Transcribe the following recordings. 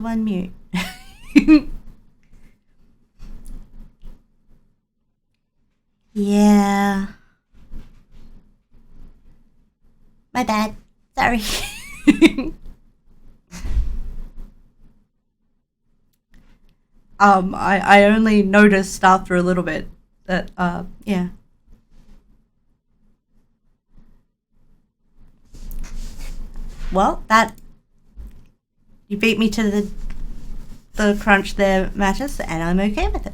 One mute. Yeah. My bad. Sorry. I only noticed after a little bit that, yeah. Well, that... You beat me to the crunch there, Mattis, and I'm okay with it.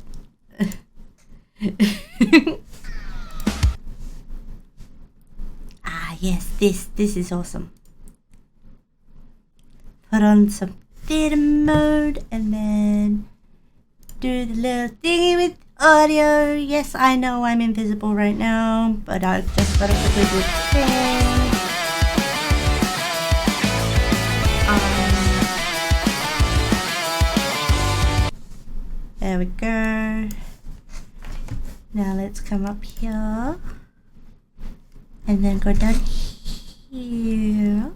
Ah, yes, this is awesome. Put on some theater mode and then do the little thingy with audio. Yes, I know I'm invisible right now, but I just got a quickly do thing. There we go. Now let's come up here and then go down here.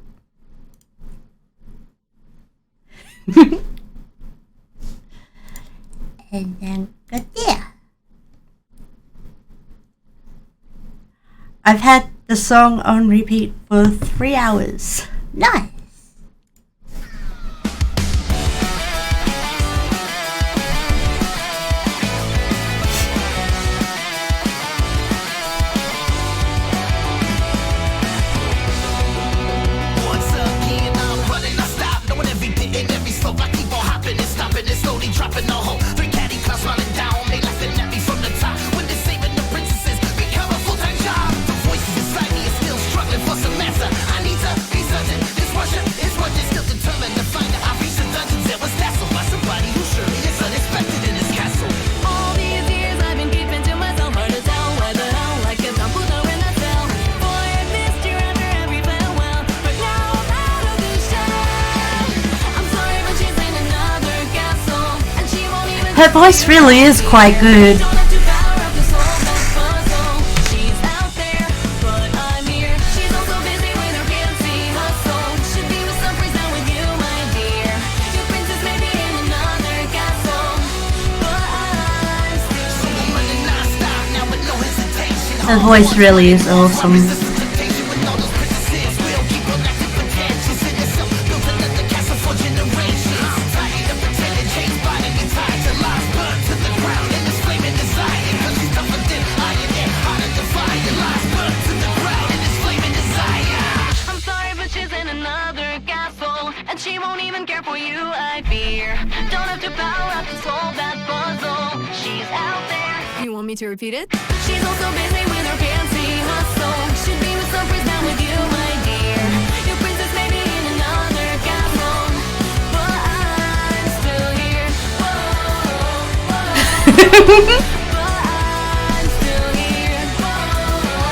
And then go there. I've had the song on repeat for 3 hours. Nice. Her voice really is quite good. Her voice really is awesome. To repeat it. She's also busy with her fancy hustle. Should be with some friends now with you, my dear. Your princess may be in another castle, but I'm still here. Whoa, whoa. But I'm still here. Whoa, whoa.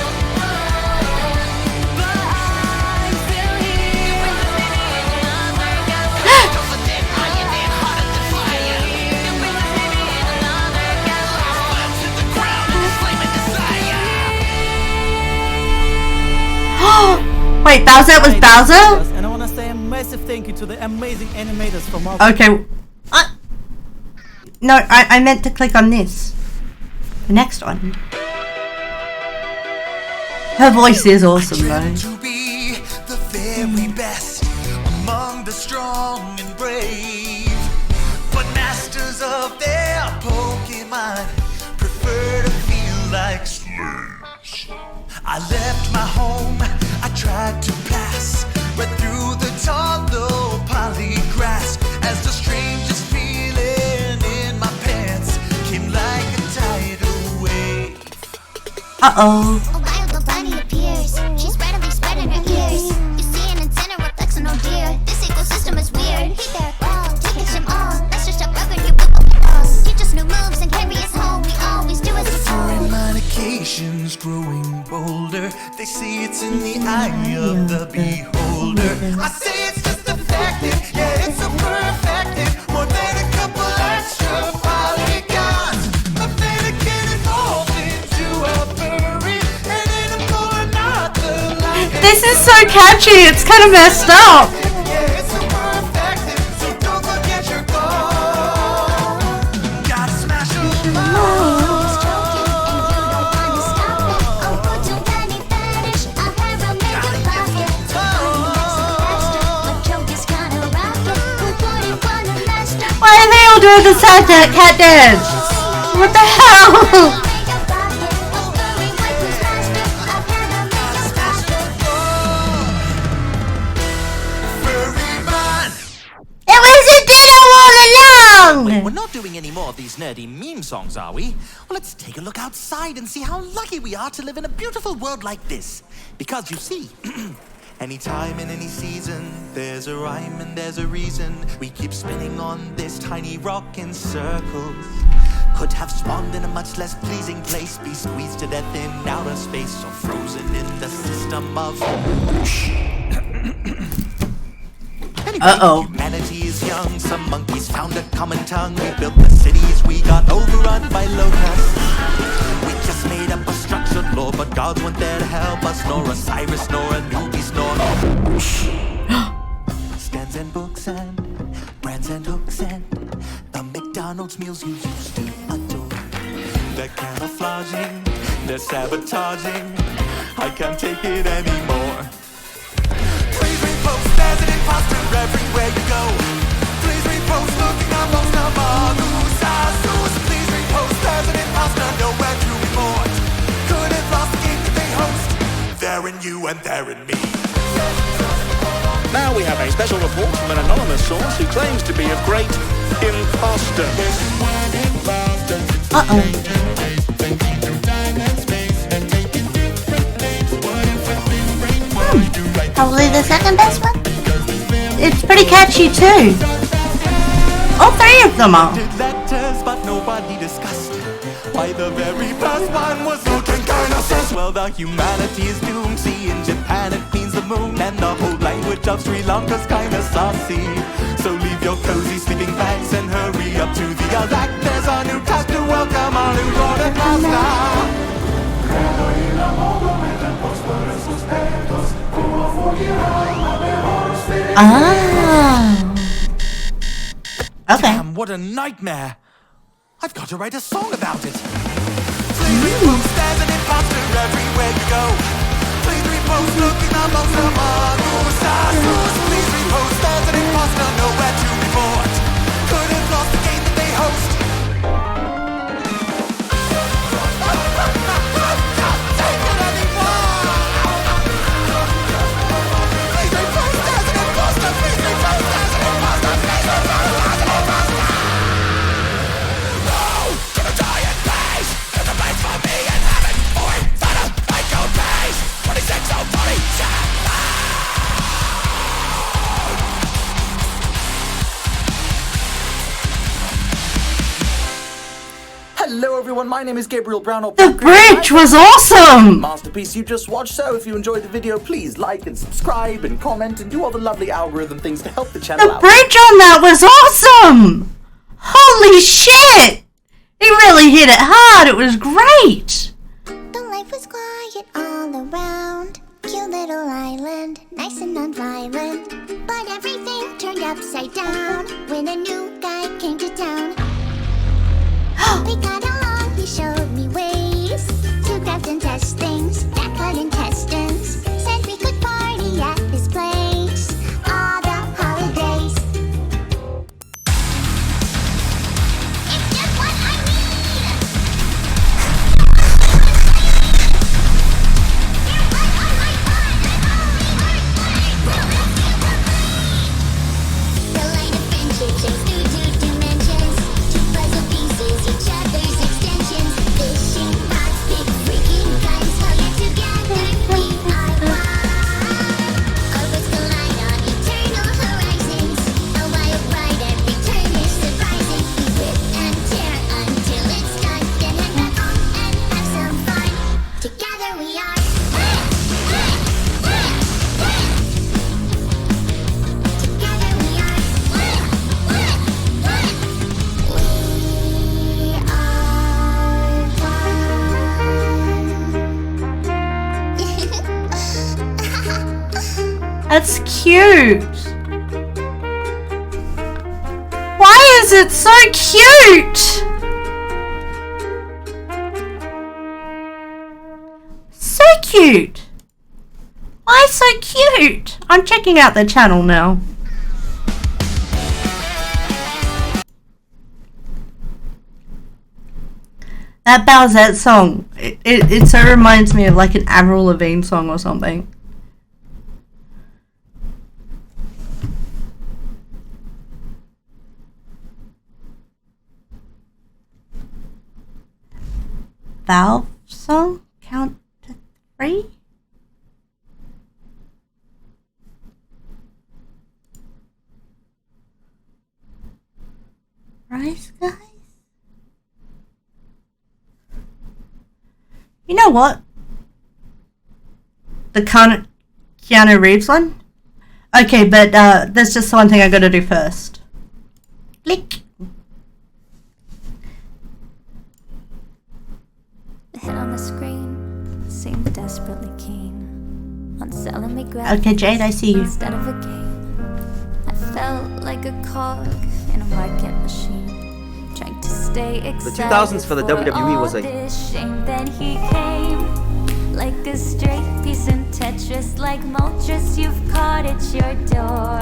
But I'm still here. Your princess may be in another castle. Don't forget how you did harder to fire. Your princess may be in another castle. Wait, Bowsette was Bowser? And I want to say a massive thank you to the amazing animators from our... Okay. No, I meant to click on this. The next one. Her voice is awesome though. To be the very best among the strong and brave, but masters of their Pokemon prefer to feel like slaves. I left my home, I tried to pass right through the tall, low polygrass as the strangest feeling in my pants came like a tidal wave. Uh-oh. A wild bunny appears. She's readily spreading her ears. You see an antenna reflection, oh dear. This ecosystem is weird. Hey there, all, take it, them all. Let's just stop rubbing you with the balls. Teach us new moves and carry us home. We always do as we told. Medication's growing bolder. They say it's in the eye of the beholder. I say it's just a fact that, yeah, it's a perfect. More than a couple extra polygons. But then to get involved into a furry and in a more not the light. This is so catchy, it's kind of messed up. Yeah, it's a perfect. So don't forget your Why are they all doing the sad cat dance? What the hell? It was a diddle all along! We're not doing any more of these nerdy meme songs, are we? Well, let's take a look outside and see how lucky we are to live in a beautiful world like this. Because you see, any time in any season, there's a rhyme and there's a reason. We keep spinning on this tiny rock in circles. Could have spawned in a much less pleasing place, be squeezed to death in outer space, or frozen in the system of... Uh-oh. Humanity is young, some monkeys found a common tongue. We built the cities, we got overrun by locusts. We just made up a structured law, but gods weren't there to help us. Nor Osiris, nor Anubis, nor... Stands and books and brands and hooks and the McDonald's meals you used to adore. They're camouflaging, they're sabotaging. I can't take it anymore. Please repost, there's an imposter everywhere you go. Please repost, looking up most of please repost, there's an imposter nowhere to report. Could have lost the game that they host. They're in you and they're in me. Now we have a special report from an anonymous source who claims to be a great imposter. Uh-oh. Probably the second best one. It's pretty catchy too. All three of them are. Letters, but nobody discussed why the very first one was looking kind of sus. Well, the humanity is doomed. See, in Japan it means the moon, and the whole language of Sri Lanka's kind of saucy. So leave your cozy sleeping bags and hurry up to the attack. There's a new task to welcome our new broadcaster. Ah. Okay. Damn, what a nightmare. I've got to write a song about it. Please repost, there's an imposter everywhere you go. Please repost, looking up most of please repost, there's an imposter nowhere to report. Could have lost the game that they host. Hello everyone, my name is Gabriel Brown. The bridge was awesome! Masterpiece you just watched, so if you enjoyed the video, please like and subscribe and comment and do all the lovely algorithm things to help the channel The out. bridge on that was awesome! Holy shit! He really hit it hard, it was great! The life was quiet all around. Cute little island, nice and non-violent. But everything turned upside down when a new guy came to town. We got along, he showed me ways to craft and test things that cut intestines. Said we could party at his place all the holidays. It's just what I need. You're right on my mind. The line of friendship shakes through 2 dimensions. 2 puzzle pieces, each other's extensions. Fishing rods, big freaking guns. Hell yeah, together we are one. Our roads collide on eternal horizons. A wild ride, every turn is surprising. We rip and tear until it's done. Then head back home and have some fun. Together we are. Together we are. That's cute! Why is it so cute? So cute! Why so cute? I'm checking out the channel now. That Bowsette song, it so reminds me of like an Avril Lavigne song or something. Valve song? Count to 3? Rise, guys? You know what? The Keanu Reeves one? Okay, but there's just one thing I gotta do first. Click. The hit on the screen seemed desperately keen on selling me graphics Okay, Jade, I see you. instead of a game. I felt like a cog in a market machine, trying to stay excited. The 2000s for the WWE was all like this shame. Then he came like a stray piece in Tetris, like Moltres you've caught at your door.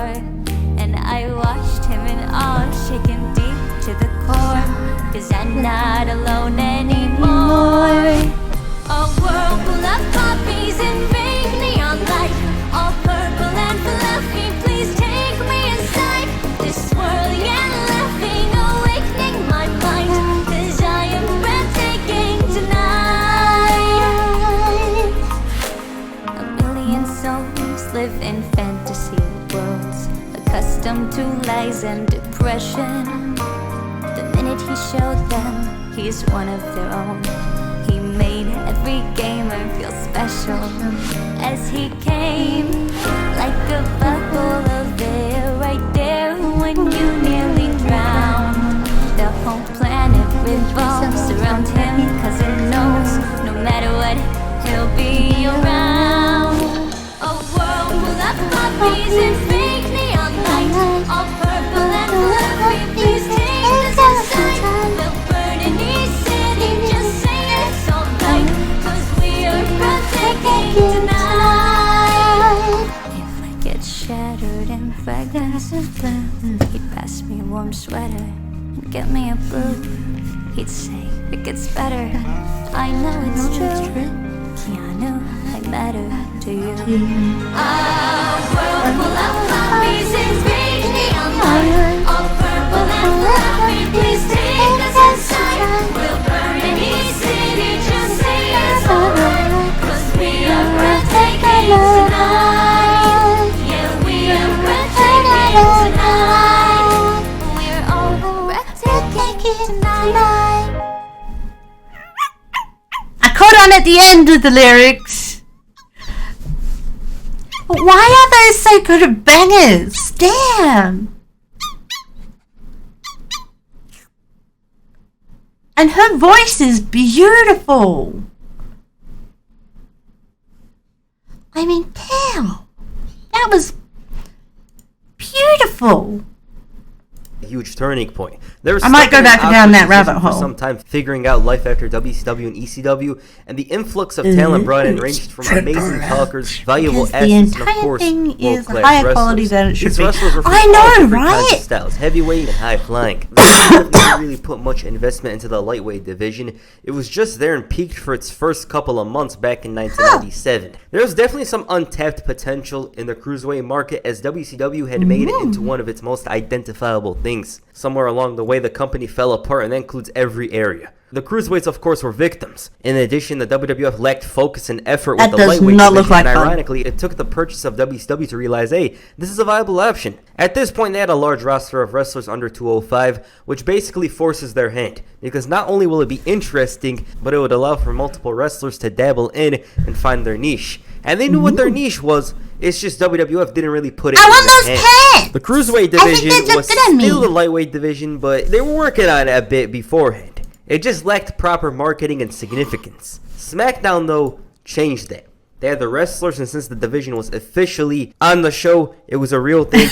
And I watched him in awe, shaken deep to the core, 'cause I'm not alone anymore. A world full of poppies and vague neon light, all purple and fluffy. Please take me inside this swirly and laughing, awakening my mind, 'cause I am breathtaking tonight. A million souls live in fantasy worlds, accustomed to lies and depression. The minute he showed them he's one of their own, he made every gamer feel special. As he came like a bubble of air, right there when you nearly drown. The whole planet revolves around him, 'cause it knows no matter what, he'll be around. A world full of poppies and fake neon light, all purple and fluffy. Please take us inside. We'll burn any city, just say it's alright, 'cause we are breathtaking tonight. If I get shattered in fragments of blue, he'd pass me a warm sweater and get me a brew. He'd say it gets better. I know it's true. Keanu, I matter to you. A world full of poppies and fake neon light, all purple and fluffy. Please take us inside. We'll burn any city, just say it's alright, 'cause we are breathtaking tonight. Yeah, we are breathtaking tonight. We're all breathtaking tonight. I caught on at the end of the lyrics. Why are those so good at bangers? Damn. And her voice is beautiful. I mean, damn. That was beautiful. a huge turning point. There was I might go back down that rabbit for hole. some time figuring out life after WCW and ECW, and the influx of talent brought in ranged from amazing talkers, valuable Because the assets, and of entire course, thing is world-class higher wrestlers. quality than it should These be. wrestlers were from I all know, different kinds of right? styles, heavyweight and high flying. WWE didn't really put much investment into the lightweight division. It was just there and peaked for its first couple of months back in 1997. There was definitely some untapped potential in the cruiserweight market, as WCW had made it into one of its most identifiable things. Somewhere along the way, the company fell apart, and that includes every area. The cruiserweights, of course, were victims. In addition, the WWF lacked focus and effort with the lightweight division, and ironically, it took the purchase of WCW to realize, hey, this is a viable option. At this point, they had a large roster of wrestlers under 205, which basically forces their hand, because not only will it be interesting, but it would allow for multiple wrestlers to dabble in and find their niche. And they knew what their niche was. It's just WWF didn't really put it in their hands. The cruiserweight division was still the lightweight division, but they were working on it a bit beforehand. It just lacked proper marketing and significance. SmackDown, though, changed that. They had the wrestlers, and since the division was officially on the show, it was a real thing.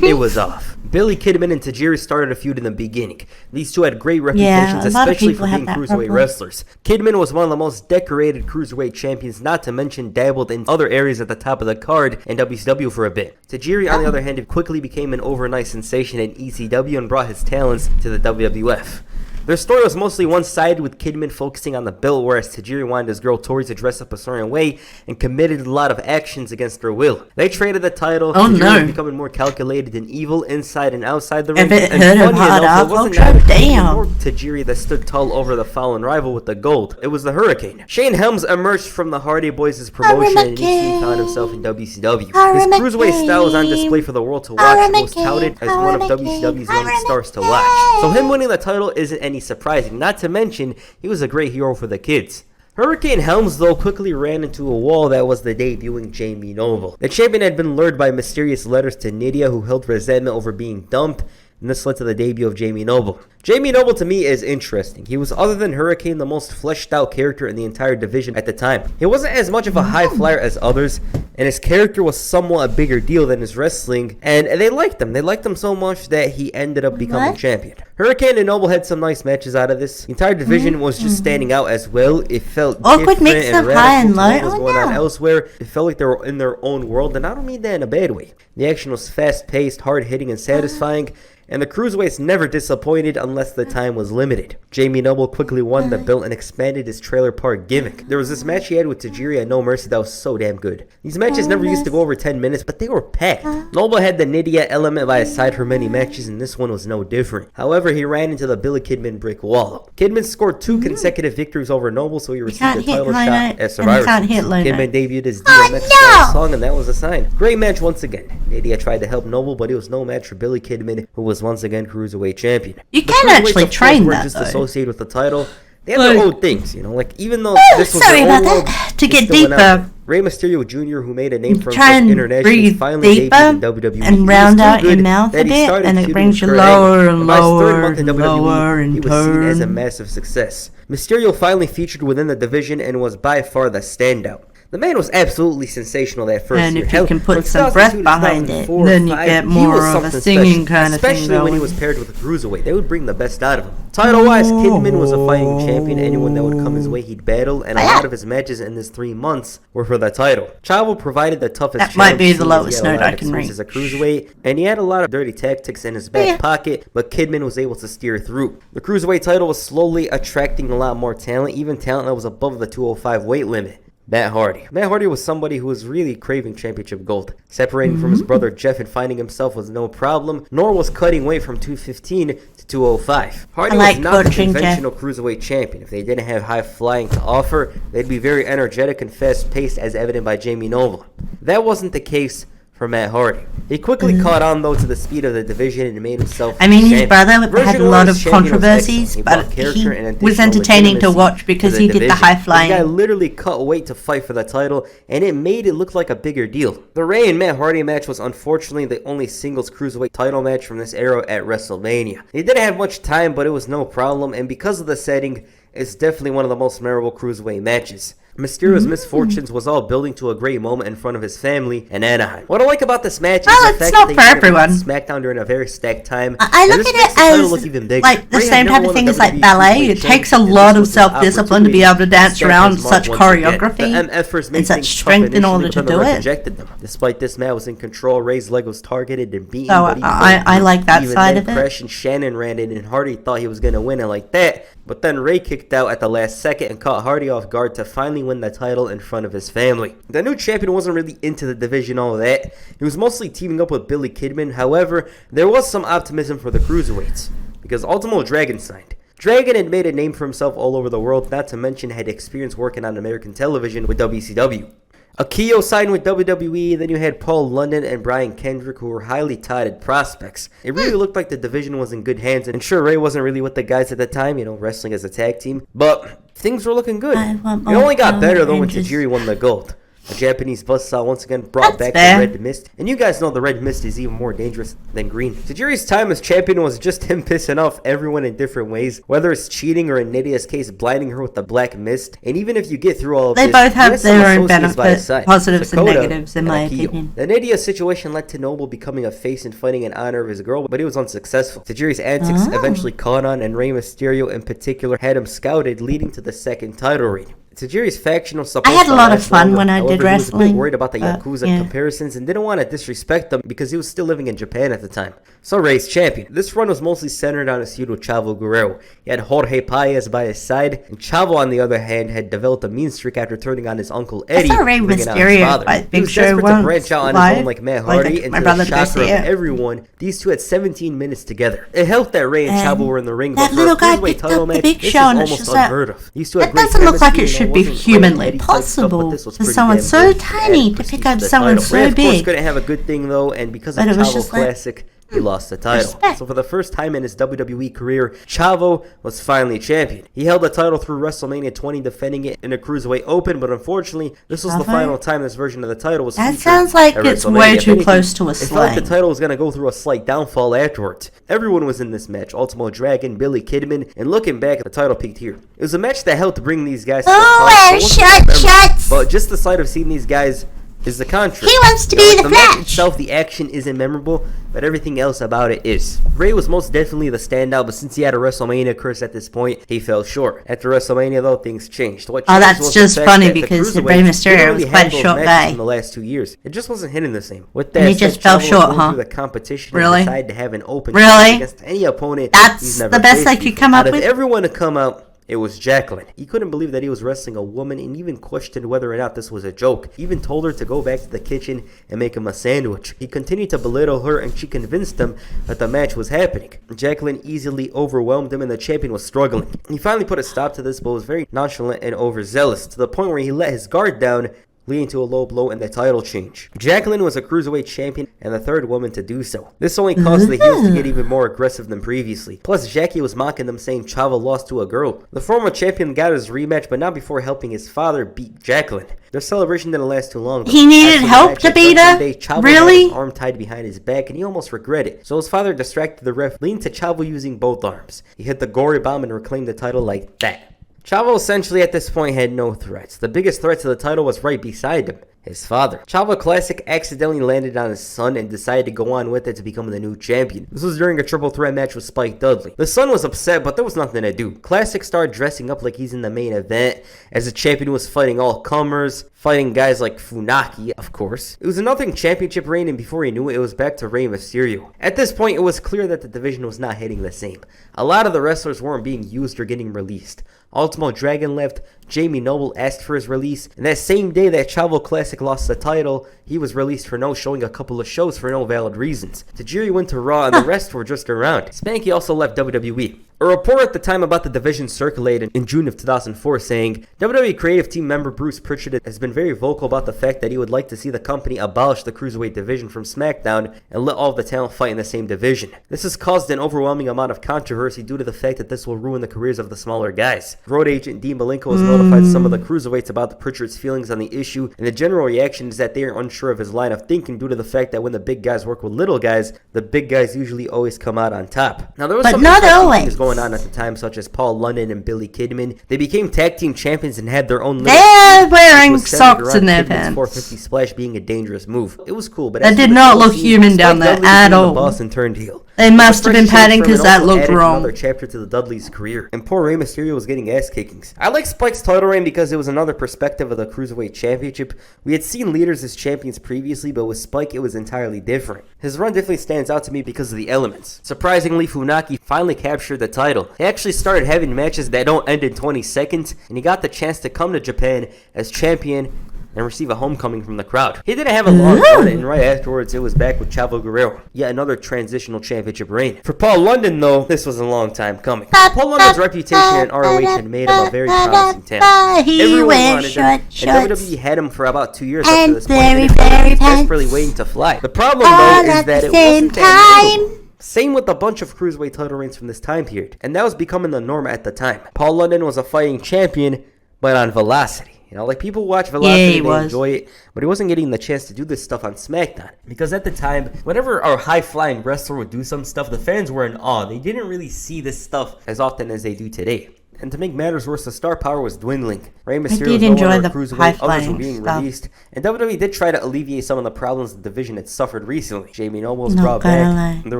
It was off. Billy Kidman and Tajiri started a feud in the beginning. These two had great reputations, especially for being cruiserweight wrestlers. Kidman was one of the most decorated cruiserweight champions, not to mention dabbled in other areas at the top of the card in WCW for a bit. Tajiri, on the other hand, quickly became an overnight sensation in ECW and brought his talents to the WWF. Their story was mostly one-sided, with Kidman focusing on the belt, whereas Tajiri wanted his girl Tori to dress up a certain way and committed a lot of actions against her will. They traded the title. Oh, Tajiri no. was becoming more calculated and evil inside and outside the ring. Have it And heard of funny Hard enough, Up it wasn't Ultra? neither Kidman Damn. nor Tajiri that stood tall over the fallen rival with the gold. It was the Hurricane. Shane Helms emerged from the Hardy Boys' promotion and instantly found himself in WCW. His cruiserweight style was on display for the world to watch and was touted as one of WCW's young stars to watch. So him winning the title isn't any surprising, not to mention he was a great hero for the kids. Hurricane Helms, though, quickly ran into a wall that was the debuting Jamie Noble. The champion had been lured by mysterious letters to Nydia, who held resentment over being dumped, and this led to the debut of Jamie Noble. Jamie Noble to me is interesting. He was, other than Hurricane, the most fleshed out character in the entire division at the time. He wasn't as much of a high flyer as others, and his character was somewhat a bigger deal than his wrestling, and they liked him. They liked him so much that he ended up becoming champion. Hurricane and Noble had some nice matches out of this. The entire division was just standing out as well. It felt Awkward different mix and of high and radical to what low. was Oh, going on no. elsewhere. It felt like they were in their own world, and I don't mean that in a bad way. The action was fast-paced, hard-hitting, and satisfying, and the cruiserweights never disappointed unless the time was limited. Jamie Noble quickly won the belt and expanded his trailer park gimmick. There was this match he had with Tajiri at No Mercy that was so damn good. These matches never used to go over 10 minutes, but they were packed. Noble had the Nydia element by his side for many matches, and this one was no different. However, he ran into the Billy Kidman brick wall. Kidman scored 2 consecutive victories over Noble, so he received can't a hit title high shot note, at and Survivor he can't hit Series. low Kidman note. debuted his Oh, DMX no! song, and that was a sign. Great match once again. Nydia tried to help Noble, but it was no match for Billy Kidman, who was once again Cruiserweight champion. You The can Cruiserweights, actually of course, train weren't that, just though. associated with the title. They had their Like- own things, you know, like even though Oh, this was sorry their about own world, that. To they get still went deeper. out. Rey Mysterio Jr., who made a name for Try himself and internationally, breathe finally deeper debuted in WWE. and He was round too out your good mouth a that he bit, started and it feuding brings with you Kurt Angle. lower and By his third lower month in and WWE, lower and he was seen as a turn. massive success. Mysterio finally featured within the division and was by far the standout. The man was absolutely sensational that first And year. if you Hell, can put from some 2002 breath to behind it, 2004, then you 5, get he more was of a something singing special, kind of thing especially when he going. was paired with a cruiserweight. They would bring the best out of him. Title-wise, Kidman was a fighting champion. Anyone that would come his way, he'd battle, and a lot of his matches in this 3 months were for the title. Chavo provided the toughest That might be challenge, the seeing as lowest he had a note lot I of can experience as a cruiserweight, and he had a lot of dirty tactics in his back pocket, but Kidman was able to steer through. The cruiserweight title was slowly attracting a lot more talent, even talent that was above the 205 weight limit. Matt Hardy. Matt Hardy was somebody who was really craving championship gold. Separating from his brother Jeff and finding himself was no problem, nor was cutting weight from 215 to 205. Hardy I like was not the coaching, Jeff. conventional cruiserweight champion. If they didn't have high flying to offer, they'd be very energetic and fast paced, as evident by Jamie Noble. That wasn't the case for Matt Hardy. He quickly caught on, though, to the speed of the division and made himself I mean, his champion. brother had Version a lot one, of his champion was controversies, excellent. but brought character and he additional was entertaining to legitimacy watch because to he did the division. high This guy flying. literally cut weight to fight for the title, and it made it look like a bigger deal. The Rey and Matt Hardy match was unfortunately the only singles cruiserweight title match from this era at WrestleMania. They didn't have much time, but it was no problem, and because of the setting, it's definitely one of the most memorable cruiserweight matches. Mysterio's misfortunes was all building to a great moment in front of his family in Anaheim. What I like about this match Well, is the it's fact not that for they did everyone. SmackDown during a very stacked time. I and look this at makes it the title as look even bigger. like the Rey had same never type of won thing the as like WWE ballet. Cruiserweight It takes a Championship, lot and of this was his self-discipline to be able to opportunity dance stamp around his mark such once again. choreography The MFers made and such things tough strength in initially, order but to then the do ref it. rejected them. Despite this, Matt was in control. Ray's leg was targeted and beaten. So but he I like that even side then, of it. Crash and Shannon ran in, and Hardy thought he was going to win it like that. But then Ray kicked out at the last second and caught Hardy off guard to finally win the title in front of his family. The new champion wasn't really into the division, all that. He was mostly teaming up with Billy Kidman. However, there was some optimism for the cruiserweights, because Ultimo Dragon signed. Dragon had made a name for himself all over the world, not to mention had experience working on American television with WCW. Akio signed with WWE, then you had Paul London and Brian Kendrick, who were highly touted prospects. It really looked like the division was in good hands, and sure, Ray wasn't really with the guys at the time, wrestling as a tag team, but things were looking good. I It want only got Power better, though, when Rangers. Tajiri won the gold. A Japanese buzzsaw once again brought That's back fair. the red mist, and you guys know the red mist is even more dangerous than green. Tajiri's time as champion was just him pissing off everyone in different ways, whether it's cheating or in Nydia's case, blinding her with the black mist. And even if you get through all of They this, both he have has some their own associates by his benefits, side, positives and Dakota negatives, in and my Akio. opinion. The Nydia situation led to Noble becoming a face and fighting in honor of his girl, but he was unsuccessful. Tajiri's antics eventually caught on, and Rey Mysterio in particular had him scouted, leading to the second title reign. Tajiri's faction was I supposed had a to lot of last fun longer. when I However, did he was a bit wrestling. worried about the Yakuza Yeah. comparisons and didn't want to disrespect them because he was still living in Japan at the time. So Rey's champion. This run was mostly centered on his feud with Chavo Guerrero. He had Jorge Paez by his side, and Chavo, on the other hand, had developed a mean streak after turning on his uncle Eddie. I saw Rey bringing out his Mysterio father. by He Big was Show desperate to once branch out on his live. own like Matt Like, Hardy, my and to brother the to go shocker see of it. everyone, these two had 17 minutes together. It helped that Rey and And Chavo were in the ring, that but for little a guy cruiserweight picked title up the match, Big this Show, was and it's almost just that- unheard of. These two had That great doesn't look like chemistry, it and should be wasn't great humanly Eddie type stuff, but possible this was for pretty someone damn so good. It tiny added to prestige pick up the someone title. so Rey, of course, big. couldn't have a good thing though, and because of But it was Chavo just like, Classic, he lost the title. respect. So for the first time in his WWE career, Chavo was finally champion. He held the title through WrestleMania 20, defending it in a Cruiserweight Open, but unfortunately, this was the Chavo? final time this version of the title was That featured sounds like at it's WrestleMania. way If too anything, close to a it felt like the slang. title was going to go through a slight downfall afterwards. Everyone was in this match. Ultimo Dragon, Billy Kidman, and looking back, the title peaked here. It was a match that helped bring these guys to the Who top. wears It wasn't short memorable, shorts? but just the sight of seeing these guys is the contrary. He wants to be the match Flash. itself, the action isn't memorable, but everything else about it is. Rey was most definitely the standout, but since he had a WrestleMania curse at this point, he fell short. After WrestleMania, though, things changed. What Oh, changed that's was the just fact funny that the because Cruiserweights Rey Mysterio didn't was really quite have a those short matches guy. in the last 2 years. It just wasn't hitting the same. With that And he said, just fell Chavo short, was going huh? through the competition Really? and decided to have an open Really? challenge against any opponent That's he's never the best faced they could before. come up Out of with? everyone to come out, it was Jacqueline. He couldn't believe that he was wrestling a woman and even questioned whether or not this was a joke. He even told her to go back to the kitchen and make him a sandwich. He continued to belittle her and she convinced him that the match was happening. Jacqueline easily overwhelmed him and the champion was struggling. He finally put a stop to this but was very nonchalant and overzealous to the point where he let his guard down, leading to a low blow and the title change. Jacqueline was a cruiserweight champion and the third woman to do so. This only caused the heels to get even more aggressive than previously. Plus, Jackie was mocking them, saying Chavo lost to a girl. The former champion got his rematch, but not before helping his father beat Jacqueline. Their celebration didn't last too long, though. He needed After the help match to at beat Judgment her? Day, Chavo Really? had his arm tied behind his back and he almost regretted it. So his father distracted the ref, leading to Chavo using both arms. He hit the gory bomb and reclaimed the title like that. Chavo essentially at this point had no threats. The biggest threat to the title was right beside him, his father. Chavo Classic accidentally landed on his son and decided to go on with it to become the new champion. This was during a triple threat match with Spike Dudley. The son was upset, but there was nothing to do. Classic started dressing up like he's in the main event, as the champion was fighting all comers, fighting guys like Funaki, of course. It was a nothing championship reign, and before he knew it, it was back to Rey Mysterio. At this point, it was clear that the division was not hitting the same. A lot of the wrestlers weren't being used or getting released. Ultimo Dragon left, Jamie Noble asked for his release, and that same day that Chavo Classic lost the title, he was released for no showing a couple of shows for no valid reasons. Tajiri went to Raw and the rest were just around. Spanky also left WWE. A report at the time about the division circulated in June of 2004 saying, WWE creative team member Bruce Pritchard has been very vocal about the fact that he would like to see the company abolish the Cruiserweight division from SmackDown and let all of the talent fight in the same division. This has caused an overwhelming amount of controversy due to the fact that this will ruin the careers of the smaller guys. Road agent Dean Malenko has notified some of the Cruiserweights about the Pritchard's feelings on the issue, and the general reaction is that they are unsure of his line of thinking due to the fact that when the big guys work with little guys, the big guys usually always come out on top. Now there was But some not interesting always. things going on at the time, such as Paul London and Billy Kidman. They became tag team champions and had their own little They're feud, wearing which was centered socks around in their Kidman's pants. 450 splash being a dangerous move. It was cool, but That as did for the not heel look team, human down Spike there Dudley at became the all. boss and turned heel. They must have been Fresh padding Sherman because that also looked added wrong. Another chapter to the Dudley's career, and poor Rey Mysterio was getting ass kickings. I like Spike's title reign because it was another perspective of the Cruiserweight Championship. We had seen leaders as champions previously, but with Spike it was entirely different. His run definitely stands out to me because of the elements. Surprisingly, Funaki finally captured the title. He actually started having matches that don't end in 20 seconds, and he got the chance to come to Japan as champion and receive a homecoming from the crowd. He didn't have a long run, and right afterwards it was back with Chavo Guerrero. Yet another transitional championship reign. For Paul London, though, this was a long time coming. Paul London's reputation in ROH had made him a very promising talent. He Everyone wears wanted him, short and shorts. WWE had him for about 2 years up And to this point, very, and it felt like very he was pants. desperately waiting to fly. The problem, All though, is at that the it same wasn't that time. memorable. Same with a bunch of Cruiserweight title reigns from this time period, and that was becoming the norm at the time. Paul London was a fighting champion, but on velocity. You know, like people watch Velocity, he they was. enjoy it, but he wasn't getting the chance to do this stuff on SmackDown. Because at the time, whenever our high-flying wrestler would do some stuff, the fans were in awe. They didn't really see this stuff as often as they do today. And to make matters worse, the star power was dwindling. Rey Mysterio did was no enjoy longer the a cruiserweight, others were high-flying being stuff. released, and WWE did try to alleviate some of the problems the division had suffered recently. Jamie Noble was Not brought gonna back, lie. and there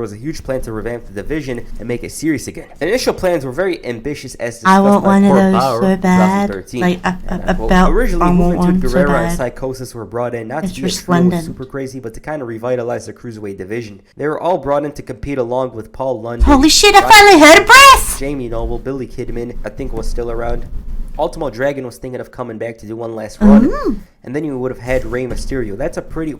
was a huge plan to revamp the division and make it serious again. Initial plans were very ambitious, as discussed I want by one of Court those Bauer so in bad. 2013. Like, And I quote, about, originally, I want Juventud one so Guerrera and bad. Psychosis were brought in not It's to be a trio with resplendent. Super Crazy, but to kind of revitalize the cruiserweight division. They were all brought in to compete along with Paul London. Holy shit, I Ryan finally heard a breath! Jamie Noble, Billy Kidman, I think was still around. Ultimo Dragon was thinking of coming back to do one last run. And then you would have had Rey Mysterio. That's a pretty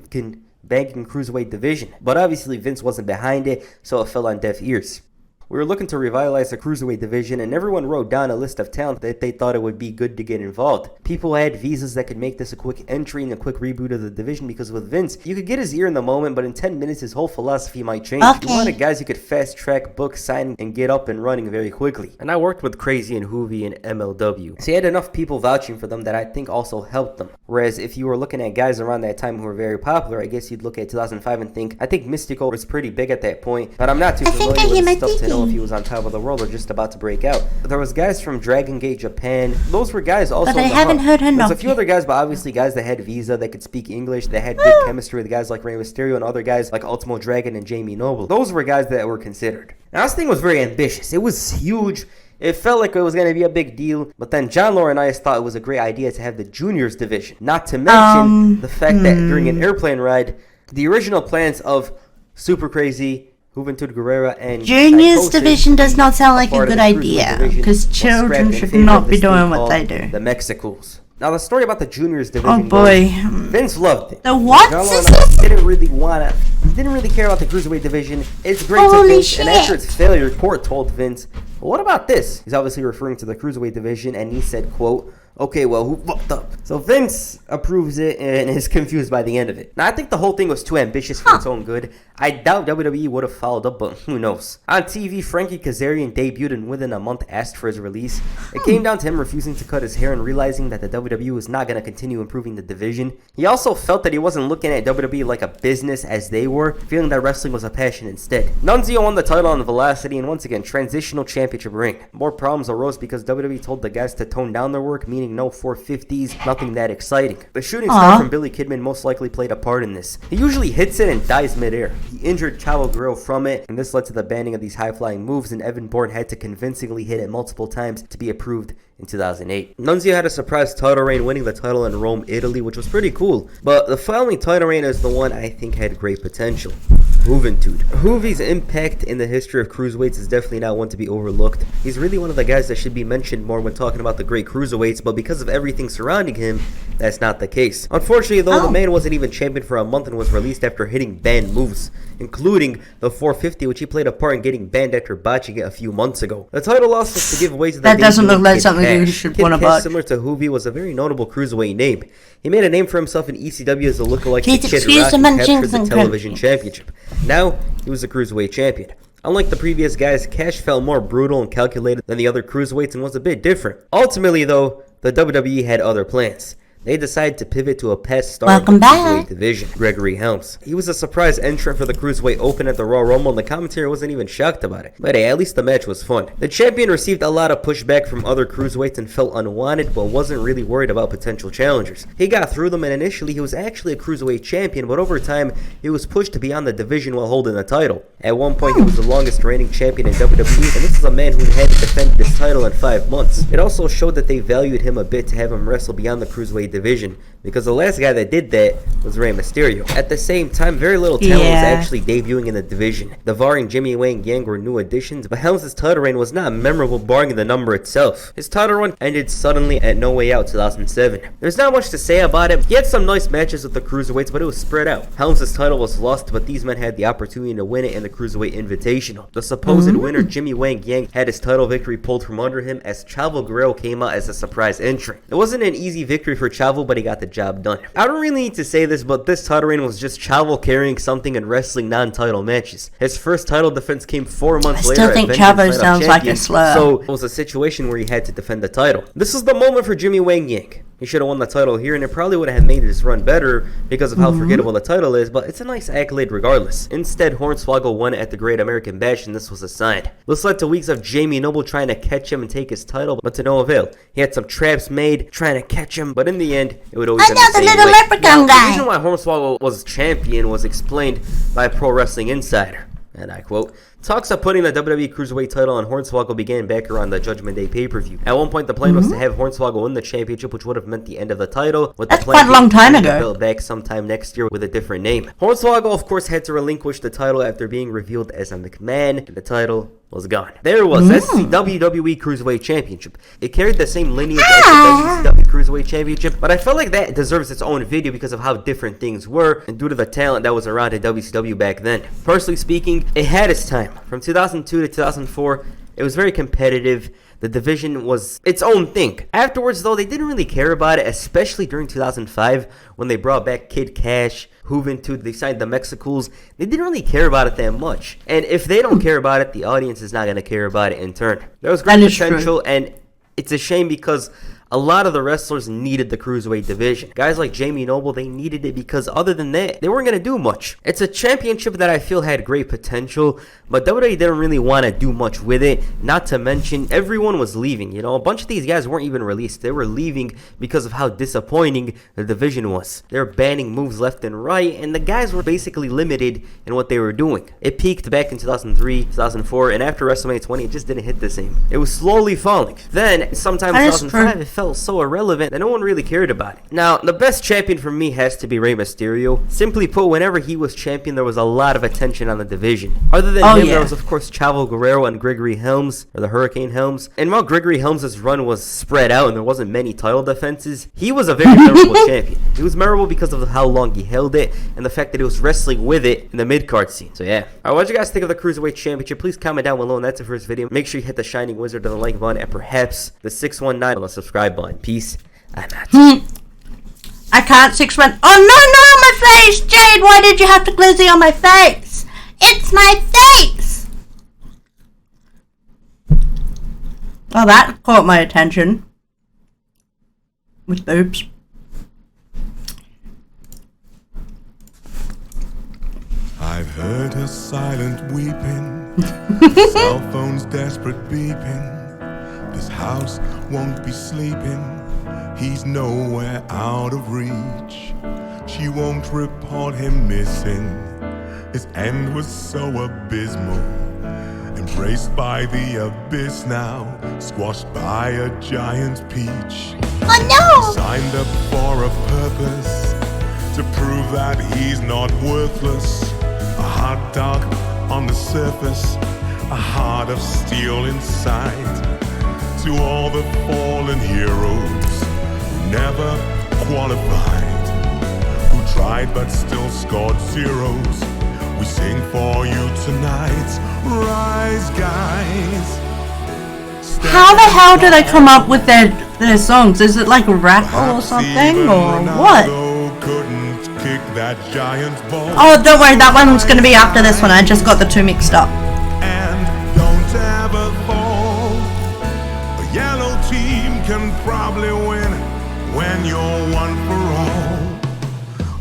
banging cruiserweight division. But obviously Vince wasn't behind it, so it fell on deaf ears. We were looking to revitalize the cruiserweight division, and everyone wrote down a list of talent that they thought it would be good to get involved. People had visas that could make this a quick entry and a quick reboot of the division, because with Vince, you could get his ear in the moment, but in 10 minutes his whole philosophy might change. Okay. You wanted guys you could fast track, book, sign, and get up and running very quickly. And I worked with Crazy and Hoovy and MLW. So he had enough people vouching for them that I think also helped them. Whereas if you were looking at guys around that time who were very popular, I guess you'd look at 2005 and think, I think Mystical was pretty big at that point, but I'm not too I think familiar I hear with my his stuff to know if thinking. he was on top of the world or just about to break out. There was guys from Dragon Gate Japan. Those were guys also. But I in the haven't hunt. heard her There's knock a few yet. other guys, but obviously guys that had visa, that could speak English, that had good chemistry with guys like Rey Mysterio and other guys like Ultimo Dragon and Jamie Noble. Those were guys that were considered. Now this thing was very ambitious. It was huge. It felt like it was going to be a big deal, but then John Laurinaitis thought it was a great idea to have the juniors division. Not to mention the fact that during an airplane ride, the original plans of Super Crazy, Juventud Guerrera, and Juniors Psychosis division does not sound like a part of good the cruiserweight idea, division because was children scrapped in should favor not of be this thing doing what called they do. The Mexicals. Now the story about the juniors Oh division boy. goes, Vince loved it. The what John is Laurinaitis it? didn't really care about the cruiserweight division. It's great to Holy Vince, and after shit. its failure, Court told Vince, well, what about this? He's obviously referring to the cruiserweight division, and he said, quote, okay, well, who fucked up? So Vince approves it and is confused by the end of it. Now, I think the whole thing was too ambitious for its own good. I doubt WWE would have followed up, but who knows? On TV, Frankie Kazarian debuted and within a month asked for his release. It came down to him refusing to cut his hair and realizing that the WWE was not going to continue improving the division. He also felt that he wasn't looking at WWE like a business as they were, feeling that wrestling was a passion instead. Nunzio won the title on Velocity and once again, transitional championship ring. More problems arose because WWE told the guys to tone down their work, meaning no 450s, nothing that exciting. The shooting star from Billy Kidman most likely played a part in this. He usually hits it and dies midair. He injured Chavo Guerrero from it, and this led to the banning of these high-flying moves, and Evan Bourne had to convincingly hit it multiple times to be approved in 2008. Nunzio had a surprise title reign, winning the title in Rome, Italy, which was pretty cool. But the following title reign is the one I think had great potential. Juventud. Juvi's impact in the history of cruiserweights is definitely not one to be overlooked. He's really one of the guys that should be mentioned more when talking about the great cruiserweights, but because of everything surrounding him, that's not the case. Unfortunately, though, the man wasn't even champion for a month and was released after hitting banned moves, including the 450, which he played a part in getting banned after botching it a few months ago. The title loss was to give way to the That doesn't look debuting like Kid something you Cash. should Kid wanna Cash, botch. similar to Juvi, was a very notable cruiserweight name. He made a name for himself in ECW as a lookalike to Please Kid excuse Rock the and mentions captured the and television corrections. championship. Now, he was a cruiserweight champion. Unlike the previous guys, Cash felt more brutal and calculated than the other cruiserweights and was a bit different. Ultimately, though, the WWE had other plans. They decided to pivot to a past star Welcome of the back. Cruiserweight division, Gregory Helms. He was a surprise entrant for the Cruiserweight Open at the Royal Rumble, and the commentary wasn't even shocked about it. But hey, at least the match was fun. The champion received a lot of pushback from other Cruiserweights and felt unwanted, but wasn't really worried about potential challengers. He got through them, and initially he was actually a Cruiserweight champion, but over time, he was pushed to be on the division while holding the title. At one point, he was the longest reigning champion in WWE, and this is a man who had to defend this title in 5 months. It also showed that they valued him a bit to have him wrestle beyond the Cruiserweight division, because the last guy that did that was Rey Mysterio. At the same time, very little talent was actually debuting in the division. Navarre and Jimmy Wang Yang were new additions, but Helms' title reign was not memorable barring the number itself. His title run ended suddenly at No Way Out 2007. There's not much to say about it. He had some nice matches with the Cruiserweights, but it was spread out. Helms' title was lost, but these men had the opportunity to win it in the Cruiserweight Invitational. The supposed winner, Jimmy Wang Yang, had his title victory pulled from under him as Chavo Guerrero came out as a surprise entrant. It wasn't an easy victory for Chavo, but he got the job done. I don't really need to say this, but this title reign was just Chavo carrying something and wrestling non-title matches. His first title defense came 4 months later. I still think at Vengeance Chavo Night of sounds like a Champions, slur. So it was a situation where he had to defend the title. This was the moment for Jimmy Wang Yang. He should have won the title here, and it probably would have made his run better because of how forgettable the title is, but it's a nice accolade regardless. Instead, Hornswoggle won at the Great American Bash, and this was a sign. This led to weeks of Jamie Noble trying to catch him and take his title, but to no avail. He had some traps made trying to catch him, but in the end, it would always end the same little way. leprechaun guy. The reason why Hornswoggle was champion was explained by Pro Wrestling Insider. And I quote, "Talks of putting the WWE Cruiserweight title on Hornswoggle began back around the Judgment Day pay-per-view. At one point, the plan was to have Hornswoggle win the championship, which would have meant the end of the title. With That's the plan quite a long time being to ago. build back sometime next year with a different name. Hornswoggle, of course, had to relinquish the title after being revealed as a McMahon, and the title was gone. There it was. That's the WWE Cruiserweight Championship. It carried the same lineage as the WCW Cruiserweight Championship, but I felt like that deserves its own video because of how different things were and due to the talent that was around in WCW back then. Personally speaking, it had its time. From 2002 to 2004, it was very competitive. The division was its own thing. Afterwards, though, they didn't really care about it, especially during 2005 when they brought back Kid Cash, Juventud, they signed the Mexicools. They didn't really care about it that much. And if they don't care about it, the audience is not going to care about it in turn. There was great potential, and it's a shame because a lot of the wrestlers needed the Cruiserweight division. Guys like Jamie Noble, they needed it because other than that, they weren't going to do much. It's a championship that I feel had great potential, but WWE didn't really want to do much with it. Not to mention, everyone was leaving. You know, a bunch of these guys weren't even released. They were leaving because of how disappointing the division was. They were banning moves left and right, and the guys were basically limited in what they were doing. It peaked back in 2003, 2004, and after WrestleMania 20, it just didn't hit the same. It was slowly falling. Then, sometime in 2005, it felt so irrelevant that no one really cared about it. Now, the best champion for me has to be Rey Mysterio. Simply put, whenever he was champion, there was a lot of attention on the division. Other than him, there was of course Chavo Guerrero and Gregory Helms, or the Hurricane Helms. And while Gregory Helms' run was spread out and there wasn't many title defenses, he was a very memorable champion. He was memorable because of how long he held it and the fact that he was wrestling with it in the mid-card scene. So yeah. Alright, what did you guys think of the Cruiserweight Championship? Please comment down below, and that's it for this video. Make sure you hit the Shining Wizard on the like button and perhaps the 619 on the subscribe button. Peace. I'm out. I can't 6-1. Oh no, my face! Jade, why did you have to glizzy on my face? It's my face! Well, that caught my attention. With boobs. I've heard her silent weeping, cell phone's desperate beeping. This house won't be sleeping. He's nowhere out of reach. She won't report him missing. His end was so abysmal. Embraced by the abyss now, squashed by a giant peach. Oh no! Signed up for a purpose, to prove that he's not worthless. A hot dog on the surface, a heart of steel inside. To all the fallen heroes who never qualified, who tried but still scored zeros, we sing for you tonight. Rise, guys. How the hell do they come up with their songs? Is it like a rap or something, or what? Couldn't kick that giant ball. Oh, don't worry, that one's gonna be after this one. I just got the two mixed up. And don't ever fall. A yellow team can probably win when you're one for all.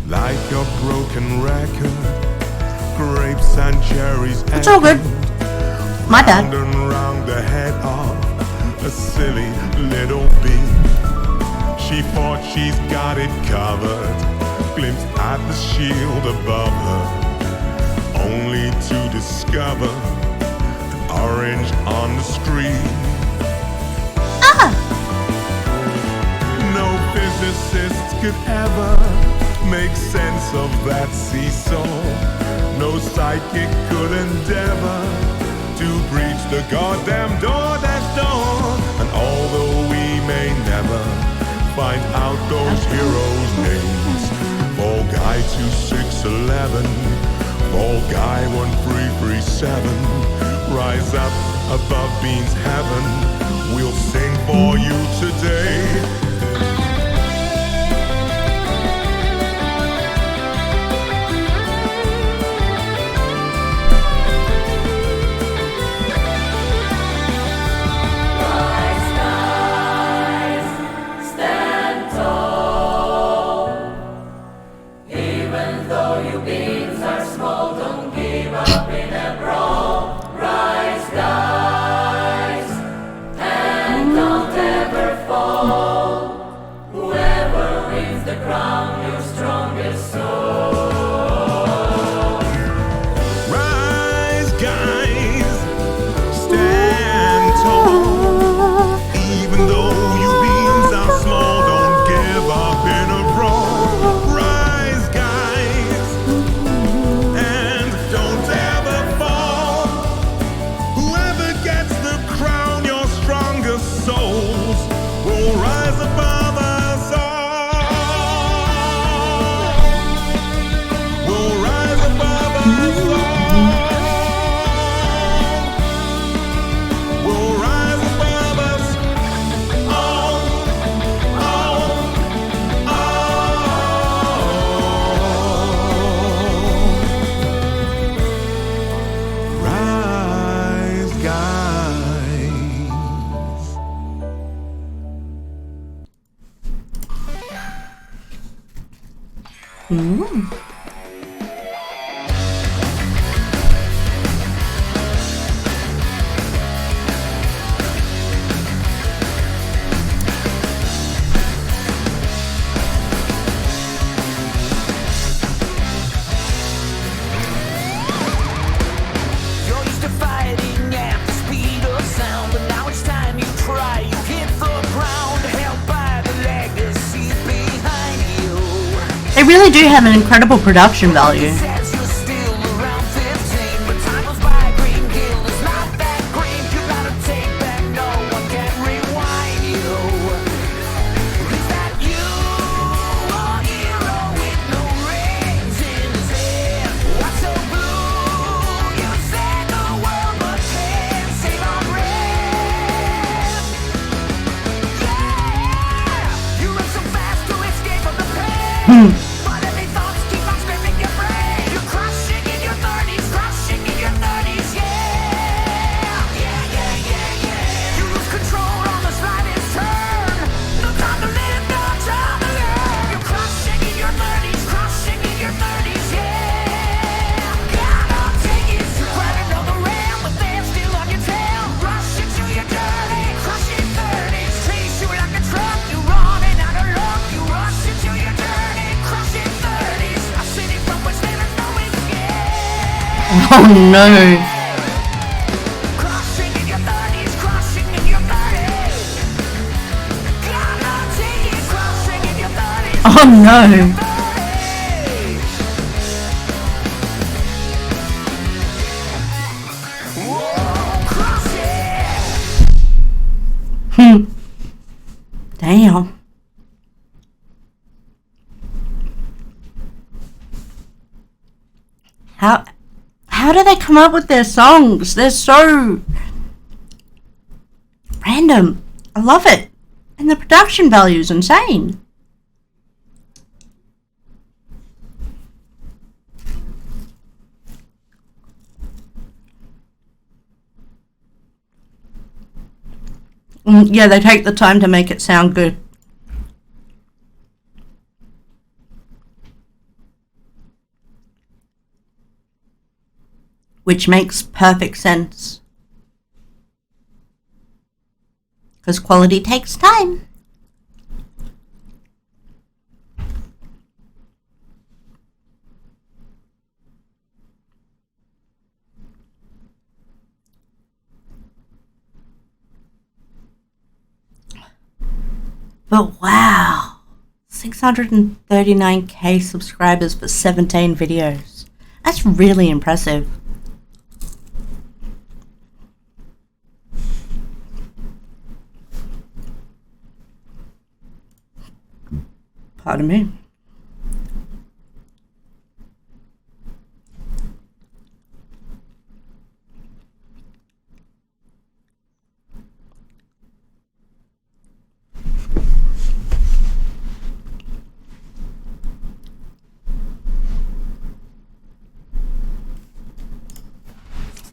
Like a broken record, grapes and cherries. It's all good. My bad. Round and round the head of a silly little bee. She thought she's got it covered, glimpsed at the shield above her, only to discover an orange on the screen. No physicist could ever make sense of that seesaw. No psychic could endeavor to breach the goddamn door that's dawn. And although we may never find out those heroes' names, Fall Guy 2611, Fall Guy 1337, rise up above Bean's heaven. We'll sing for you today. Stand tall. You're used to fighting at the speed of sound, but now it's time you try. You hit the ground, held by the legacy behind you. They really do have an incredible production value. Says you're still around 15, but time goes by. Green Hill is not that green. You gotta take back. No one can rewind you. Is that you, a hero with no rings in his hand? What's so blue? You saved the world, but can't save our breath. Yeah, you run so fast to escape from the pain. But every thoughts keep on scraping your brain. You're crushing in your 30s, crushing in your 30s, yeah. You lose control on the slightest turn. No time to live, no time to learn. You're crushing in your 30s, crushing in your 30s, yeah. Gotta take it to quite another rail, but they're still on your tail. Rush into your dirty, crushing 30s. Chase you like a truck, you're running out of luck. You rush into your dirty, crushing 30s. A city from which there is no escape. Oh no. Crushing in your 30s, crushing in your 30s. Gotta take it, crushing in your 30s. Oh no. 30s. Whoa, crush it. Damn. How do they come up with their songs? They're so random. I love it. And the production value is insane. Yeah, they take the time to make it sound good. Which makes perfect sense. Because quality takes time. But wow, 639k subscribers for 17 videos. That's really impressive. Pardon me.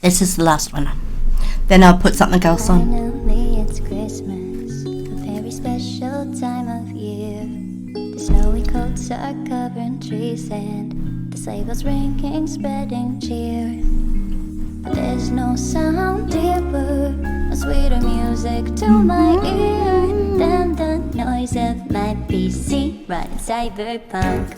This is the last one. Then I'll put something else on. Finally, it's Christmas, a very special time of year. The snowy coats are covering trees and the sleigh bells ringing, spreading cheer. But there's no sound dearer, no sweeter music to my ear than the noise of my PC running cyberpunk.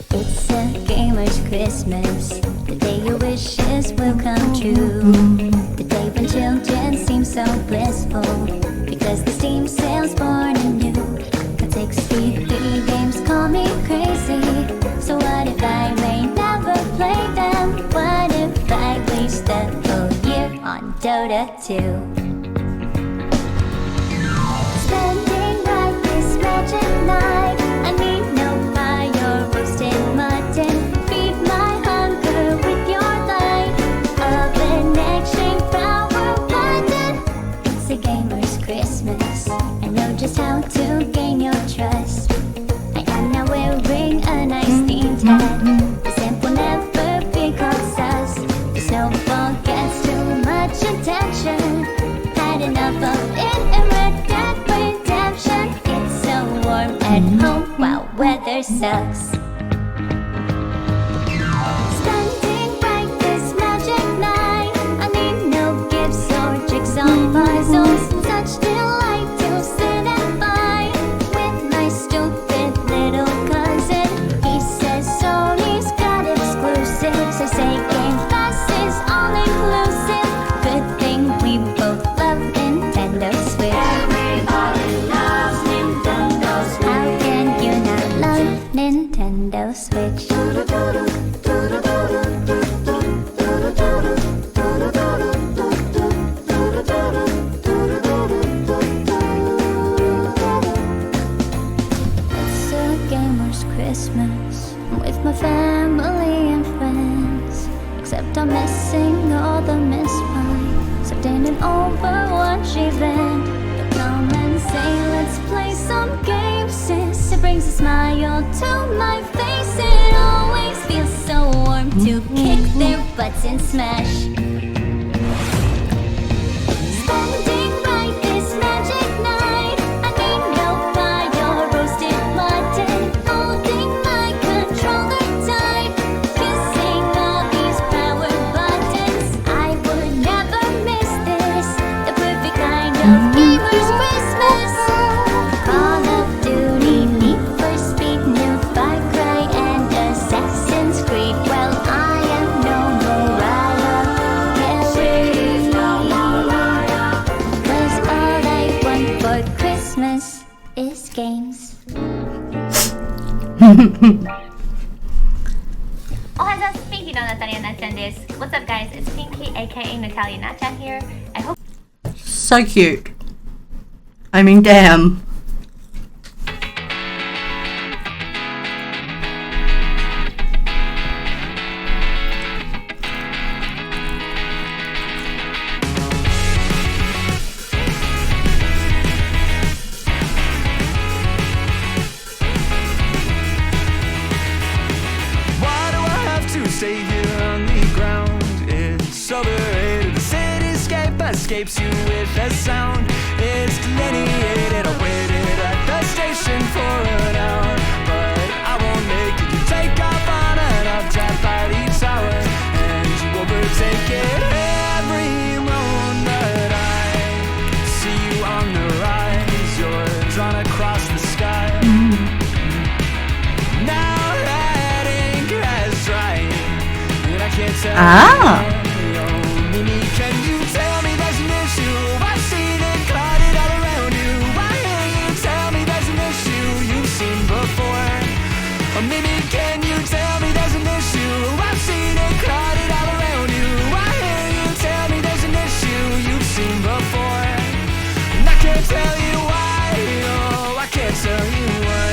It's a gamer's Christmas, the day your wishes will come true. The day when children seem so blissful, because the Steam sale's born anew. Got 63 games, call me crazy. So what if I may never play them? What if I waste the whole year on Dota 2? Spending like this magic night, I need no fire, roasted mutton. Feed my hunger with your light. Oven, egg, shake, flour, button. It's a gamer's Christmas. I know just how to gain your trust. I am now wearing a nice themed hat. The simp will never be called sus. The warm at home while weather sucks. Spending right this magic night. I need no gifts or jigsaw puzzles. Such delight to sit and find with my stupid little cousin. He says Sony's got exclusives. I say Game Pass is all inclusive. Good thing we both love Nintendo Switch. Everybody loves Nintendo Switch. How can you not love Nintendo Switch? It's a gamer's Christmas with my family and friends. Except I'm missing all the missed pies. I've done an Overwatch event. But come and say, let's play some games, sis. It brings a smile to my face. It always feels so warm to kick their butts and smash. Spending right this magic night. I need no fire, roasted mutton. Holding my controller tight, kissing all these power buttons. I would never miss this, the perfect kind of gamer's Christmas. Call of Duty, Need for Speed, New Far Cry, and Assassin's Creed. Well, I am no Mariah Carey, 'cause all I want for Christmas is games. おはようございます。ピンキーのナタリアなっちゃんです。What's up, guys? It's Pinky, aka Natalia Natchan here. I hope So cute. I mean, damn. Why do I have to stay here on the ground? It's overrated. The cityscape escapes you with a sound. It's delineated. I waited at the station for an hour, but I won't make it. You take off on an updraft by the tower, and you overtake it every moment. I see you on the rise. You're drawn across the sky. Now that ink has dried, and I can't tell Ah. you. Mimi, can you tell me there's an issue? I've seen it clouded all around you. Why can't you tell me there's an issue you've seen before? Mimi, can you tell me there's an issue? I've seen it clouded all around you. Why can't you tell me there's an issue you've seen before? And I can't tell you why. Oh, I can't tell you why.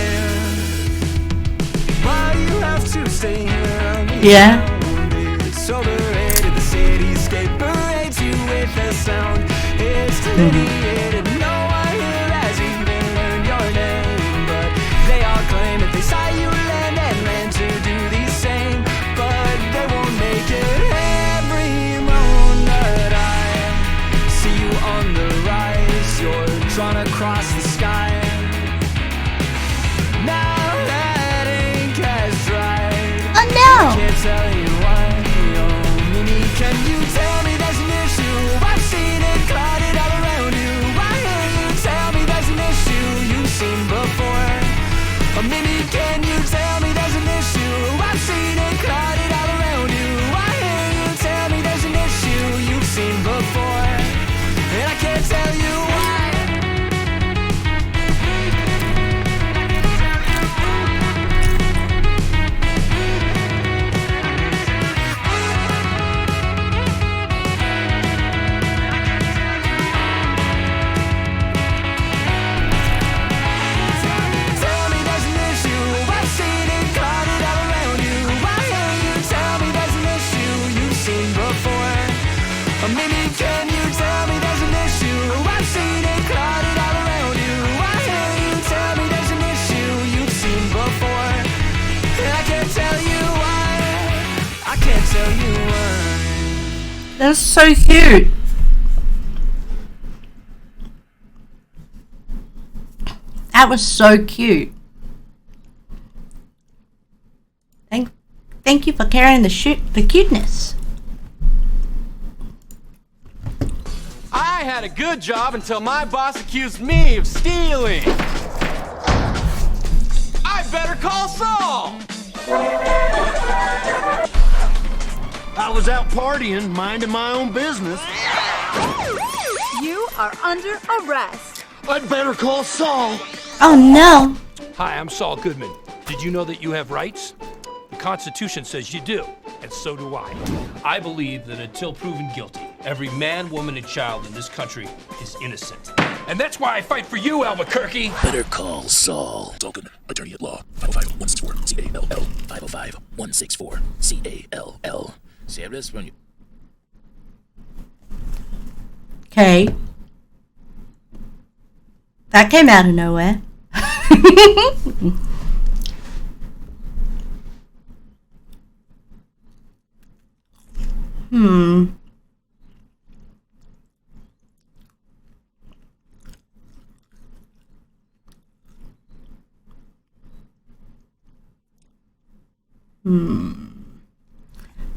Why you have to stay here on the Yeah. ground? It's overrated. The cityscape parades you with a sound. It's delineated. No one here has even learned your name, but they all claim that they saw you land and land to do the same. But they won't make it every moment. I see you on the rise. You're drawn across the sky. Now that ink has dried, Oh no! can't tell you why. Oh, Mimi, can you tell me there's an issue? I've seen it clouded all around you. Why can't you tell me there's an issue you've seen before? Oh, Mimi, can you tell me there's an issue? I've seen it clouded all around you. Why can't you tell me there's an issue you've seen before? And I can't tell you why. Tell me there's an issue. I've seen it clouded all around you. Why can't you tell me there's an issue you've seen before? Maybe can you tell me there's an issue? I've seen it clouded all around you. Why can't you tell me there's an issue you've seen before? And I can't tell you why. I can't tell you why. That's so cute. That was so cute. Thank you for carrying the cuteness. I had a good job until my boss accused me of stealing. I better call Saul. I was out partying, minding my own business. You are under arrest. I'd better call Saul. Oh no. Hi, I'm Saul Goodman. Did you know that you have rights? The Constitution says you do, and so do I. I believe that until proven guilty, every man, woman, and child in this country is innocent. And that's why I fight for you, Albuquerque. Better call Saul. Saul Goodman, attorney at law. 505-164 CALL. 505-164 CALL. Serious when you. Okay. That came out of nowhere.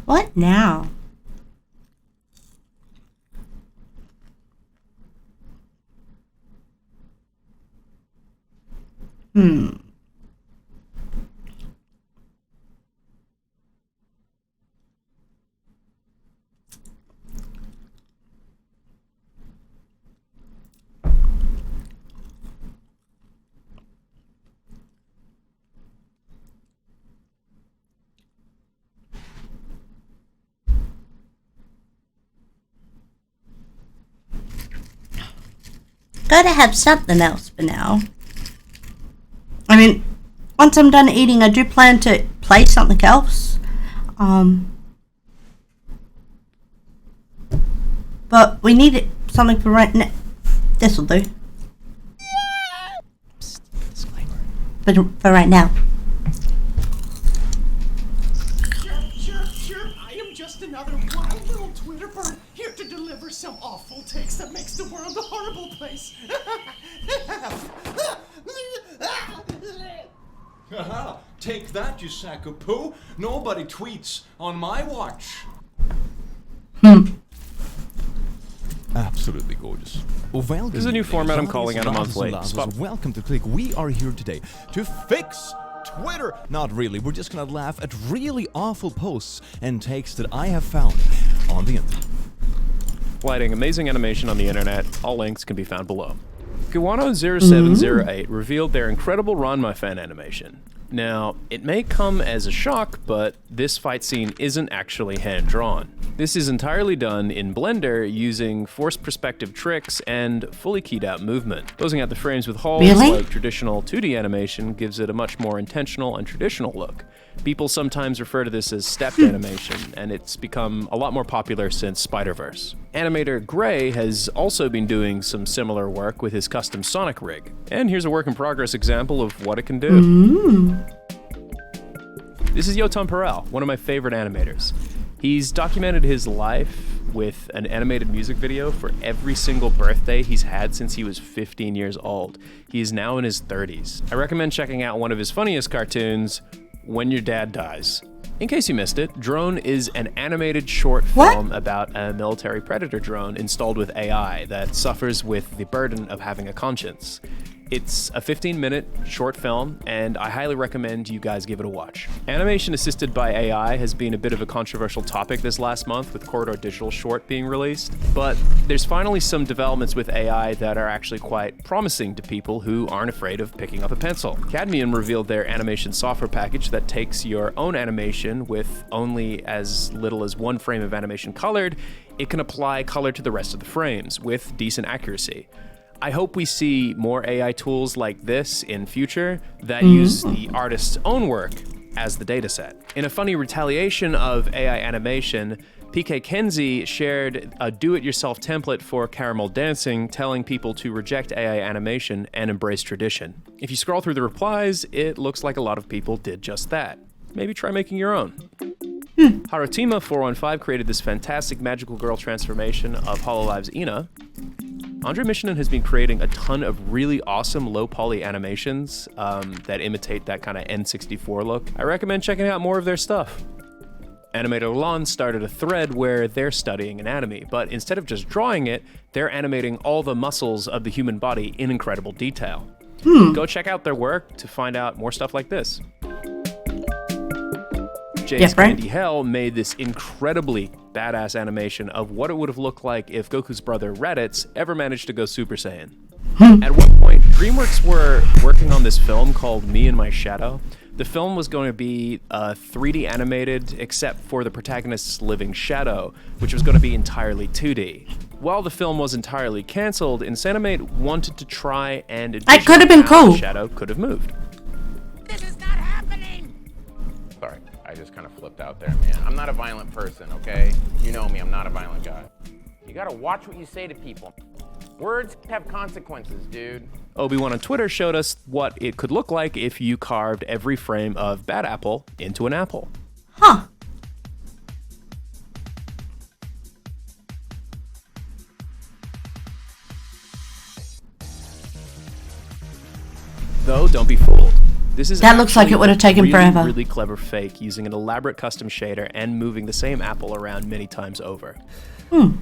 What now? Gotta have something else for now. I mean, once I'm done eating, I do plan to play something else. But we need something for right now. This'll do. Disclaimer. For right now. Chirp, I am just another wild little Twitter bird here to deliver some awful takes that makes the world a horrible place. Haha, take that, you sack of poo. Nobody tweets on my watch. Absolutely gorgeous. Welcome. This is a new format I'm calling out a month late. Welcome to Click. We are here today to fix Twitter. Not really. We're just gonna laugh at really awful posts and takes that I have found on the internet. Lighting amazing animation on the internet. All links can be found below. Guano0708 revealed their incredible Ranma fan animation. Now, it may come as a shock, but this fight scene isn't actually hand-drawn. This is entirely done in Blender using forced perspective tricks and fully keyed out movement. Closing out the frames with holes like traditional 2D animation gives it a much more intentional and traditional look. People sometimes refer to this as stepped animation, and it's become a lot more popular since Spider-Verse. Animator Gray has also been doing some similar work with his custom Sonic rig. And here's a work-in-progress example of what it can do. This is Yotam Perel, one of my favorite animators. He's documented his life with an animated music video for every single birthday he's had since he was 15 years old. He is now in his 30s. I recommend checking out one of his funniest cartoons, When Your Dad Dies. In case you missed it, Drone is an animated short film about a military predator drone installed with AI that suffers with the burden of having a conscience. It's a 15-minute short film, and I highly recommend you guys give it a watch. Animation assisted by AI has been a bit of a controversial topic this last month with Corridor Digital Short being released, but there's finally some developments with AI that are actually quite promising to people who aren't afraid of picking up a pencil. Cadmium revealed their animation software package that takes your own animation with only as little as one frame of animation colored. It can apply color to the rest of the frames with decent accuracy. I hope we see more AI tools like this in future that use the artist's own work as the dataset. In a funny retaliation of AI animation, PK Kenzie shared a do-it-yourself template for caramel dancing, telling people to reject AI animation and embrace tradition. If you scroll through the replies, it looks like a lot of people did just that. Maybe try making your own. Harutima415 created this fantastic magical girl transformation of Hololive's Ina. Andre Michelin has been creating a ton of really awesome low poly animations that imitate that kind of N64 look. I recommend checking out more of their stuff. Animator Lon started a thread where they're studying anatomy, but instead of just drawing it, they're animating all the muscles of the human body in incredible detail. Go check out their work to find out more stuff like this. James Andy Hell made this incredibly badass animation of what it would have looked like if Goku's brother Raditz ever managed to go Super Saiyan. At one point, DreamWorks were working on this film called Me and My Shadow. The film was going to be 3D animated except for the protagonist's living shadow, which was going to be entirely 2D. While the film was entirely cancelled, Insanimate wanted to try and envision could have been how cool. the shadow could have moved. Sorry, I just kind of flipped out there, man. I'm not a violent person, okay? You know me, I'm not a violent guy. You gotta watch what you say to people. Words have consequences, dude. Obi-Wan on Twitter showed us what it could look like if you carved every frame of Bad Apple into an apple. Huh. Though, don't be fooled. This is That looks like it would have taken really, forever. really clever fake using an elaborate custom shader and moving the same apple around many times over.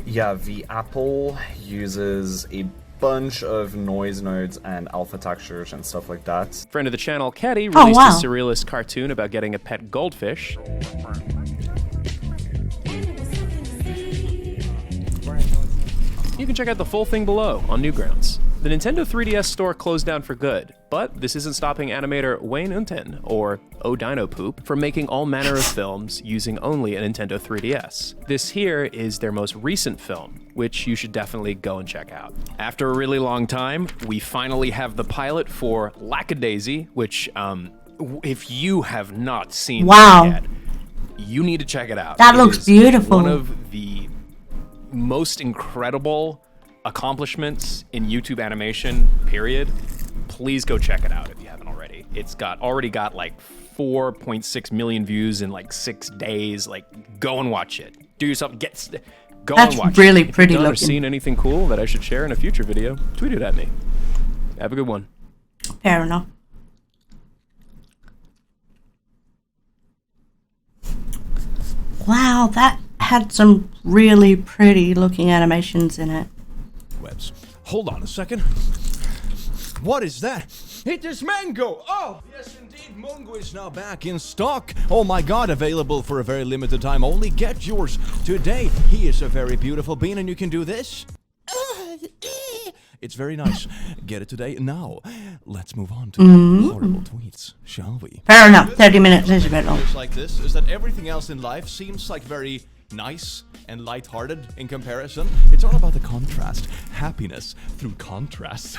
Yeah, the Apple uses a bunch of noise nodes and alpha textures and stuff like that. Friend of the channel, Caddy, released wow. a surrealist cartoon about getting a pet goldfish. You can check out the full thing below on Newgrounds. The Nintendo 3DS store closed down for good, but this isn't stopping animator Wayne Unten, or O'Dino Poop, from making all manner of films using only a Nintendo 3DS. This here is their most recent film, which you should definitely go and check out. After a really long time, we finally have the pilot for Lackadaisy, which, if you have not seen Wow. it yet, you need to check it out. That It looks is beautiful. One of the most incredible accomplishments in YouTube animation, period. Please go check it out if you haven't already. It's already got like 4.6 million views in like 6 days. Like, go and watch it. Do yourself, go That's and watch really it. If pretty you've done or looking. seen anything cool that I should share in a future video, tweet it at me. Have a good one. Fair enough. Wow, that had some really pretty looking animations in it. Webs. Hold on a second. What is that? It is mango! Oh, yes indeed, mango is now back in stock. Oh my god, available for a very limited time only. Get yours today. He is a very beautiful bean and you can do this. It's very nice. Get it today. Now, let's move on to horrible tweets, shall we? Fair enough, 30 minutes is a bit long. Like this is that everything else in life seems like very nice and lighthearted in comparison. It's all about the contrast. Happiness through contrast.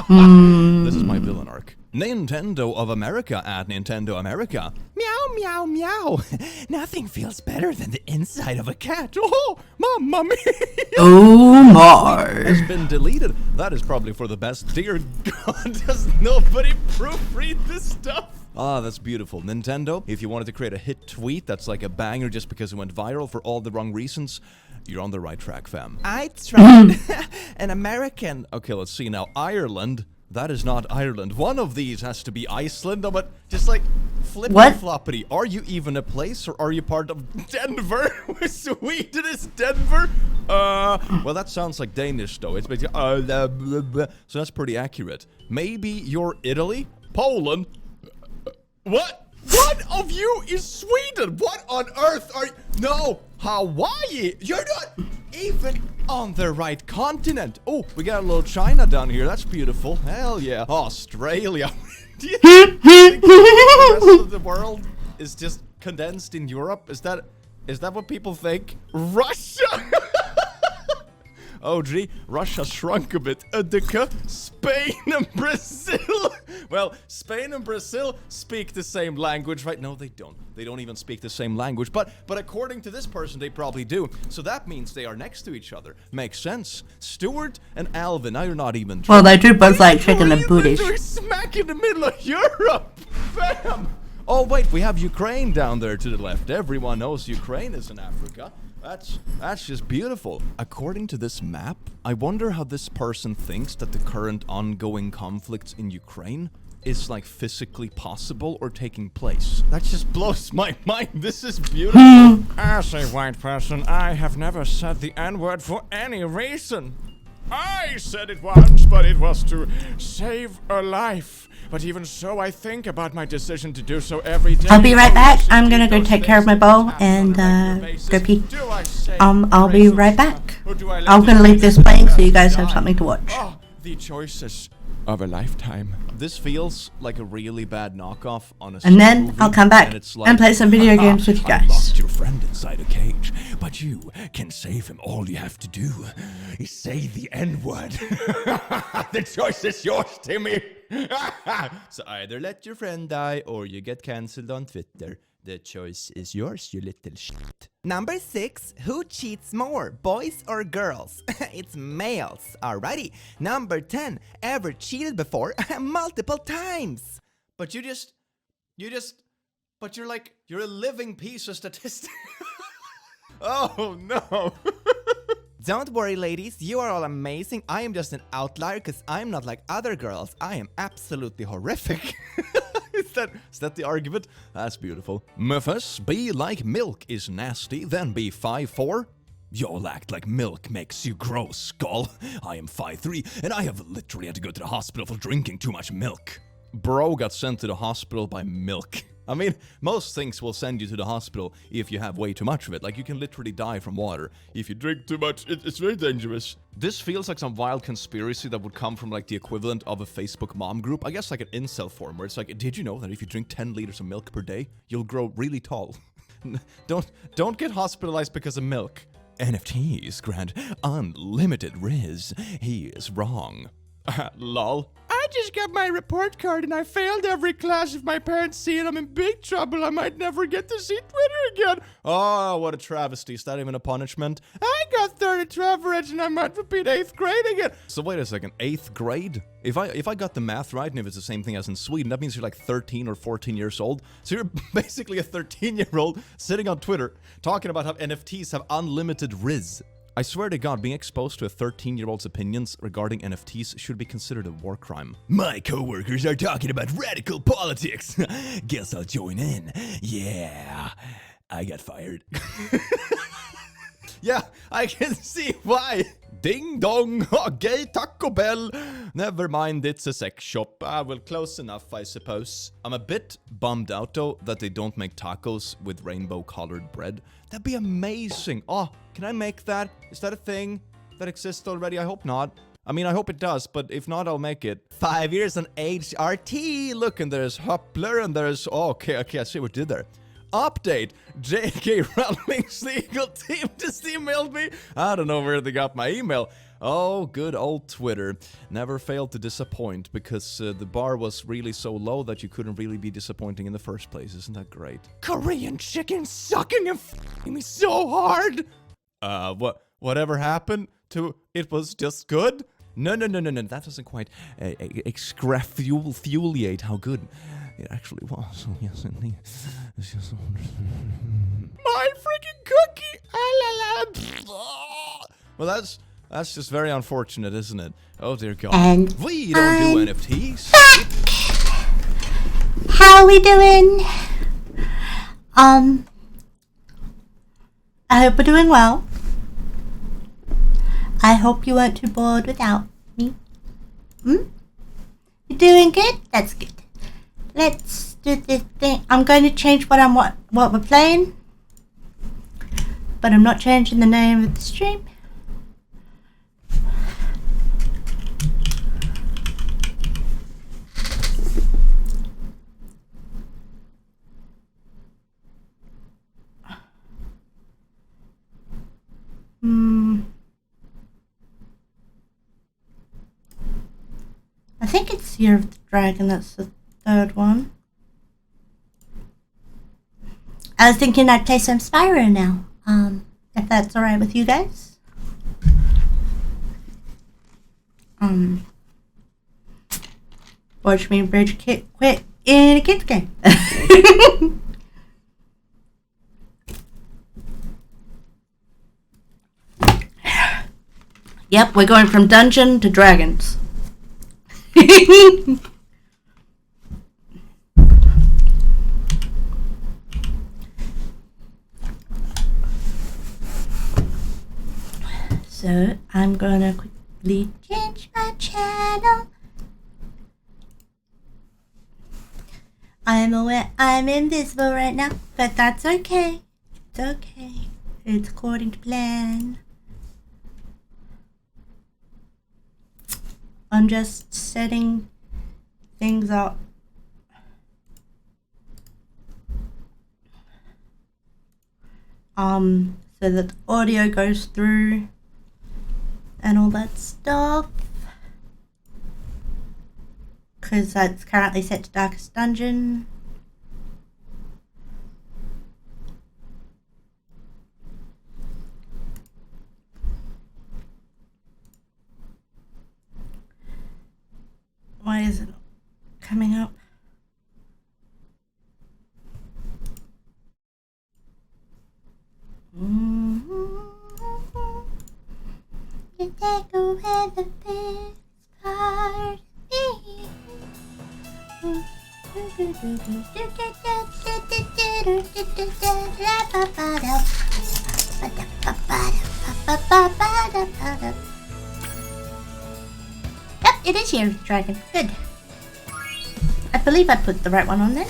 This is my villain arc. Nintendo of America at Nintendo America. Meow, meow, meow. Nothing feels better than the inside of a cat. Oh, mamma mia. Oh my. Has been deleted. That is probably for the best. Dear God, does nobody proofread this stuff? Ah, that's beautiful. Nintendo, if you wanted to create a hit tweet that's like a banger just because it went viral for all the wrong reasons, you're on the right track, fam. I tried an American. Okay, let's see now. Ireland. That is not Ireland. One of these has to be Iceland, but just like flippity-floppity. Are you even a place or are you part of Denver? Sweden is Denver? Well, that sounds like Danish though. It's basically so that's pretty accurate. Maybe you're Italy? Poland? What? One of you is Sweden. What on earth are you? No, Hawaii. You're not even on the right continent. Oh, we got a little China down here. That's beautiful. Hell yeah. Australia. Do you think the rest of the world is just condensed in Europe? Is that what people think? Russia. Oh gee, Russia shrunk a bit. Spain and Brazil. Well, Spain and Brazil speak the same language, right? No, they don't. They don't even speak the same language. But according to this person, they probably do. So that means they are next to each other. Makes sense. Stuart and Alvin. Now you're not even. Well, they do both like chicken and booties. They're smack in the middle of Europe. Bam. Oh wait, we have Ukraine down there to the left. Everyone knows Ukraine is in Africa. That's just beautiful. According to this map, I wonder how this person thinks that the current ongoing conflicts in Ukraine is like physically possible or taking place. That just blows my mind. This is beautiful. As a white person, I have never said the N-word for any reason. I said it once, but it was to save a life. But even so, I think about my decision to do so every day. I'll be right back. I'm gonna go take care of my bowl and go pee. I'll be right back. I'm gonna leave this playing so you guys have something to watch. The choices of a lifetime. This feels like a really bad knockoff on a And then movie, I'll come back and play some video games with you I guys. lost your friend inside a cage, but you can save him. All you have to do is say the N-word. The choice is yours, Timmy. So either let your friend die or you get cancelled on Twitter. The choice is yours, you little shit. Number 6, who cheats more, boys or girls? It's males. Alrighty. Number 10, ever cheated before? Multiple times. But you're a living piece of statistics. Oh no. Don't worry, ladies, you are all amazing. I am just an outlier because I'm not like other girls. I am absolutely horrific. Is that the argument? That's beautiful. Muffus, be like milk is nasty, then be 5'4". Y'all act like milk makes you grow, skull. I am 5'3", and I have literally had to go to the hospital for drinking too much milk. Bro got sent to the hospital by milk. I mean, most things will send you to the hospital if you have way too much of it. Like, you can literally die from water. If you drink too much, it's very dangerous. This feels like some wild conspiracy that would come from, like, the equivalent of a Facebook mom group. I guess, like, an incel forum, where it's like, did you know that if you drink 10 liters of milk per day, you'll grow really tall? Don't get hospitalized because of milk. NFTs grant unlimited riz. He is wrong. Lol. I just got my report card and I failed every class. If my parents see it, I'm in big trouble. I might never get to see Twitter again. Oh, what a travesty. Is that even a punishment? I got 32 average and I might repeat 8th grade again. So wait a second, 8th grade? If I got the math right, and if it's the same thing as in Sweden, that means you're like 13 or 14 years old. So you're basically a 13-year-old sitting on Twitter talking about how NFTs have unlimited riz. I swear to God, being exposed to a 13-year-old's opinions regarding NFTs should be considered a war crime. My coworkers are talking about radical politics. Guess I'll join in. Yeah, I got fired. Yeah, I can see why. Ding dong, okay, Taco Bell. Never mind, it's a sex shop. Well, close enough, I suppose. I'm a bit bummed out, though, that they don't make tacos with rainbow-colored bread. That'd be amazing. Oh, can I make that? Is that a thing that exists already? I hope not. I mean, I hope it does, but if not, I'll make it. 5 years on HRT. Look, and there's Hoppler, and there's... Oh, okay, I see what you did there. Update, J.K. Rowling's legal team just emailed me. I don't know where they got my email. Oh, good old Twitter. Never failed to disappoint because the bar was really so low that you couldn't really be disappointing in the first place. Isn't that great? Korean chicken sucking and f***ing me so hard. Whatever happened to it was just good? No. That doesn't quite extrafoliate how good it actually was. Oh, yes, indeed. It's just... My freaking cookie! Well, that's just very unfortunate, isn't it? Oh, dear God. And we don't do NFTs. How we doing? I hope we're doing well. I hope you weren't too bored without me. You doing good? That's good. Let's do this thing. I'm going to change what we're playing, but I'm not changing the name of the stream. I think it's Year of the Dragon, that's the third one. I was thinking I'd play some Spyro now, if that's alright with you guys. Watch me bridge quit in a kid's game. Yep, we're going from dungeon to dragons. So, I'm gonna quickly change my channel. I'm aware I'm invisible right now, but that's okay. It's okay. It's according to plan. I'm just setting things up. So that the audio goes through and all that stuff. Because that's currently set to Darkest Dungeon. Why is it coming up? You take away the best part of me. Yep, it is here, dragon. Good. I believe I put the right one on there.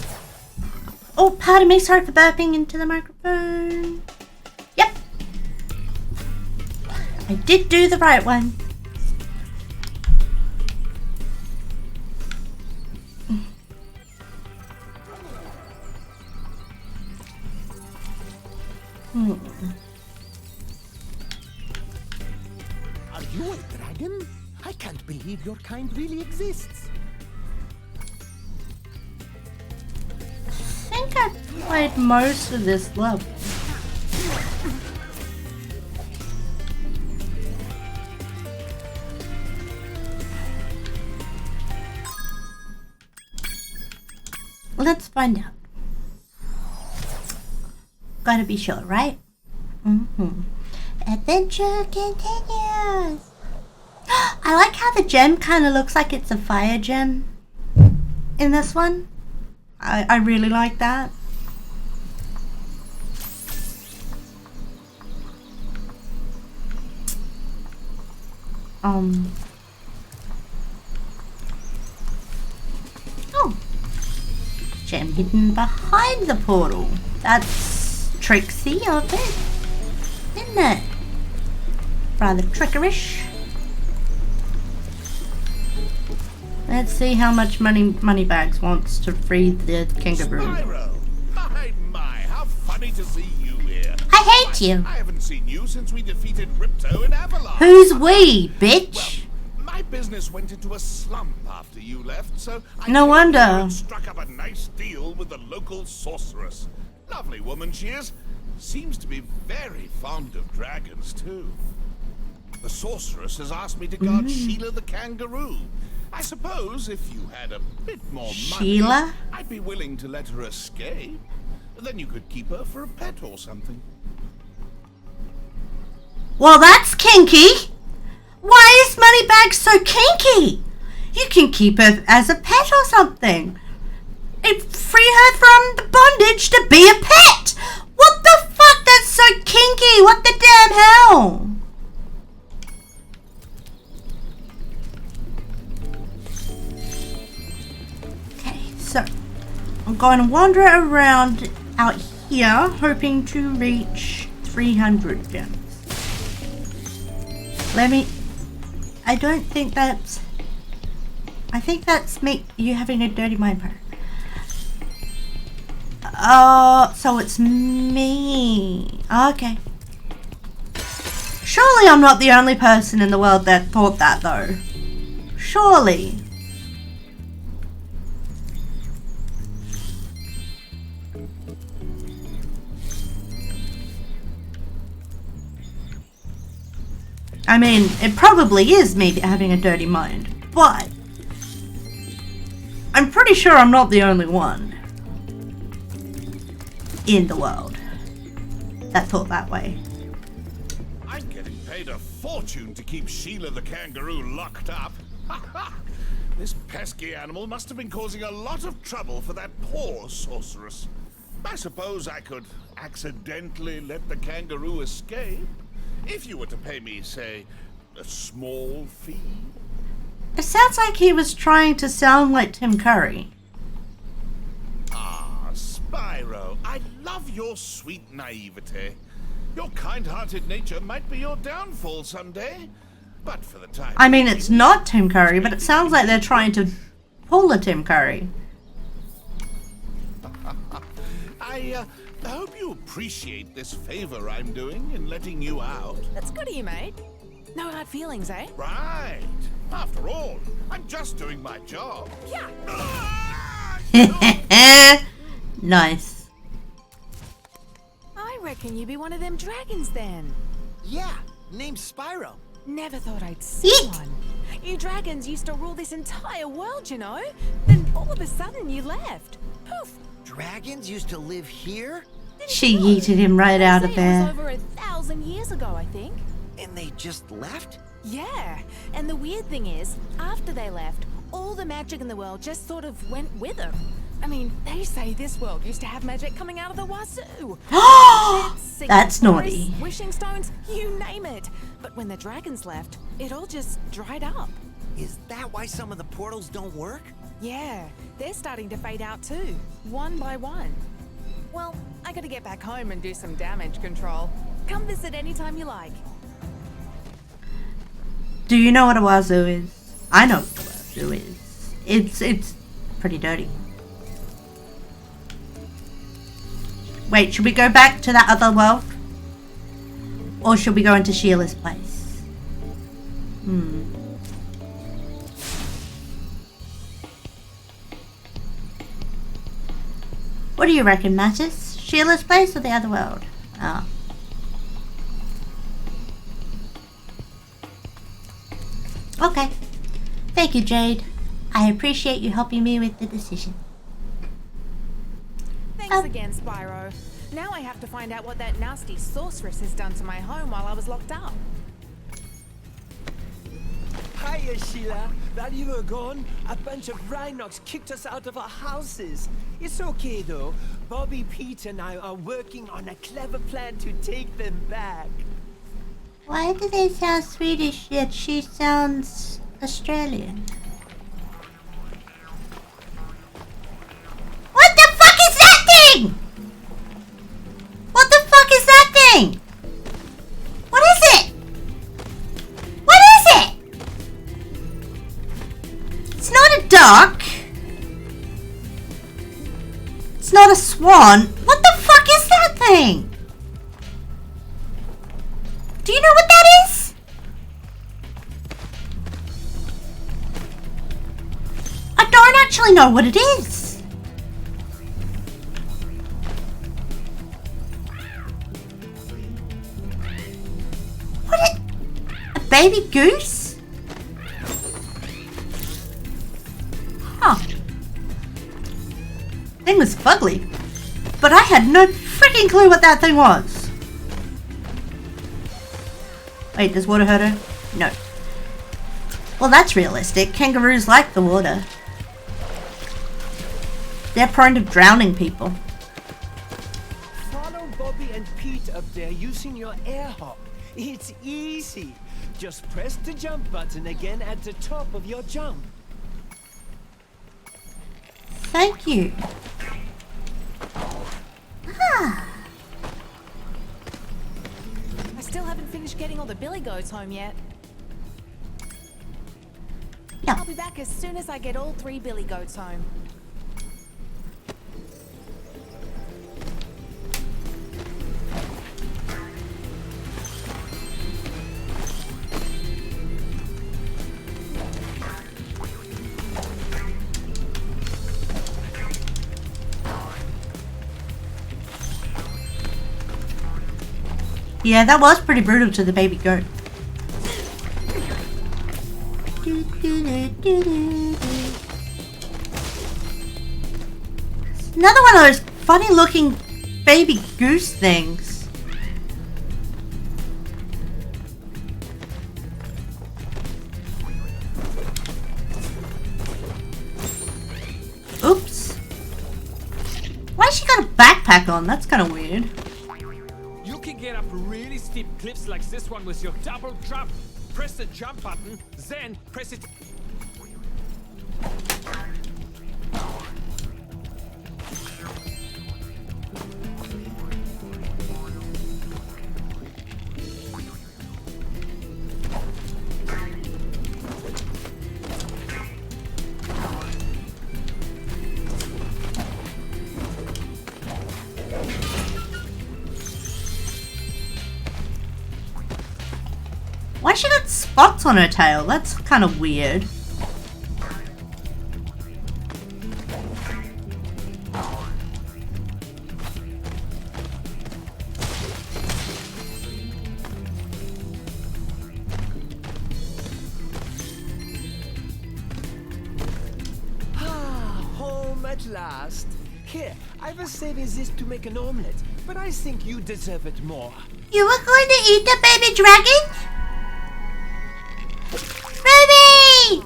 Oh, pardon me, sorry for burping into the microphone. Yep. I did do the right one. Are you a dragon? I can't believe your kind really exists. I think I played most of this level. Let's find out. Gotta be sure, right? Adventure continues. I like how the gem kind of looks like it's a fire gem in this one. I really like that. Oh. Gem hidden behind the portal. That's tricksy of it, isn't it? Rather trickerish. Let's see how much Moneybags wants to free the kangaroo. Spyro! My, how funny to see you here. I hate you. I haven't seen you since we defeated Ripto in Avalon. Who's we, bitch? Well, my business went into a slump after you left, so I No wonder. came here and struck up a nice deal with the local sorceress. Lovely woman she is. Seems to be very fond of dragons, too. The sorceress has asked me to guard Sheila the kangaroo. I suppose if you had a bit more Sheila? money, I'd be willing to let her escape. Then you could keep her for a pet or something. Well, that's kinky. Why is Moneybags so kinky? You can keep her as a pet or something. And free her from the bondage to be a pet. What the fuck? That's so kinky. What the damn hell? Okay, so I'm going to wander around out here, hoping to reach 300 gems. I don't think that's... I think that's you having a dirty mind part. So it's me. Okay. Surely I'm not the only person in the world that thought that, though. Surely. I mean, it probably is me having a dirty mind, but I'm pretty sure I'm not the only one in the world that thought that way. I'm getting paid a fortune to keep Sheila the kangaroo locked up. This pesky animal must have been causing a lot of trouble for that poor sorceress. I suppose I could accidentally let the kangaroo escape, if you were to pay me, say, a small fee. It sounds like he was trying to sound like Tim Curry. Ah, Spyro, I love your sweet naivete. Your kind-hearted nature might be your downfall someday, but for the time... I mean, it's not Tim Curry, but it sounds like they're trying to pull a Tim Curry. I hope you appreciate this favor I'm doing in letting you out. That's good of you, mate. No hard feelings, eh? Right. After all, I'm just doing my job. Yeah. Nice. I reckon you be one of them dragons then. Yeah, named Spyro. Never thought I'd see one. You dragons used to rule this entire world, you know? Then all of a sudden you left. Poof. Dragons used to live here? She yeeted him right out of It was there. over 1,000 years ago, I think. And they just left? Yeah. And the weird thing is, after they left, all the magic in the world just sort of went with them. I mean, they say this world used to have magic coming out of the wazoo. That's naughty. Wishing stones, you name it. But when the dragons left, it all just dried up. Is that why some of the portals don't work? Yeah, they're starting to fade out too, one by one. Well, I gotta get back home and do some damage control. Come visit anytime you like. Do you know what a wazoo is? I know what a wazoo is. It's pretty dirty. Wait, should we go back to that other world? Or should we go into Sheila's place? What do you reckon, Mattis? Sheila's place or the other world? Ah. Okay. Thank you, Jade. I appreciate you helping me with the decision. Thanks again, Spyro. Now I have to find out what that nasty sorceress has done to my home while I was locked up. Hiya, Sheila. While you were gone, a bunch of Rhinox kicked us out of our houses. It's okay, though. Bobby, Pete, and I are working on a clever plan to take them back. Why do they sound Swedish yet she sounds Australian? What the fuck is that thing? What the fuck is that thing? What is it? What is it? It's not a duck. It's not a swan. What the fuck is that thing? Do you know what that is? I don't actually know what it is. What a baby goose? Huh. Thing was fugly. But I had no freaking clue what that thing was. Wait, does water hurt her? No. Well, that's realistic. Kangaroos like the water. They're prone to drowning people. Follow Bobby and Pete up there using your air hop. It's easy. Just press the jump button again at the top of your jump. Thank you. Ah. I still haven't finished getting all the billy goats home yet. Yeah. I'll be back as soon as I get all 3 billy goats home. Yeah, that was pretty brutal to the baby goat. Another one of those funny looking baby goose things. Why she got a backpack on? That's kind of weird. You can get up really steep cliffs like this one with your double jump. Press the jump button, then press it. Why she got spots on her tail? That's kind of weird. Home at last. Here, I was saving this to make an omelette, but I think you deserve it more. You were going to eat the baby dragon? Ruby!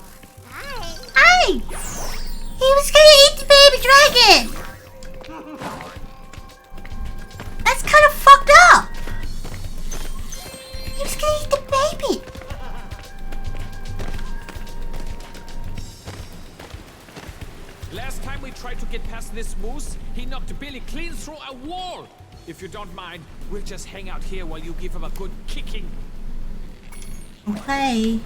Hi! He was gonna eat the baby dragon! That's kind of fucked up! He was gonna eat the baby! Last time we tried to get past this moose, he knocked Billy clean through a wall. If you don't mind, we'll just hang out here while you give him a good kicking. Okay.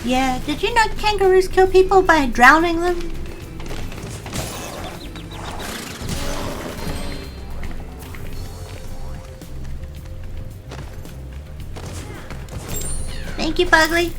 Yeah, did you know kangaroos kill people by drowning them? Thank you, Bugly.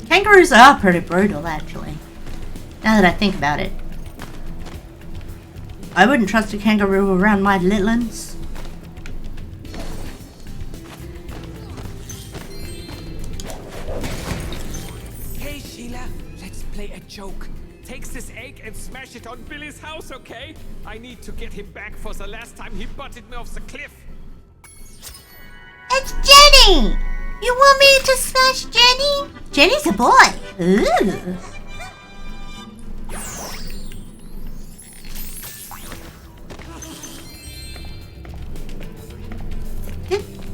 Kangaroos are pretty brutal, actually. Now that I think about it. I wouldn't trust a kangaroo around my little ones. Hey Sheila, let's play a joke. Take this egg and smash it on Billy's house, okay? I need to get him back for the last time he butted me off the cliff. It's Jenny! You want me to smash Jenny? Jenny's a boy. Ooh.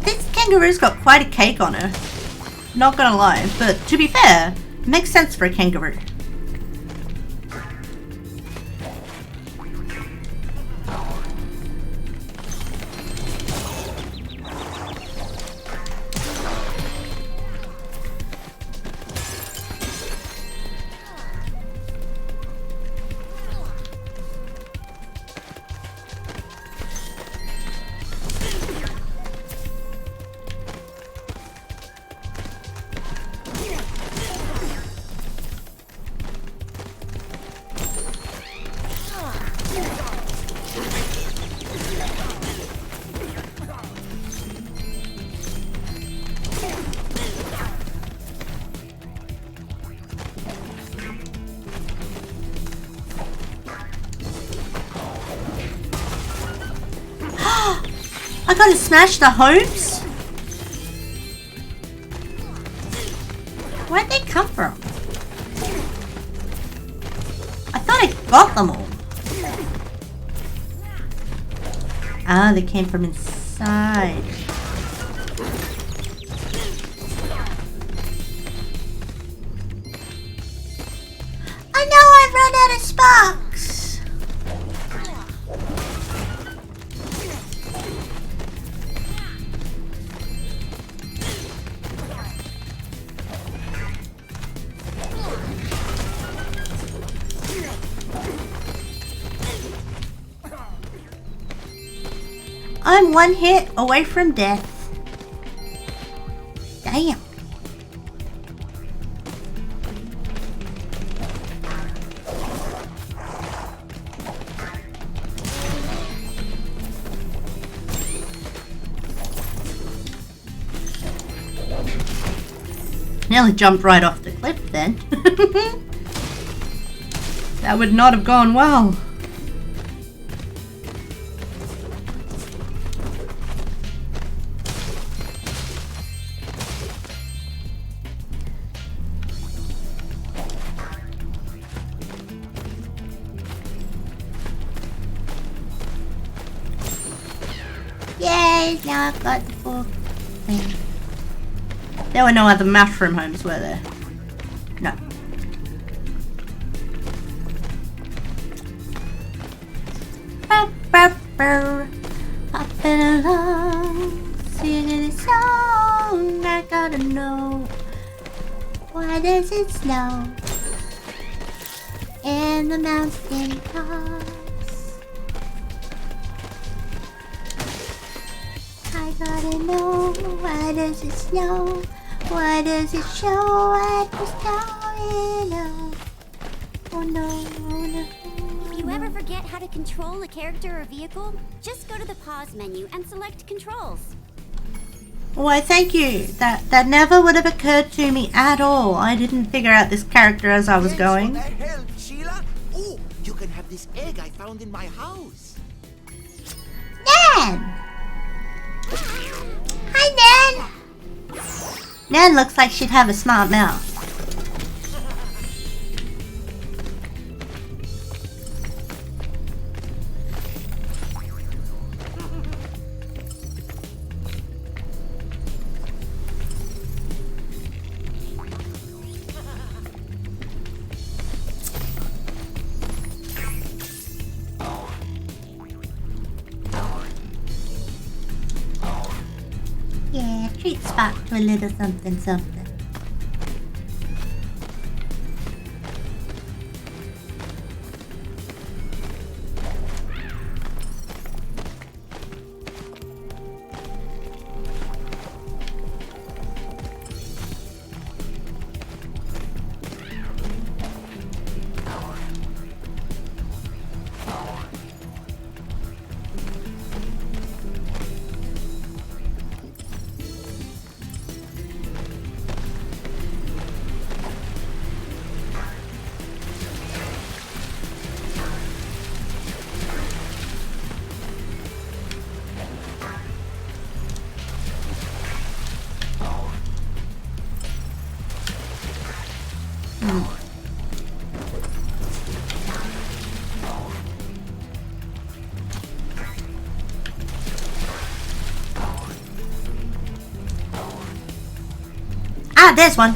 This kangaroo's got quite a cake on her. Not gonna lie, but to be fair, it makes sense for a kangaroo. I gotta smash the homes? Where'd they come from? I thought I got them all. Ah, they came from inside. I know I've run out of sparks. I'm one hit away from death. Damn. Nearly jumped right off the cliff then. That would not have gone well. Yay, now I've got the full thing. There were no other mushroom homes, were there? No. Popping along, singing a song. I gotta know, why does it snow in the mountain tops? I gotta know, why does it snow? Why does it show at the snow? Oh no, oh no. If you ever forget how to control a character or vehicle, just go to the pause menu and select controls. Why, thank you. That never would have occurred to me at all. I didn't figure out this character as I was going. Thanks for the help, Sheila. Oh, you can have this egg I found in my house. Nan! Hi, Nan! Nan looks like she'd have a smart mouth. Yeah, treat Spot to a little something something. Ah, there's one.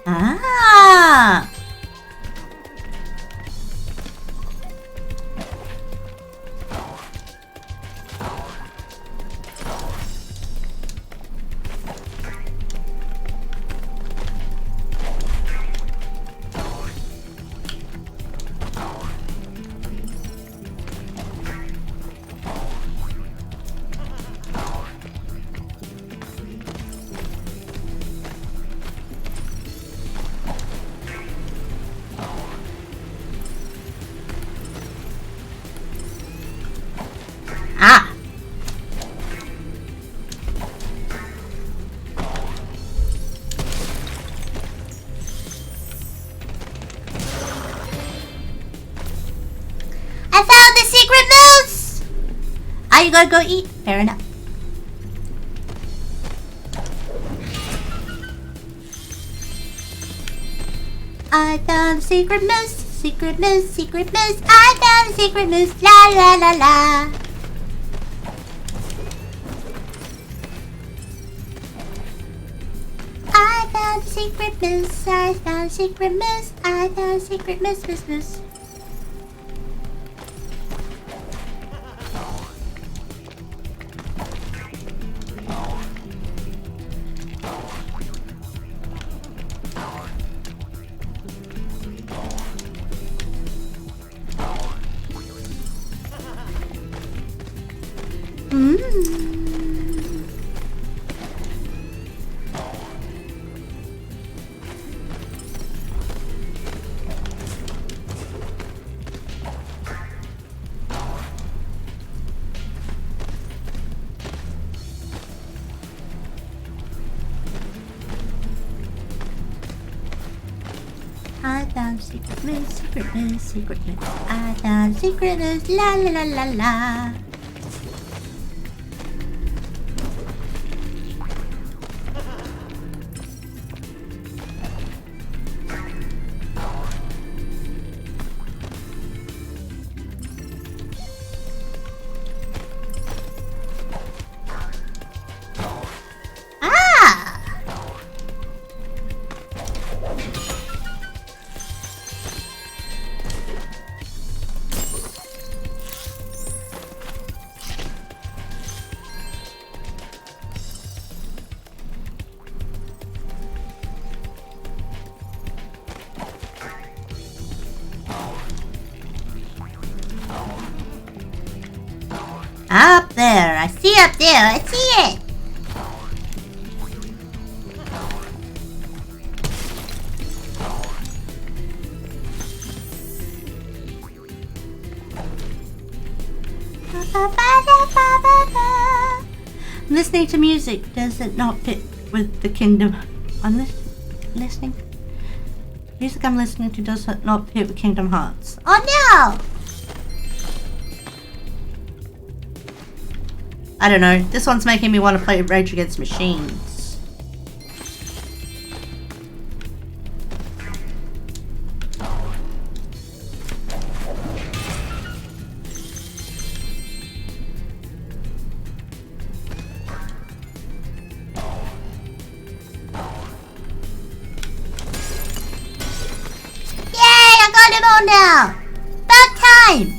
Ah! Ah! I found the secret moose! Are you gonna go eat? Fair enough. I found a secret moose, secret moose, secret moose. I found a secret moose, la la la la. I found a secret moose. I found a secret moose. I found a secret moose, moose, moose. I found a secret moose, secret moose, secret moose. I found a secret moose, la la la la la. Up there, I see up there, I see it. Listening to music, does it not fit with the kingdom? I'm listening. Music I'm listening to does not fit with Kingdom Hearts. Oh no! I don't know. This one's making me want to play Rage Against Machines. Yay! I got them all now! About time!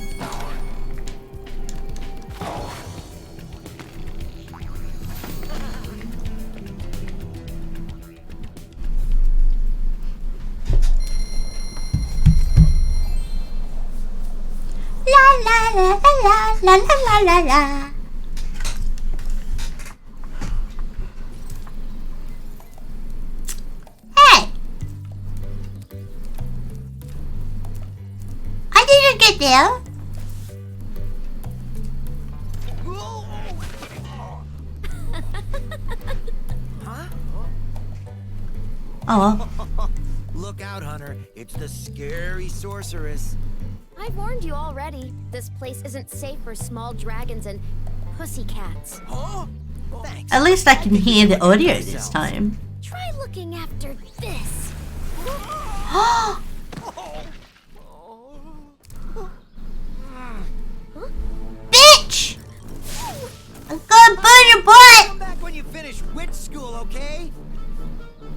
La la la la la la la. Hey! I didn't get there. Oh. Look out, Hunter. It's the scary sorceress. I've warned you already. This place isn't safe for small dragons and pussycats. Huh? Thanks. At least I can hear the audio this time. Try looking after this. Bitch! I'm gonna burn your butt! Come back when you finish witch school, okay?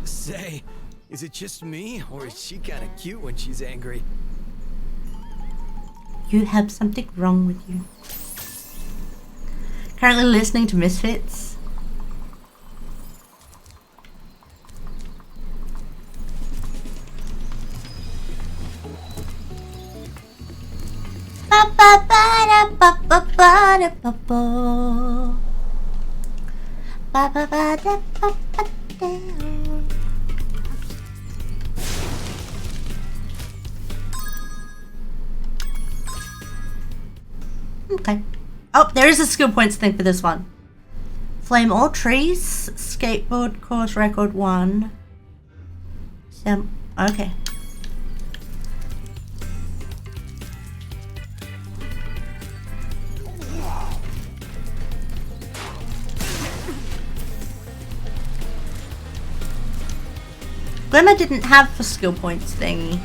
Say, is it just me, or is she kind of cute when she's angry? You have something wrong with you. Currently listening to Misfits. Ba ba ba da ba ba ba da ba ba. Ba ba ba da ba ba da. Okay. Oh, there is a skill points thing for this one. Flame all trees. Skateboard course record 1. Okay. Glimmer didn't have the skill points thingy.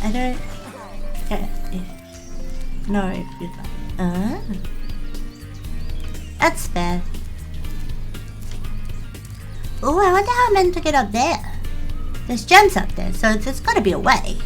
I don't care if... No, if you'd like... That's fair. Oh, I wonder how I'm meant to get up there. There's gems up there, so there's gotta be a way.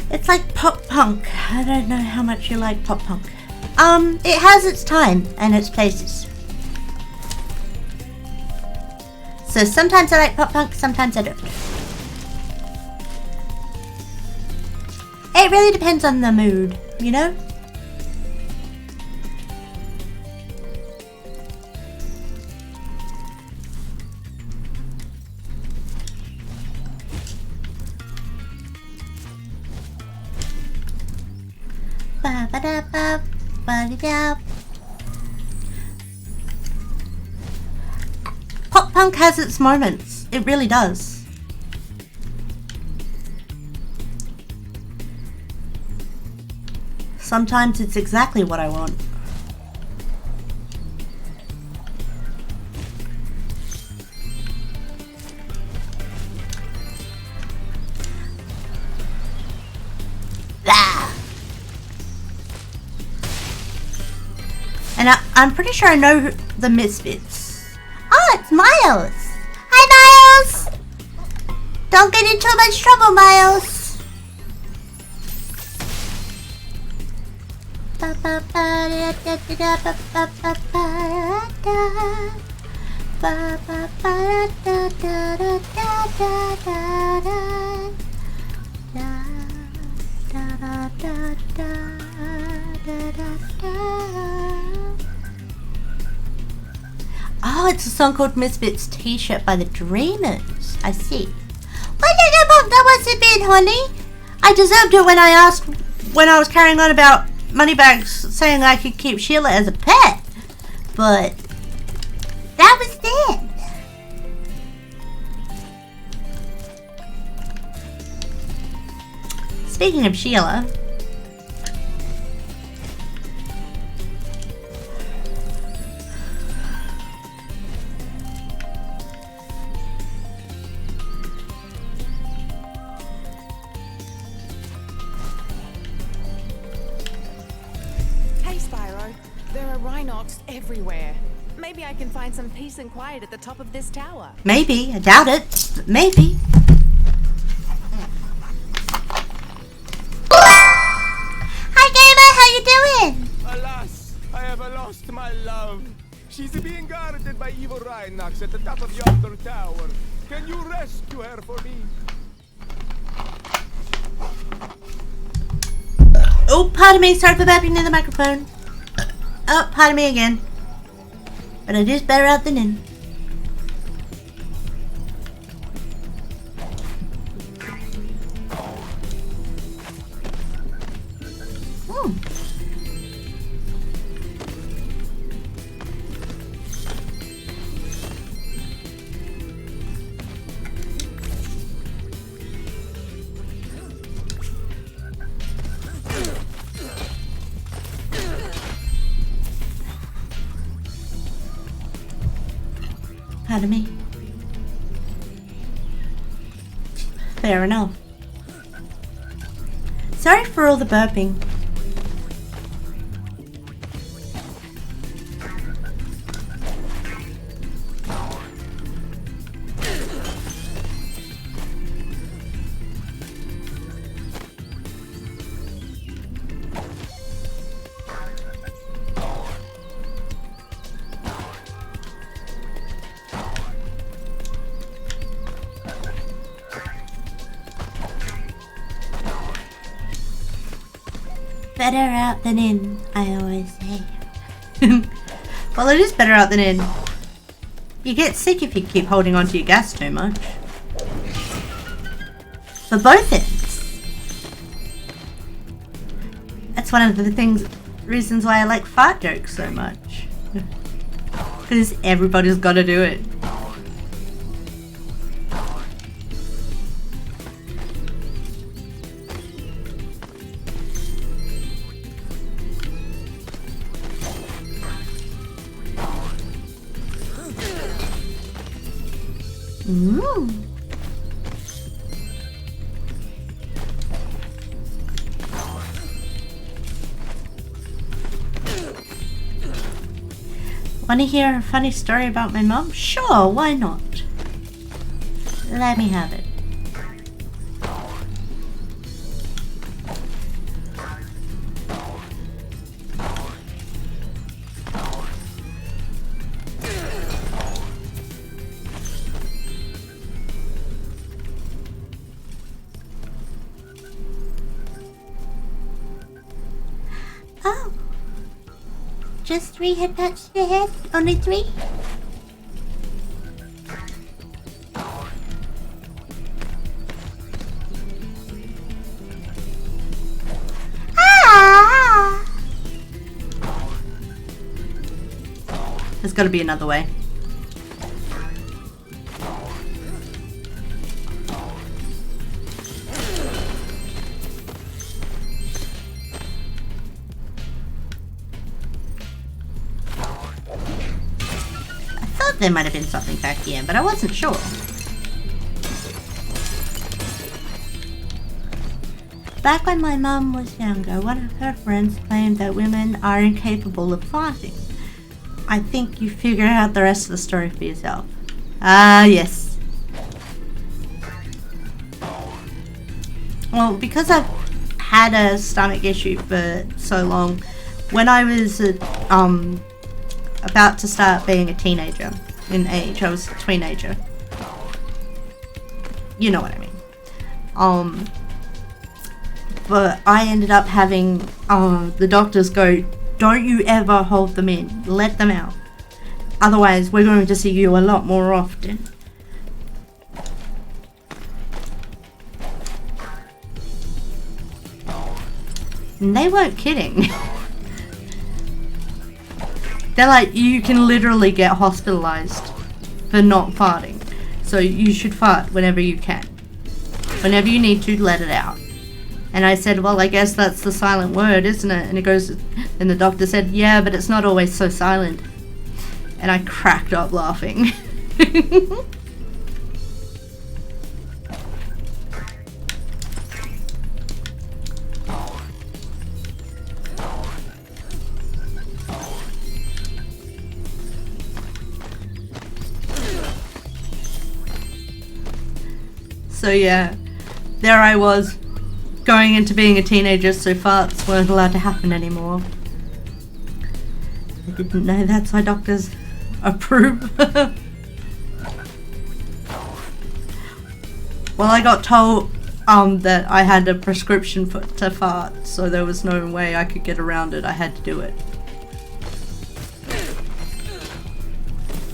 It's like pop punk. I don't know how much you like pop punk. It has its time and its places. So sometimes I like pop punk, sometimes I don't. It really depends on the mood, you know? Pop punk has its moments. It really does. Sometimes it's exactly what I want. And I'm pretty sure I know the Misfits. Oh, it's Miles! Hi, Miles! Don't get in too much trouble, Miles! Oh, it's a song called Misfits T-shirt by the Dreamers. I see. What did you pop that was a bit, honey? I deserved it when I was carrying on about Moneybags saying I could keep Sheila as a pet. But that was then. Speaking of Sheila, everywhere. Maybe I can find some peace and quiet at the top of this tower. Maybe. I doubt it, but maybe. Hi, Gamer. How you doing? Alas, I have lost my love. She's being guarded by evil Rhinox at the top of yonder tower. Can you rescue her for me? Oh, pardon me. Sorry for burping near the microphone. Oh, pardon me again. But it is better out than in. Pardon me. Fair enough. Sorry for all the burping. Better out than in, I always say. Well, it is better out than in. You get sick if you keep holding on to your gas too much. For both ends. That's one of the reasons why I like fart jokes so much. Because everybody's got to do it. Want to hear a funny story about my mom? Sure, why not? Let me have it. Oh. Just 3 headbutts to the head? Only 3? Ah! There's gotta be another way. There might have been something back here, but I wasn't sure. Back when my mum was younger, one of her friends claimed that women are incapable of farting. I think you figure out the rest of the story for yourself. Ah, yes. Well, because I've had a stomach issue for so long, when I was about to start being a teenager in age, I was a teenager. You know what I mean. But I ended up having the doctors go, don't you ever hold them in, let them out. Otherwise, we're going to see you a lot more often. And they weren't kidding. They're like, you can literally get hospitalized for not farting. So you should fart whenever you can. Whenever you need to, let it out. And I said, well, I guess that's the silent word, isn't it? And and the doctor said, yeah, but it's not always so silent. And I cracked up laughing. So yeah, there I was, going into being a teenager, so farts weren't allowed to happen anymore. I didn't know that's why doctors approve. Well, I got told that I had a prescription to fart, so there was no way I could get around it. I had to do it.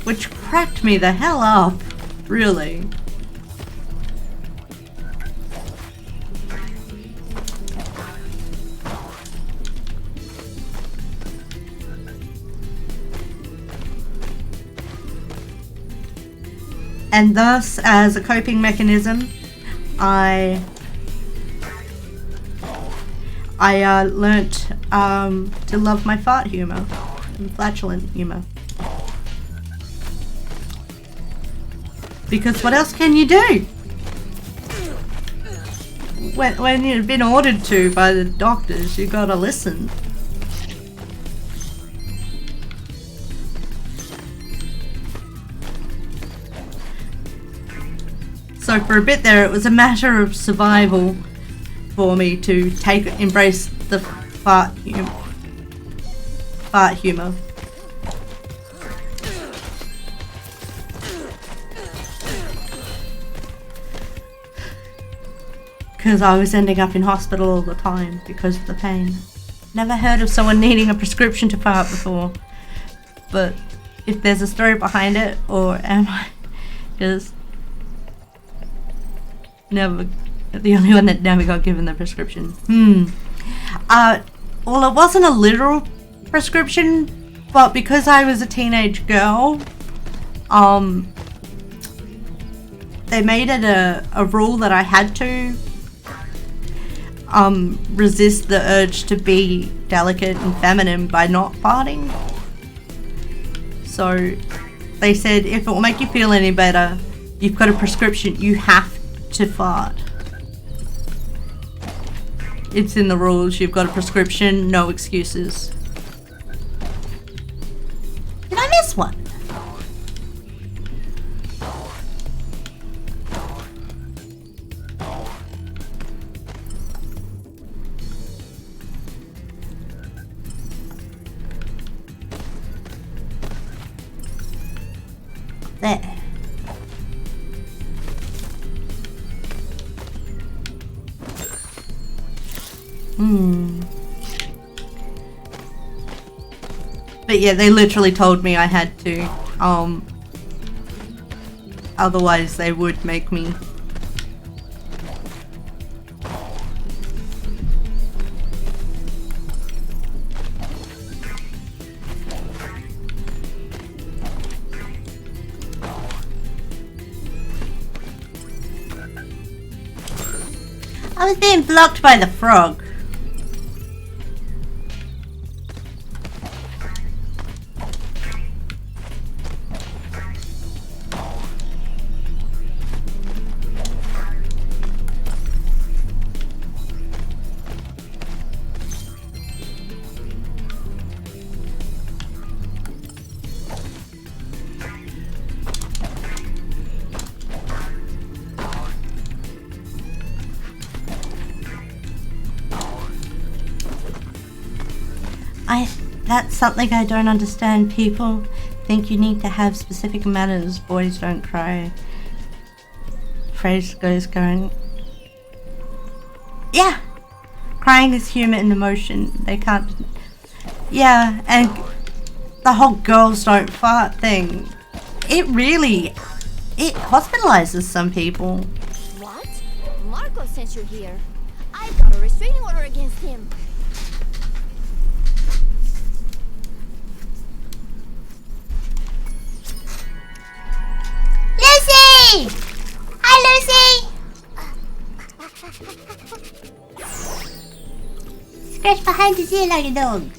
Which cracked me the hell up, really. And thus, as a coping mechanism, I learnt to love my fart humor and flatulent humor. Because what else can you do? When you've been ordered to by the doctors, you gotta listen. So for a bit there, it was a matter of survival for me to embrace the fart humor. Because I was ending up in hospital all the time because of the pain. Never heard of someone needing a prescription to fart before. But if there's a story behind it, or am I just never the only one that never got given the prescription? Well, it wasn't a literal prescription, but because I was a teenage girl, they made it a rule that I had to resist the urge to be delicate and feminine by not farting. So they said if it will make you feel any better, you've got a prescription, you have to fart. It's in the rules, you've got a prescription, no excuses. Did I miss one? There. But yeah, they literally told me I had to, otherwise they would make me. I was being blocked by the frog. That's something I don't understand. People think you need to have specific manners. Boys don't cry. Phrase goes going. Yeah! Crying is human emotion. They can't... Yeah, and the whole girls don't fart thing. It really... It hospitalizes some people. What? Marco sent you here. I've got a restraining order against him. Lucy! Hi, Lucy! Scratch behind his ear like a dog.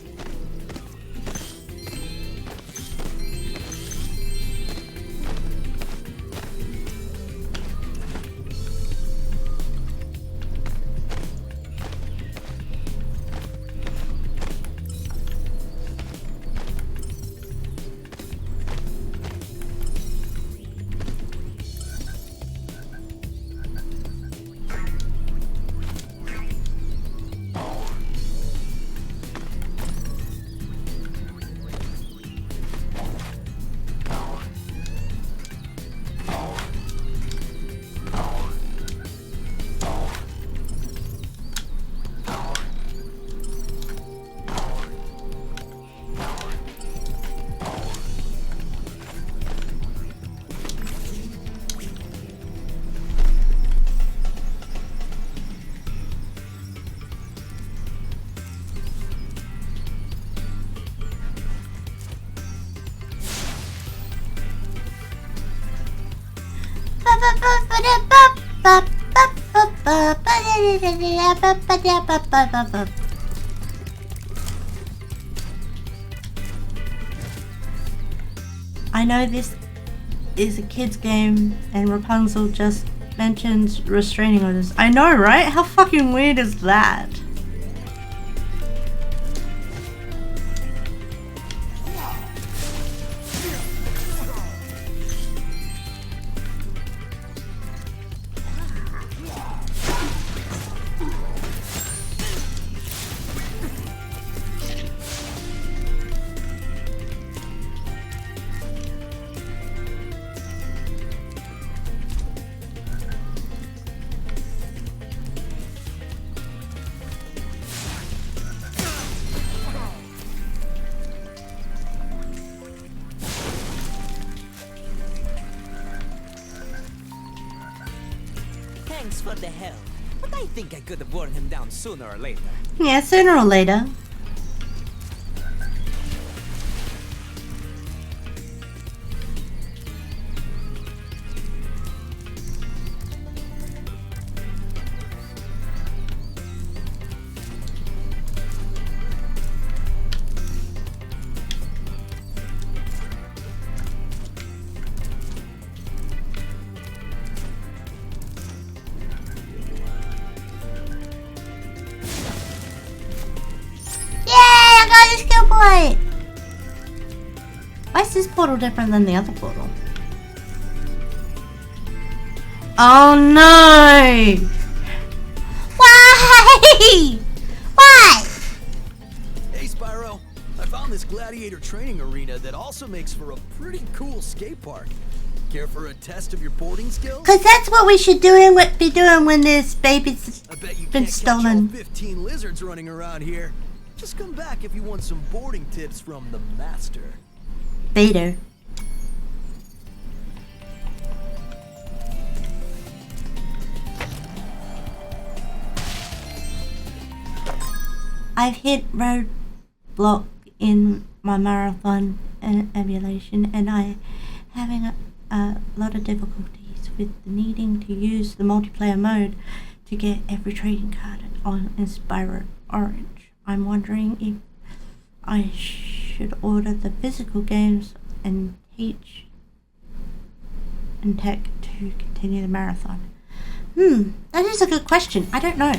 I know this is a kid's game and Rapunzel just mentions restraining orders. I know, right? How fucking weird is that? Thanks for the help. But I think I could have worn him down sooner or later. Yeah, sooner or later. Why is this portal different than the other portal? Oh no! Why? Why? Hey Spyro, I found this gladiator training arena that also makes for a pretty cool skate park. Care for a test of your boarding skills? Cause that's what we should be doing when this baby's I bet you been can't stolen. catch all 15 lizards running around here. Just come back if you want some boarding tips from the master. Vader. I've hit roadblock in my marathon emulation, and I'm having a lot of difficulties with needing to use the multiplayer mode to get every trading card on Inspire Orange. I'm wondering if I should order the physical games and teach and tech to continue the marathon. That is a good question. I don't know.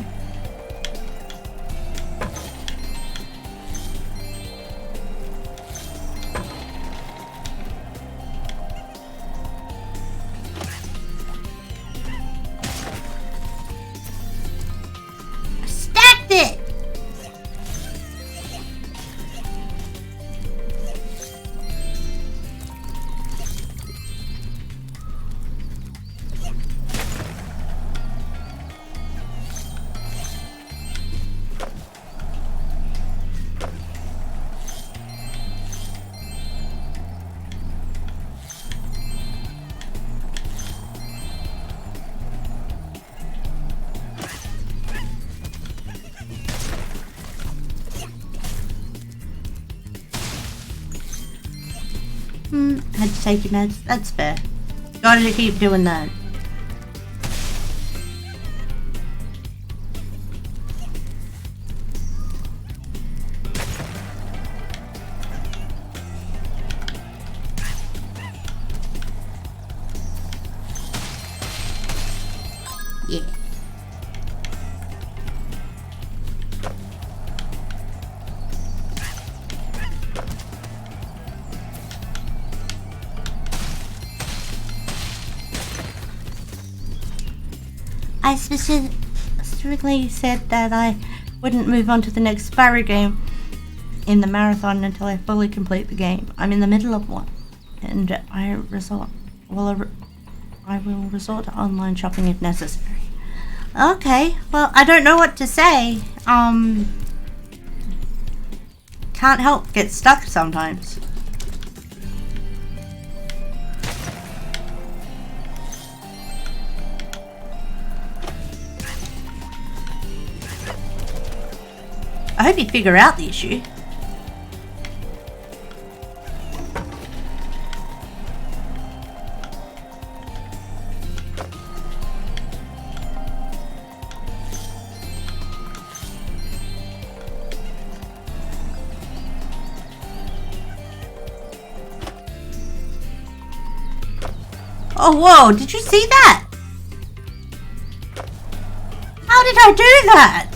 I stacked it! Had to take your meds. That's fair. Gotta keep doing that. Yeah. I specifically said that I wouldn't move on to the next Spyro game in the marathon until I fully complete the game. I'm in the middle of one, and I will resort to online shopping if necessary. Okay, well, I don't know what to say. Can't help get stuck sometimes. I hope you figure out the issue. Oh, whoa, did you see that? How did I do that?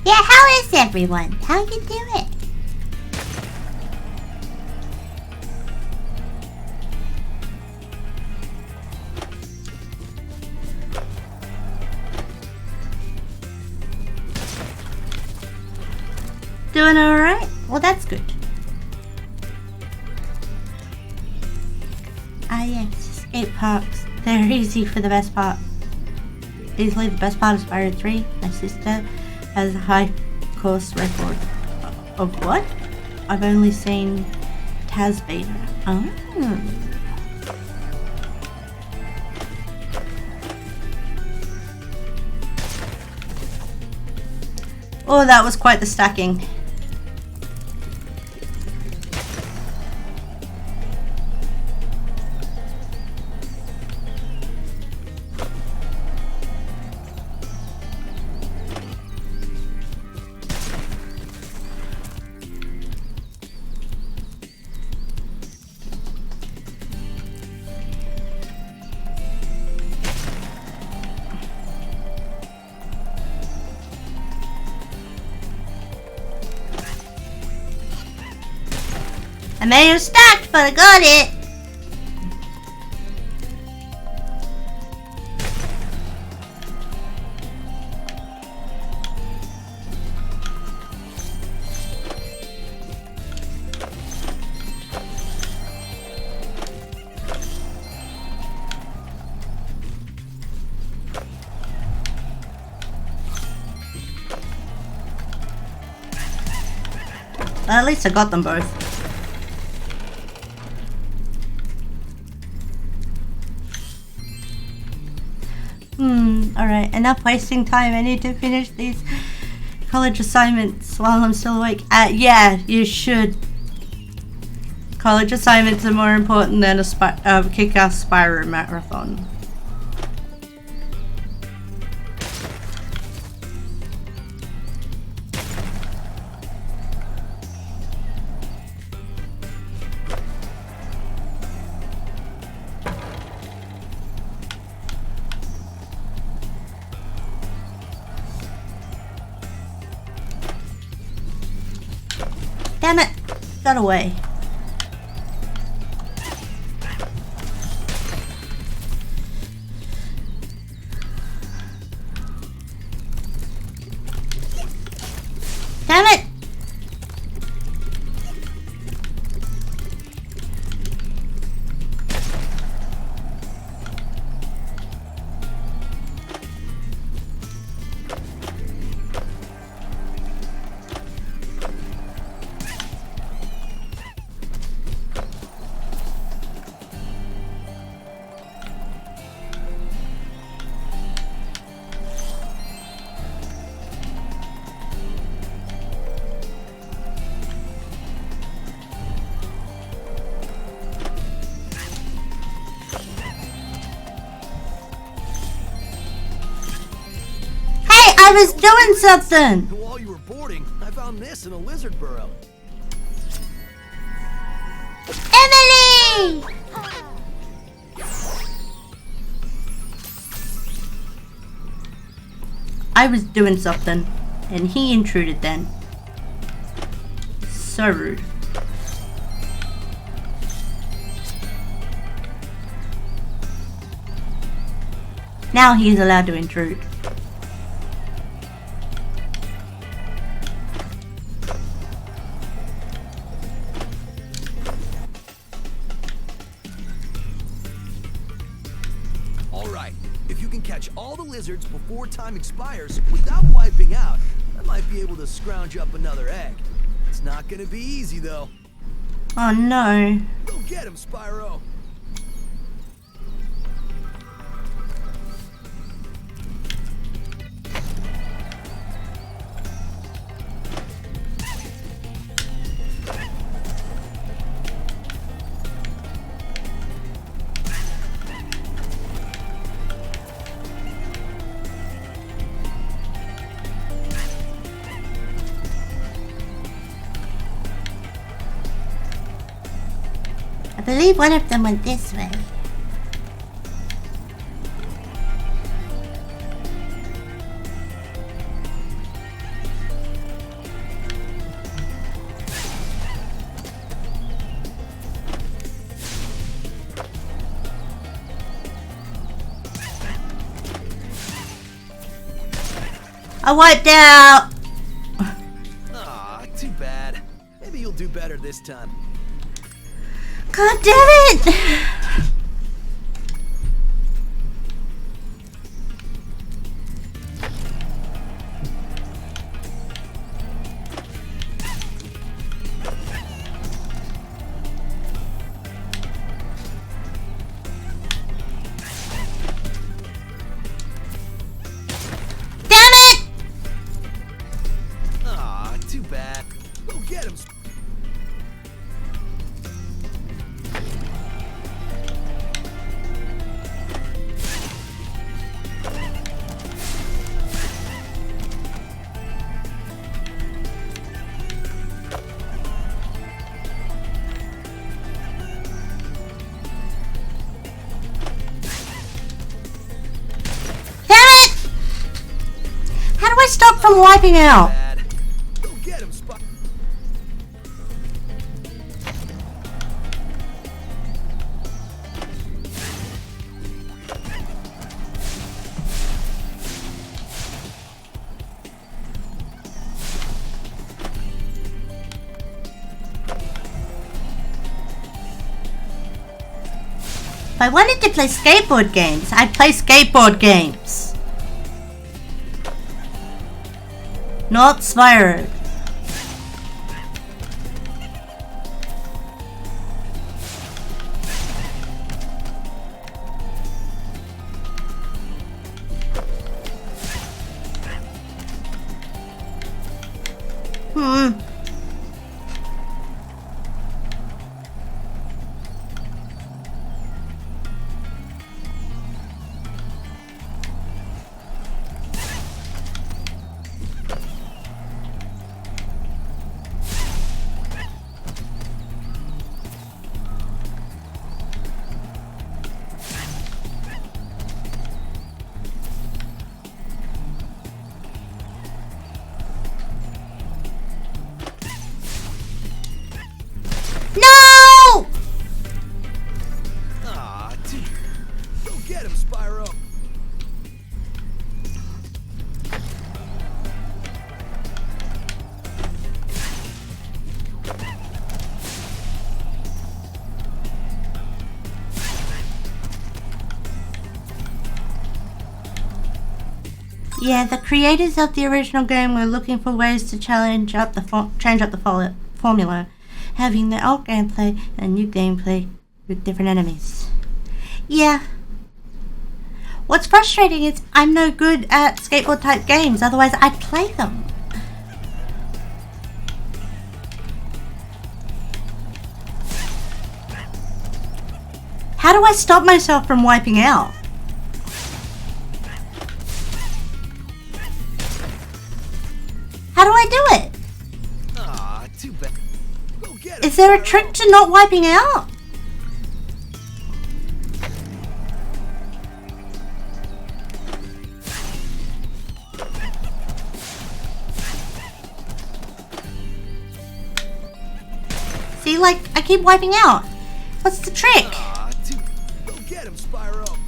Yeah, how is everyone? How you doing? Doing alright? Well, that's good. Ah, yes, skate parks. They're easy for the best part. Easily the best part is Pyra 3. My sister has a high course record. Of what? I've only seen Taz Beta. Oh. Oh, that was quite the stacking. I may have stacked, but I got it. Well, at least I got them both. Alright, enough wasting time. I need to finish these college assignments while I'm still awake. Yeah, you should. College assignments are more important than a kick-ass Spyro marathon. Damn it! Got away. Damn it! I was doing something! While you were boarding, I found this in a lizard burrow. Emily! I was doing something, and he intruded then. So rude. Now he's allowed to intrude. All the lizards before time expires without wiping out, I might be able to scrounge up another egg. It's not gonna be easy though. Oh no. Go get him, Spyro. I believe one of them went this way. I wiped out. Aw, too bad. Maybe you'll do better this time. God damn it! Aw, too bad. Go get him. How do I stop from wiping out? Go get him, Spot. If I wanted to play skateboard games, I'd play skateboard games. Not Spyro. No! Aw, go get him, Spyro. Yeah, the creators of the original game were looking for ways to change up the formula, having the old gameplay and new gameplay with different enemies. Yeah. What's frustrating is I'm no good at skateboard type games, otherwise I'd play them. How do I stop myself from wiping out? How do I do it? Aw, too bad. Go get him. Is there a trick to not wiping out? See, like, I keep wiping out. What's the trick? Aw, go get him, Spyro.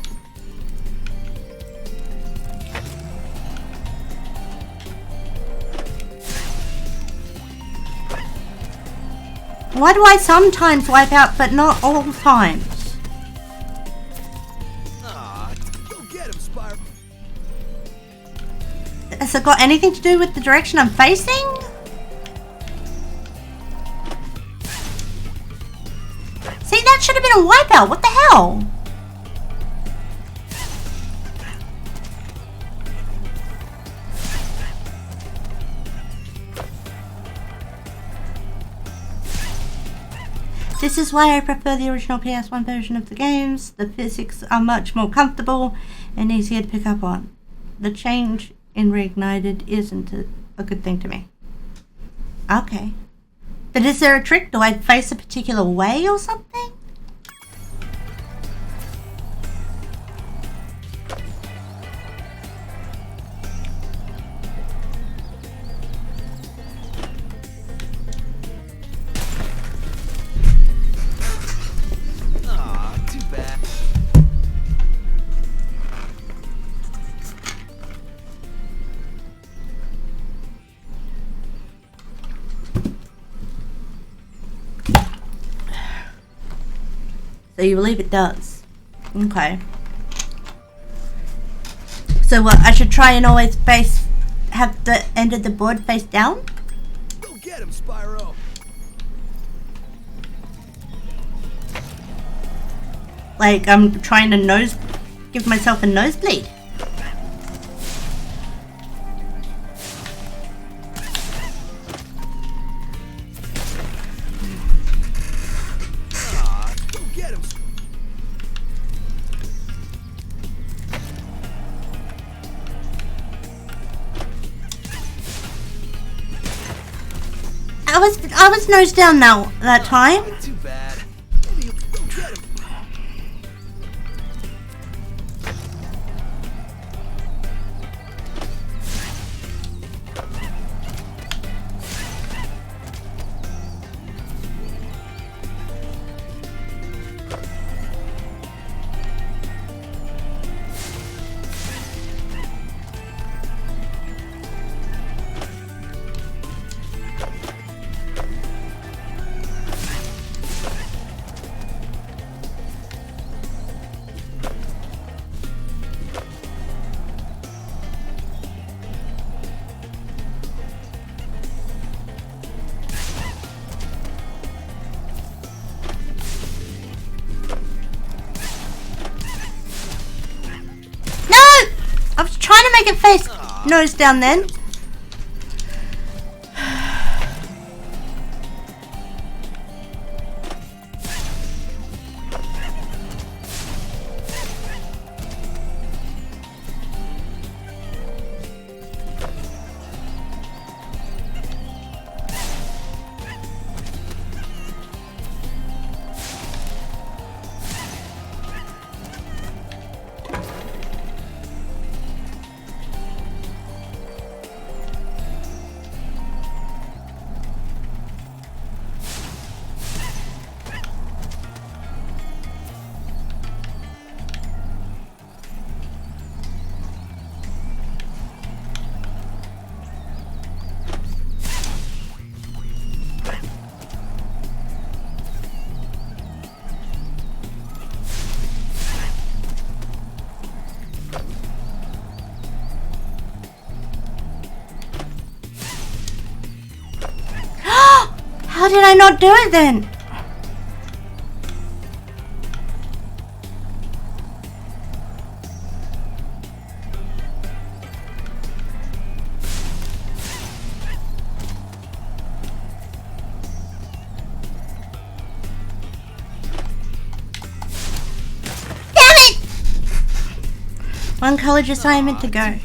Why do I sometimes wipe out, but not all times? Aw, go get him, Spyro. Has it got anything to do with the direction I'm facing? See, that should have been a wipeout. What the hell? This is why I prefer the original PS1 version of the games. The physics are much more comfortable and easier to pick up on. The change in Reignited isn't a good thing to me. Okay. But is there a trick? Do I face a particular way or something? Aw, too bad. So you believe it does. Okay. So what, I should try and always have the end of the board face down? Go get him, Spyro. Like I'm trying to give myself a nosebleed. Go get him. I was nose down that time. Too bad. Maybe you go get him. I was trying to make it face nose down then. How did I not do it then? One college assignment to go.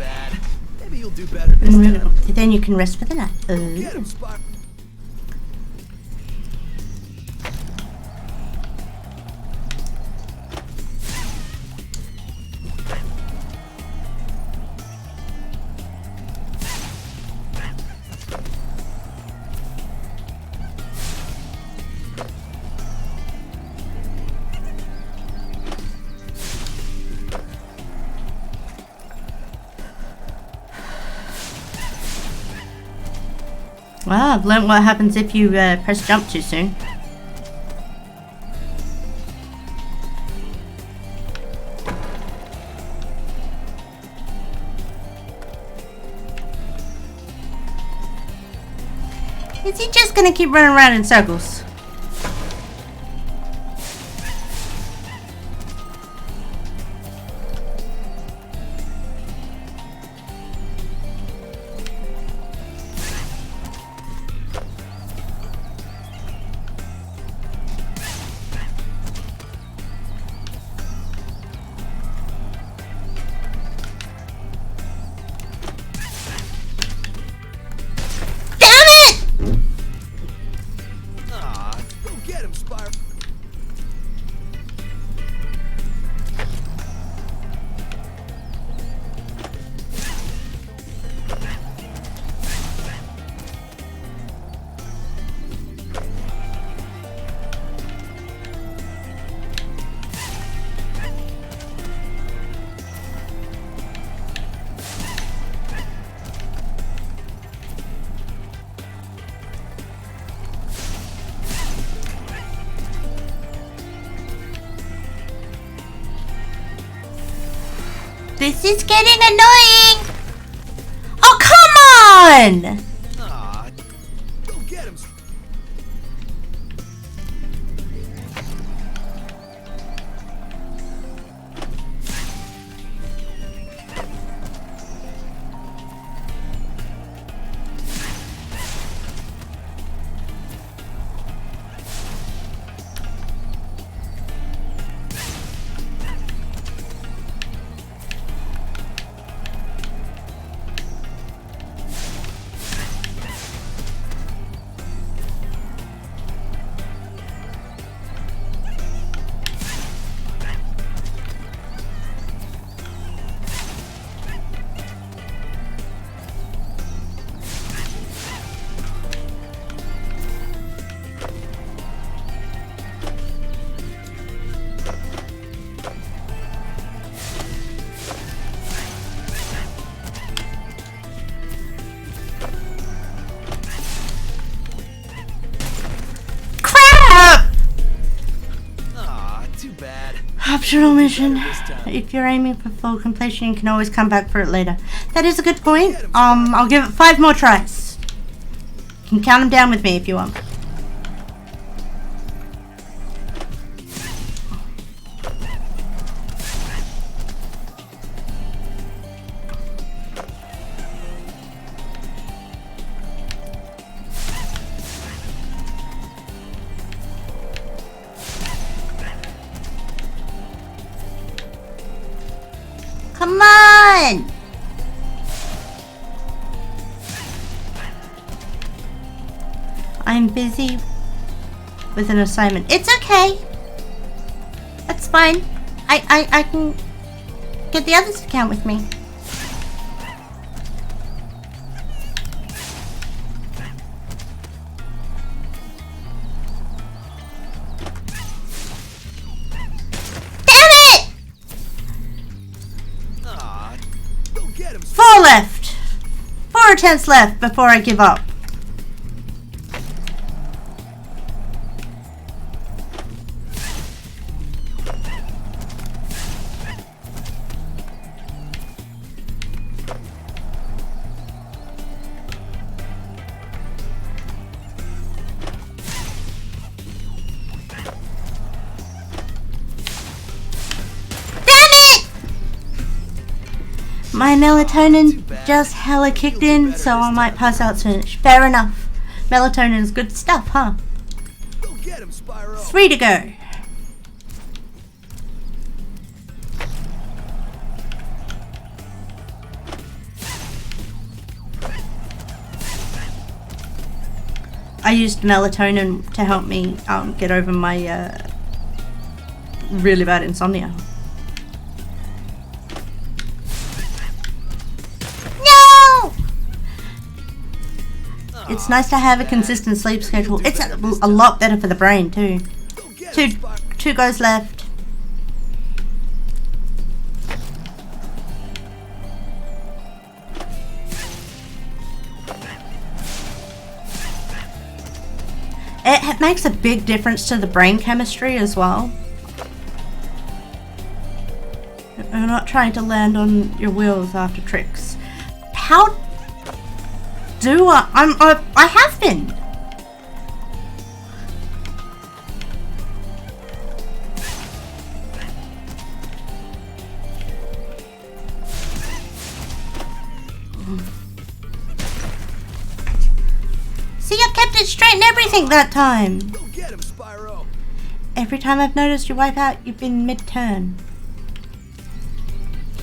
Maybe you'll do better this time. Then you can rest for the night. Get him, Spyro. Wow, I've learned what happens if you press jump too soon. Is he just gonna keep running around in circles? This is getting annoying! Oh, come on! Aw, go get him. Optional mission. If you're aiming for full completion, you can always come back for it later. That is a good point. I'll give it 5 more tries. You can count them down with me if you want. Come on! I'm busy with an assignment. It's okay. That's fine. I can get the others to count with me. Four left. 4 attempts left before I give up. My melatonin just hella kicked in, so I might pass out soon. Fair enough. Melatonin is good stuff, huh? 3 to go. I used melatonin to help me get over my really bad insomnia. It's nice to have a consistent sleep schedule. It's a lot better for the brain too. Two goes left. It makes a big difference to the brain chemistry as well. I'm not trying to land on your wheels after tricks. How do I have been. See, I kept it straight and everything that time. Go get him, Spyro. Every time I've noticed you wipe out, you've been mid-turn.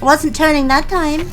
I wasn't turning that time.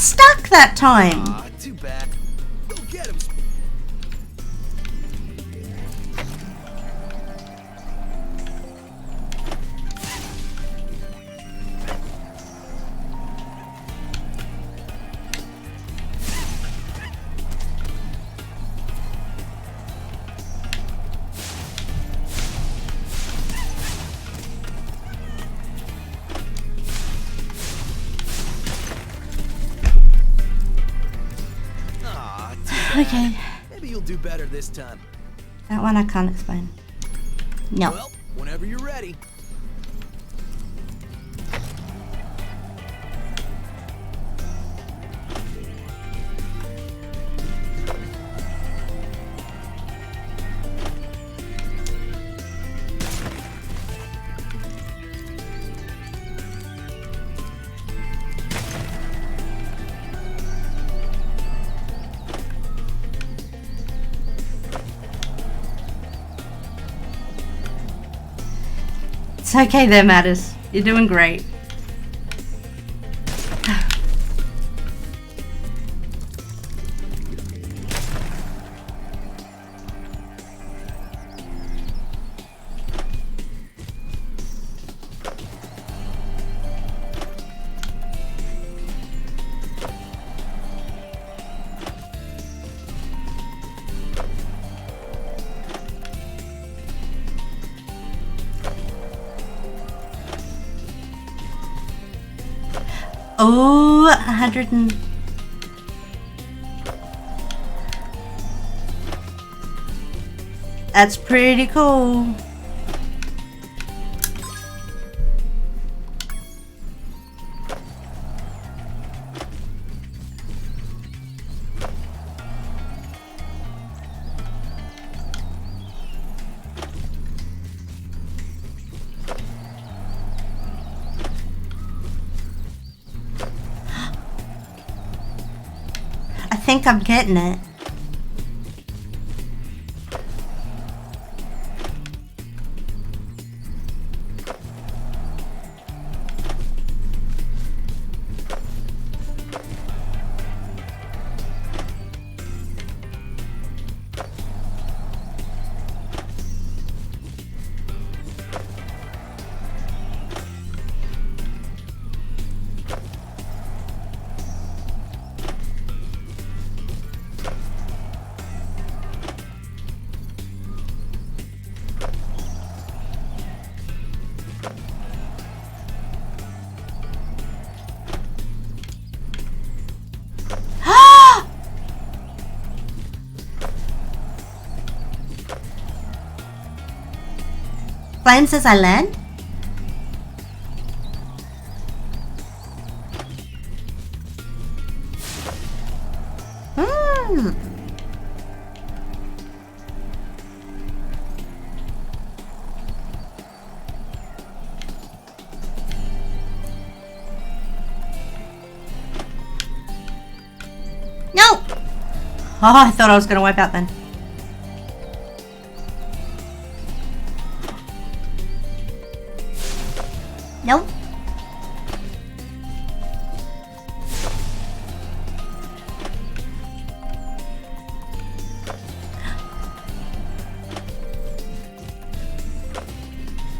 stuck that time. Too bad. Go get him. Okay. Maybe you'll do better this time. That one I can't explain. No. Well, whenever you're ready. It's okay there, Mattis. You're doing great. Oh, 100 and... That's pretty cool. I think I'm getting it. Flames as I land? No! Oh, I thought I was gonna wipe out then. Nope.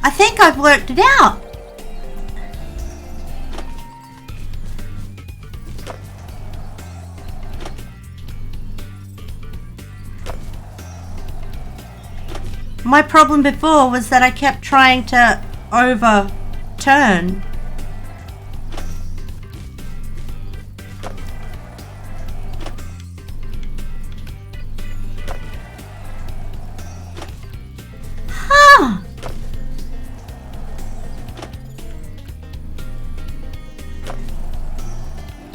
I think I've worked it out. My problem before was that I kept trying to overturn. Huh.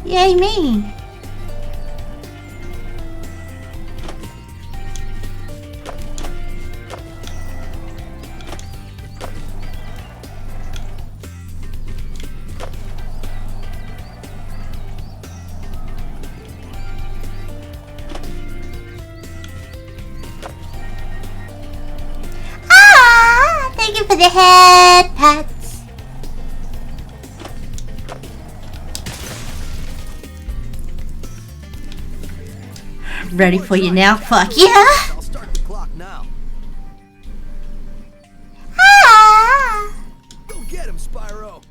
Yay me. Thank you for the head pats. Ready for you now? Fuck yeah! I'll start the clock now. Ah! Go get him, Spyro.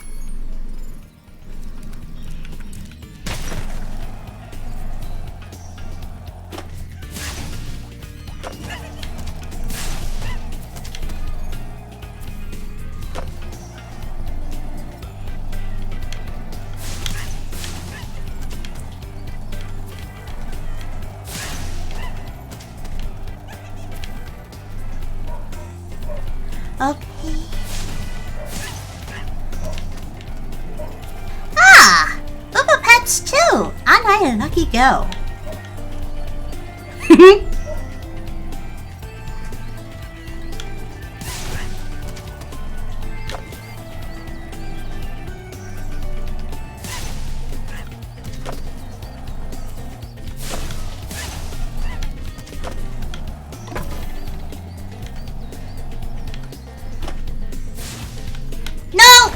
Okay. Ah! Bubble Pets too! Aren't I a lucky girl? No!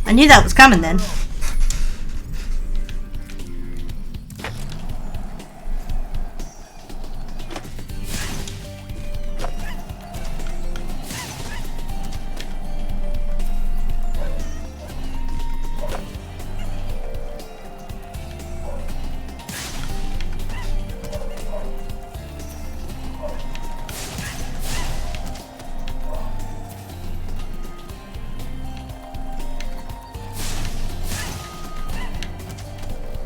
I knew that was coming then.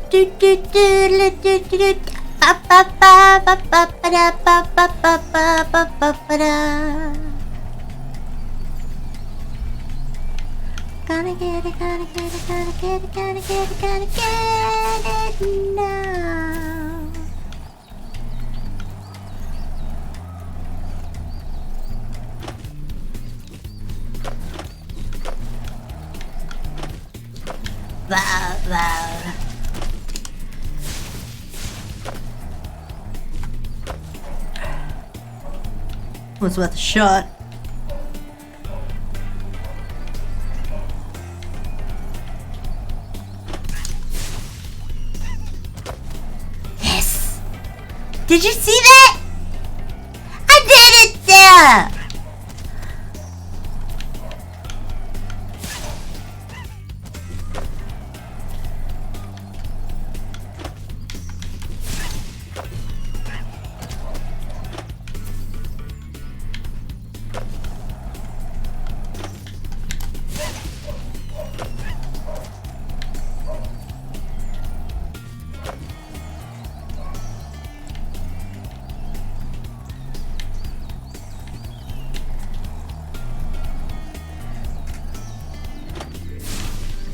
Do do do do do do ba ba ba ba ba ba da ba ba ba ba ba ba ba da. Gonna get it, gonna get it, gonna get it, gonna get it, gonna get it now. Blah blah. Was worth a shot. Yes! Did you see that? I did it there!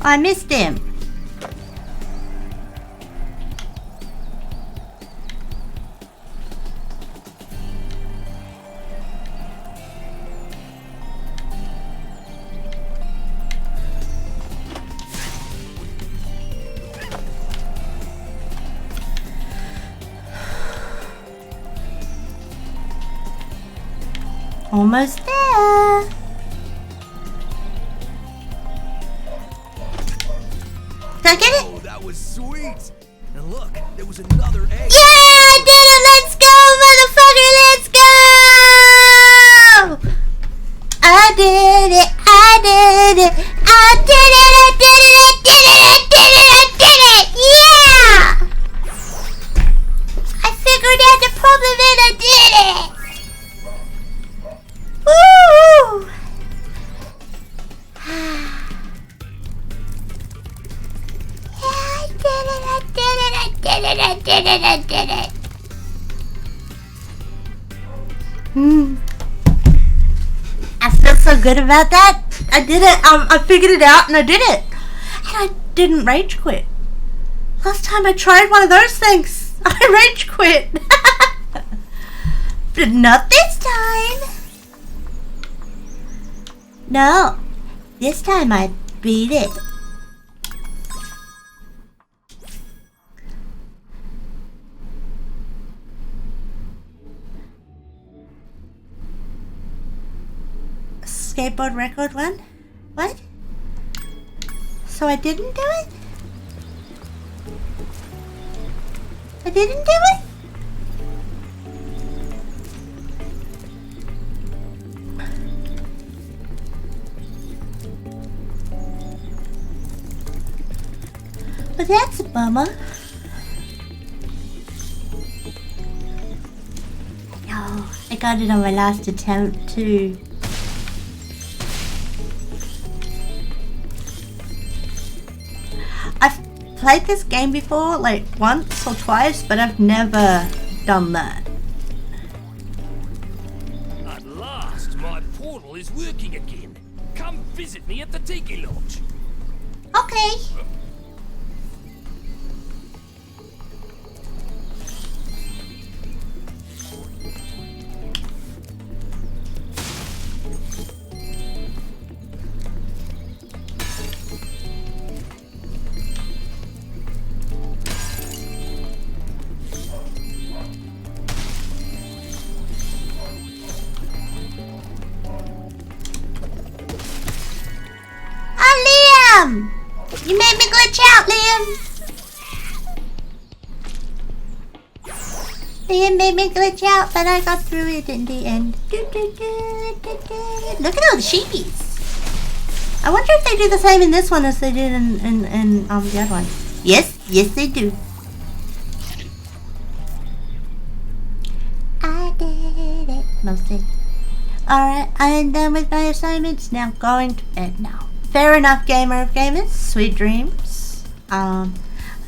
I missed him. Almost there. Did I get it? Oh, that was sweet. And look, there was another egg. Yeah, I did it! Let's go, motherfucker! Let's go! I did it! I did it! I did it! I did it! I did it! I did it! I did it! Yeah! I figured out the problem and I did it! Woo! I did it. I feel so good about that. I did it. I figured it out and I did it. And I didn't rage quit. Last time I tried one of those things, I rage quit. But not this time. No. This time I beat it. Skateboard record one? What? So I didn't do it? I didn't do it? But that's a bummer. Oh, I got it on my last attempt too. I've played this game before, like once or twice, but I've never done that. At last, my portal is working again. Come visit me at the Tiki Lodge. Okay. You made me glitch out, Liam! Liam made me glitch out, but I got through it in the end. Look at all the sheepies! I wonder if they do the same in this one as they did in the other one. Yes, yes they do. I did it, mostly. Alright, I am done with my assignments, now going to bed now. Fair enough, gamer of gamers. Sweet dreams. I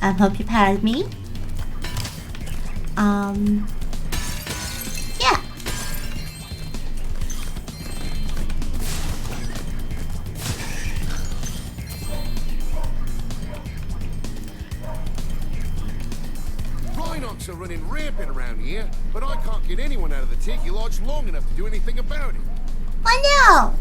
hope you're proud of me. Yeah. Rhinox are running rampant around here, but I can't get anyone out of the Tiki Lodge long enough to do anything about it. I know.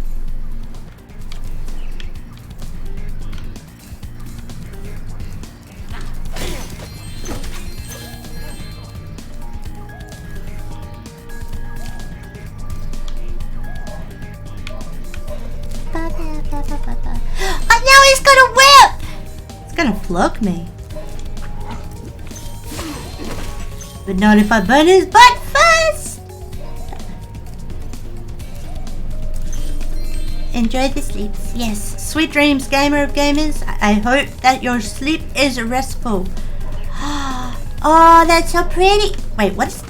Oh no, he's gonna whip! He's gonna flog me. But not if I burn his butt first! Enjoy the sleeps. Yes, sweet dreams, gamer of gamers. I hope that your sleep is restful. Oh, that's so pretty. Wait, what's...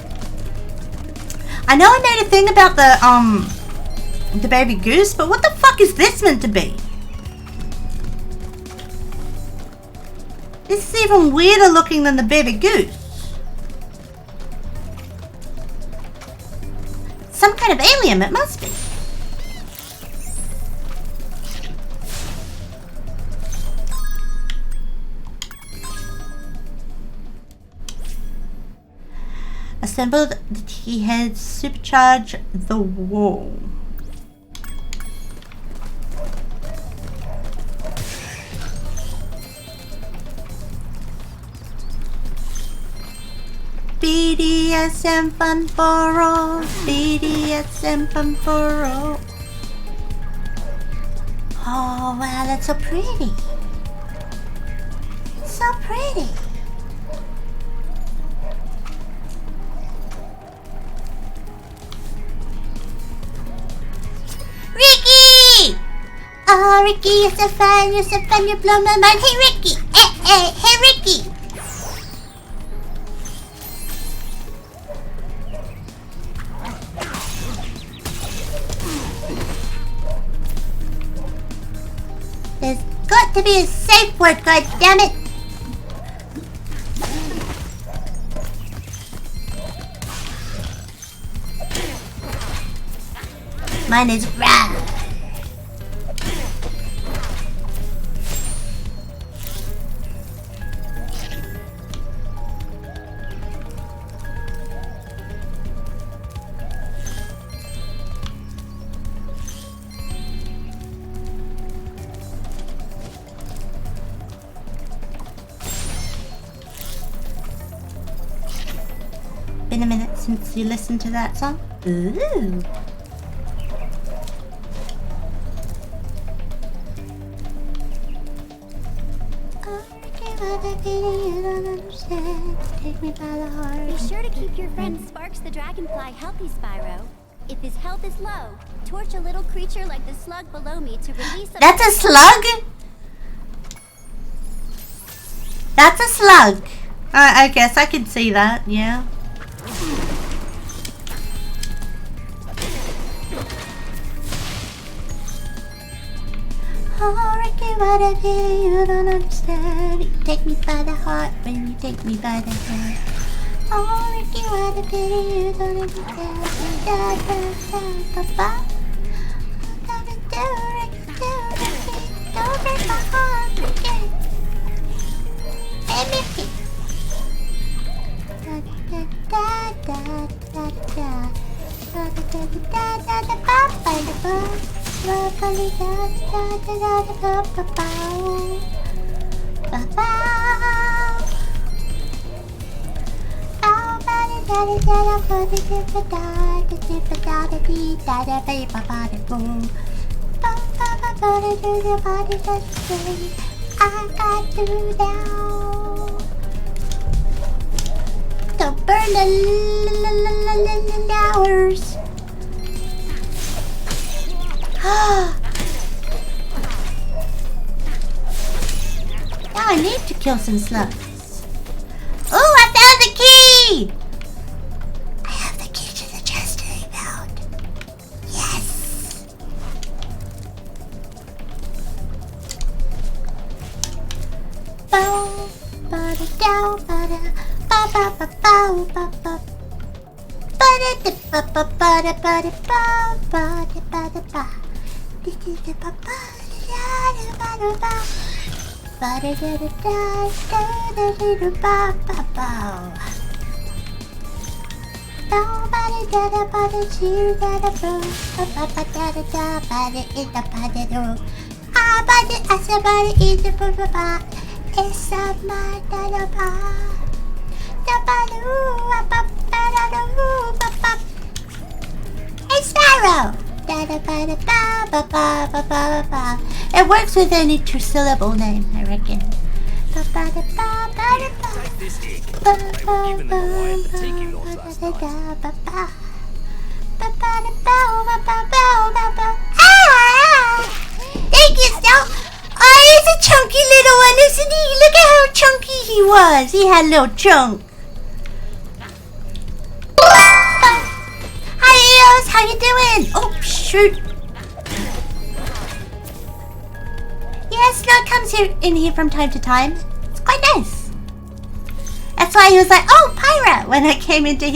I know I made a thing about the baby goose, but what the fuck is this meant to be? This is even weirder looking than the baby goose. Some kind of alien, it must be. Assembled the T heads, supercharge the wall. BDSM fun for all. BDSM fun for all. Oh wow, that's so pretty. So pretty. Ricky! Oh, Ricky, you're so fun, you blow my mind. Hey, Ricky! Hey, Ricky! There's got to be a safe word, goddammit! Mine is Ra. Been a minute since you listened to that song. Ooh. Take me by the heart. Be sure to keep your friend Sparks the Dragonfly healthy, Spyro. If his health is low, torch a little creature like the slug below me to release a... That's a slug? That's a slug. I guess I could see that, yeah. Oh, Ricky, what I feel you don't understand. You take me by the heart when you take me by the hand. Oh, Ricky, what I feel you don't understand. Da, da, da, da, da. Don't break my heart, Ricky. Hey, Mickey. Da, da, da, da, da, da. Da, da, da, da, da, da, ba, ba, da, ba. Lovely da da da da da ba ba ba ba. Oh, ba da da da da ba da da da da da da da dee da da ba ba ba da boom. Ba ba ba ba da da da ba da da da. I got you down. Don't burn the hours. Now I need to kill some slugs. Oh, I found the key! I have the key to the chest I found. Yes! Bow, ba-da, dow, ba-da, ba-ba-ba-bow, ba-ba. Ba-da-da-ba-ba-ba-da-ba-da-ba-da-ba-da-ba. Hey, Sparrow! It works with any two-syllable name, I reckon. Take this egg. I will give the lion for taking yours last night. Thank you, Snow! Oh, he's a chunky little one, isn't he? Look at how chunky he was. He had a little chunk. Hi, Eos. How you doing? Oh, shoot. Yeah, Snow comes in here from time to time. It's quite nice. That's why he was like, "Oh, Pyra," when I came into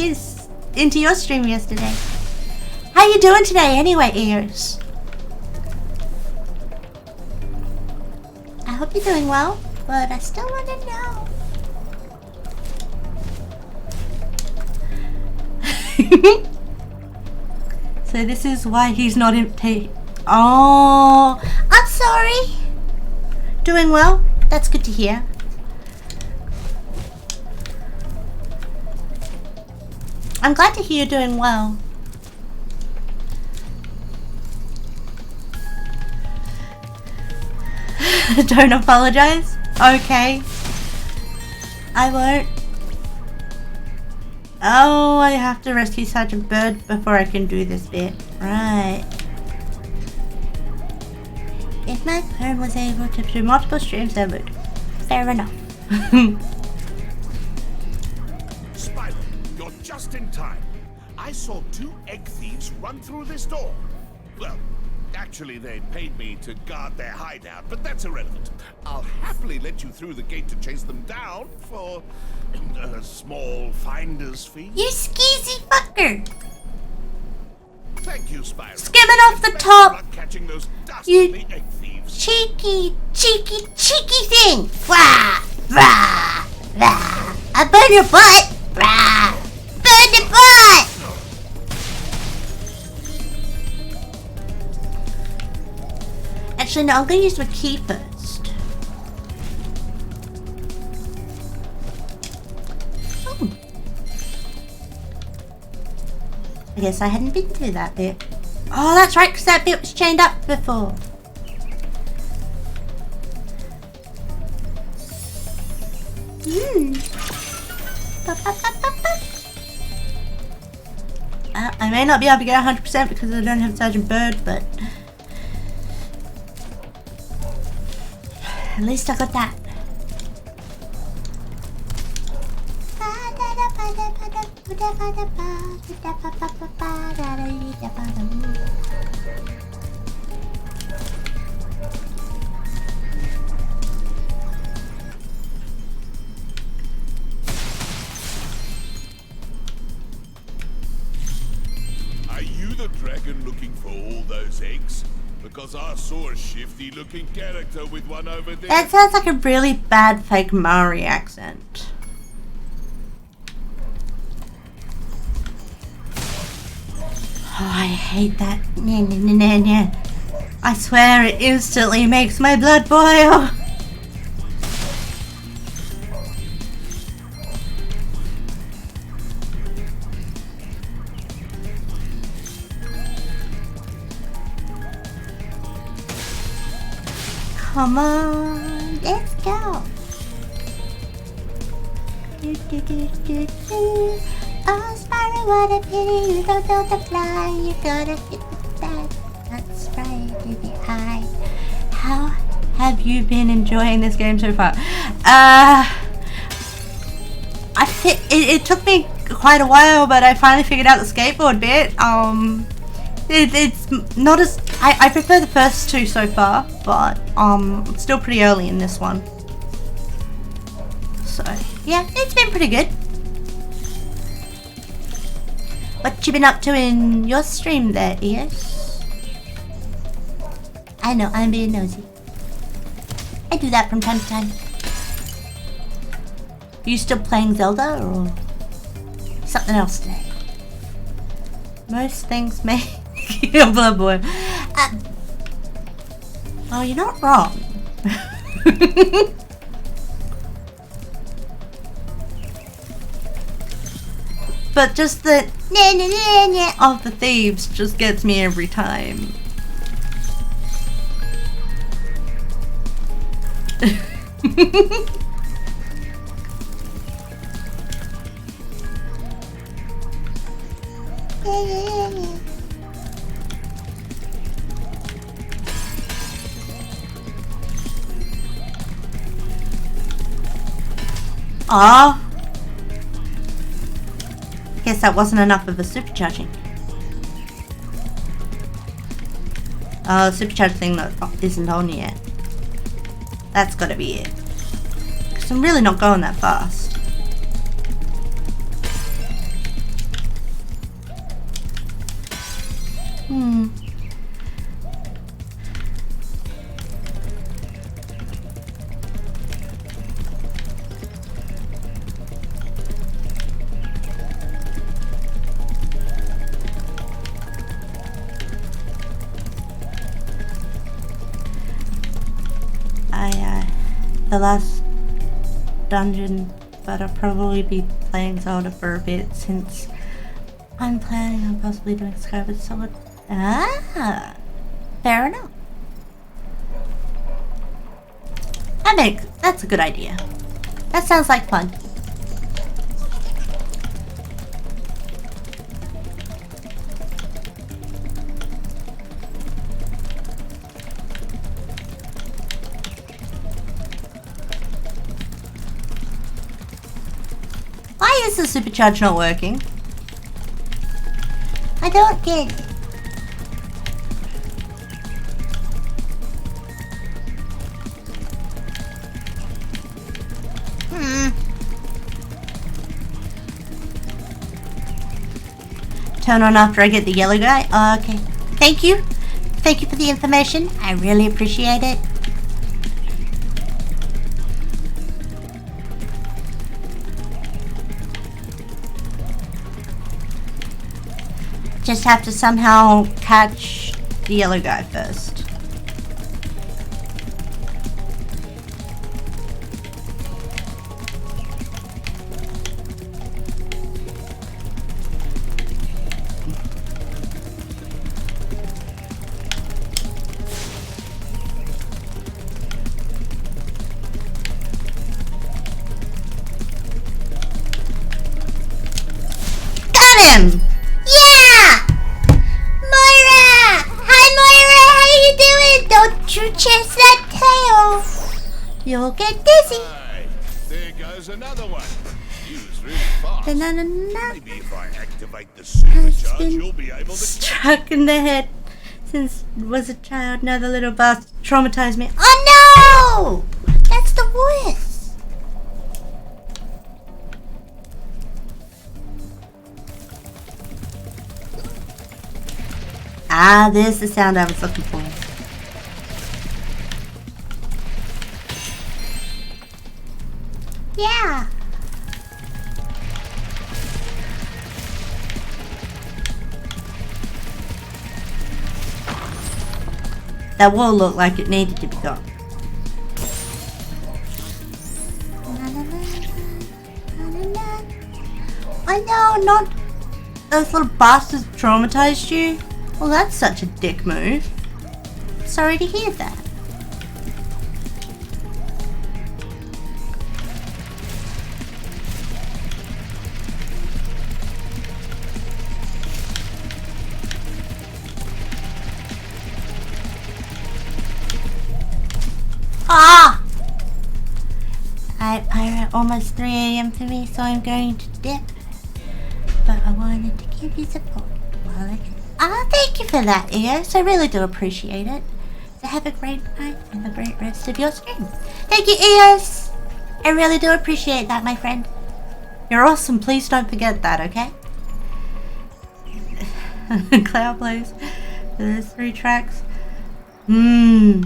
your stream yesterday. How you doing today, anyway, Eos? I hope you're doing well, but I still want to know. So this is why he's not in. Oh, I'm sorry. Doing well? That's good to hear. I'm glad to hear you're doing well. Don't apologize. Okay. I won't. Oh, I have to rescue Sergeant Bird before I can do this bit. Right. If my phone was able to do multiple streams, I would. Fair enough. Spider, you're just in time. I saw 2 egg thieves run through this door. Well, actually, they paid me to guard their hideout, but that's irrelevant. I'll happily let you through the gate to chase them down for a small finder's fee. You skeezy fucker! Thank you, Spyro. Skimming off the top! Catching those You dastardly egg thieves. cheeky thing! Rah! Rah! Rah! I burn your butt! Rah! Burn your butt! Actually, no, I'm gonna use my key first. Oh. I guess I hadn't been through that bit. Oh, that's right, because that bit was chained up before. I may not be able to get 100% because I don't have Sergeant Bird, but at least I got that. Are you the dragon looking for all those eggs? Because I saw a shifty looking character with one over there. That sounds like a really bad fake Maori accent. Oh, I hate that. Nah, nah, nah, nah, nah. I swear it instantly makes my blood boil. Come on, let's go. Do, do, do, do, do. Oh, Spyro, what a pity you don't know to fly. You gotta hit the bed. That's right, baby. Hi. How have you been enjoying this game so far? It took me quite a while, but I finally figured out the skateboard bit. It's not as I prefer the first two so far, but it's still pretty early in this one. So yeah, it's been pretty good. What you been up to in your stream there, ES? I know, I'm being nosy. I do that from time to time. Are you still playing Zelda or something else today? Most things make your blood boil. Oh, you're not wrong. But just the nah, nah, nah, nah of the thieves just gets me every time. Ah. Guess that wasn't enough of a supercharging. The supercharge thing that isn't on yet. That's gotta be it. Because I'm really not going that fast. The last dungeon, but I'll probably be playing Zelda for a bit since I'm planning on possibly doing Skyward Sword. Ah, fair enough. That's a good idea. That sounds like fun. Why is the supercharge not working? I don't get it. Turn on after I get the yellow guy? Okay. Thank you. Thank you for the information. I really appreciate it. Just have to somehow catch the yellow guy first. him! Yeah! Moira! Hi, Moira! How you doing? Don't you chase that tail. You'll get dizzy. There goes another one. He was really fast. Maybe if I activate the supercharge, you'll be able to... Struck in the head since was a child. Now the little bastard traumatized me. Oh no! That's the worst. Ah, there's the sound I was looking for. Yeah. That wall looked like it needed to be gone. I know, not those little bastards traumatized you. Well, that's such a dick move. Sorry to hear that. Ah! Alright, Pyra, almost 3 AM for me, so I'm going to dip. But I wanted to give you support while I can. Ah, thank you for that, Eos. I really do appreciate it. So have a great night and a great rest of your stream. Thank you, Eos. I really do appreciate that, my friend. You're awesome. Please don't forget that, okay? Cloud plays. There's 3 tracks. You're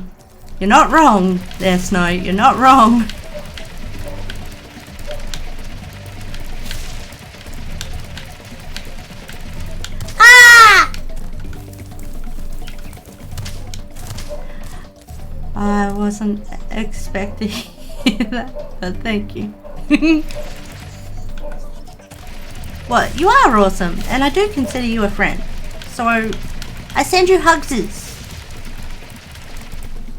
not wrong there, Snow. You're not wrong. I wasn't expecting that, but thank you. What? You are awesome, and I do consider you a friend. So, I send you hugses.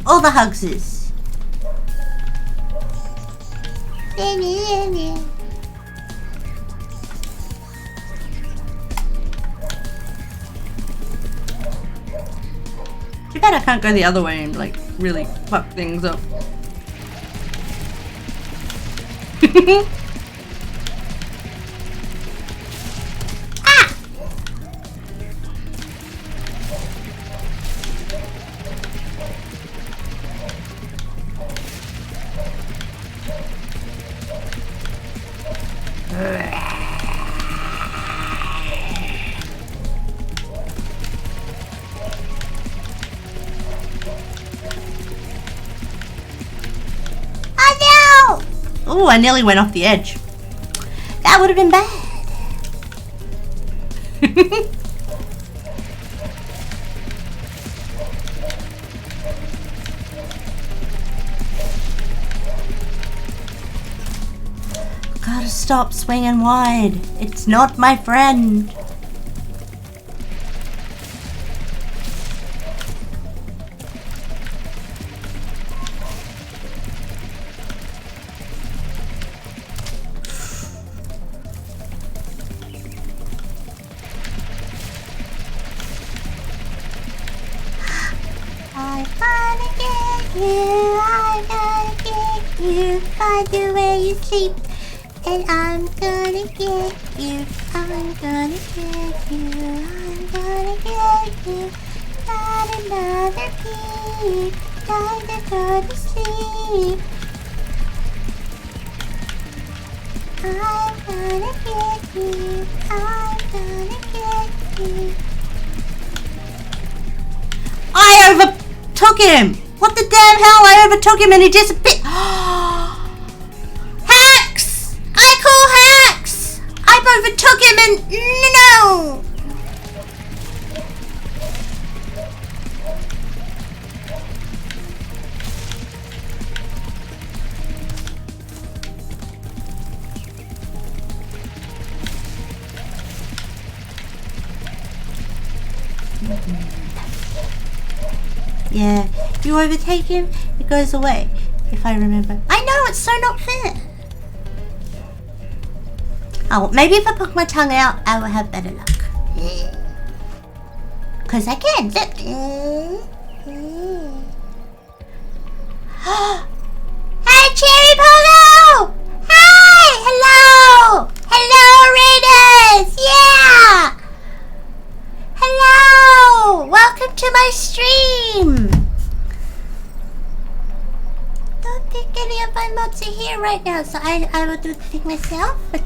All the hugses. Too bad I can't go the other way and like really fuck things up. Oh, I nearly went off the edge. That would have been bad. Gotta stop swinging wide. It's not my friend. By the way you sleep, and I'm gonna get you. I'm gonna get you. I'm gonna get you. Not another peep. Time to go to sleep. I'm gonna get you. I'm gonna get you. I overtook him. What the damn hell? I overtook him and he disappeared. Hacks! I call hacks! I overtook him and no! Yeah, you overtake him, it goes away, if I remember. I know, it's so not fair. Oh, maybe if I poke my tongue out, I will have better luck. Cause I can. Look. Hi, Cherry Polo! Hi! Hello! Hello, Raiders! Yeah! Hello! Welcome to my stream! Don't think any of my mods are here right now, so I will do the thing myself with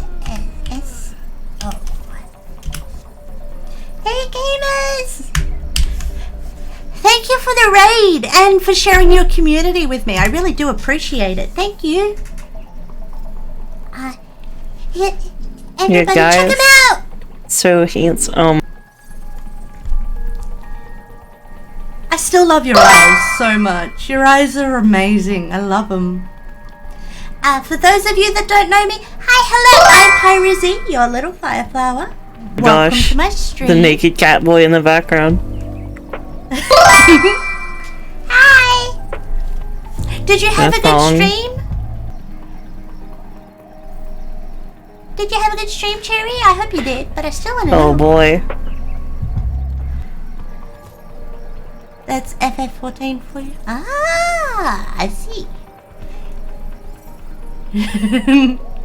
S. Oh. Hey, gamers! Thank you for the raid and for sharing your community with me. I really do appreciate it. Thank you. Everybody guys, check him out! So handsome. I still love your eyes so much. Your eyes are amazing. I love them. For those of you that don't know me, hi, hello, I'm Pyra Z, your little fireflower. Welcome Gosh, to my stream. the naked cat boy in the background. Hi! Did you have a good stream? Did you have a good stream, Cherry? I hope you did, but I still want to know. Oh boy. That's FF14 for you? Ah, I see.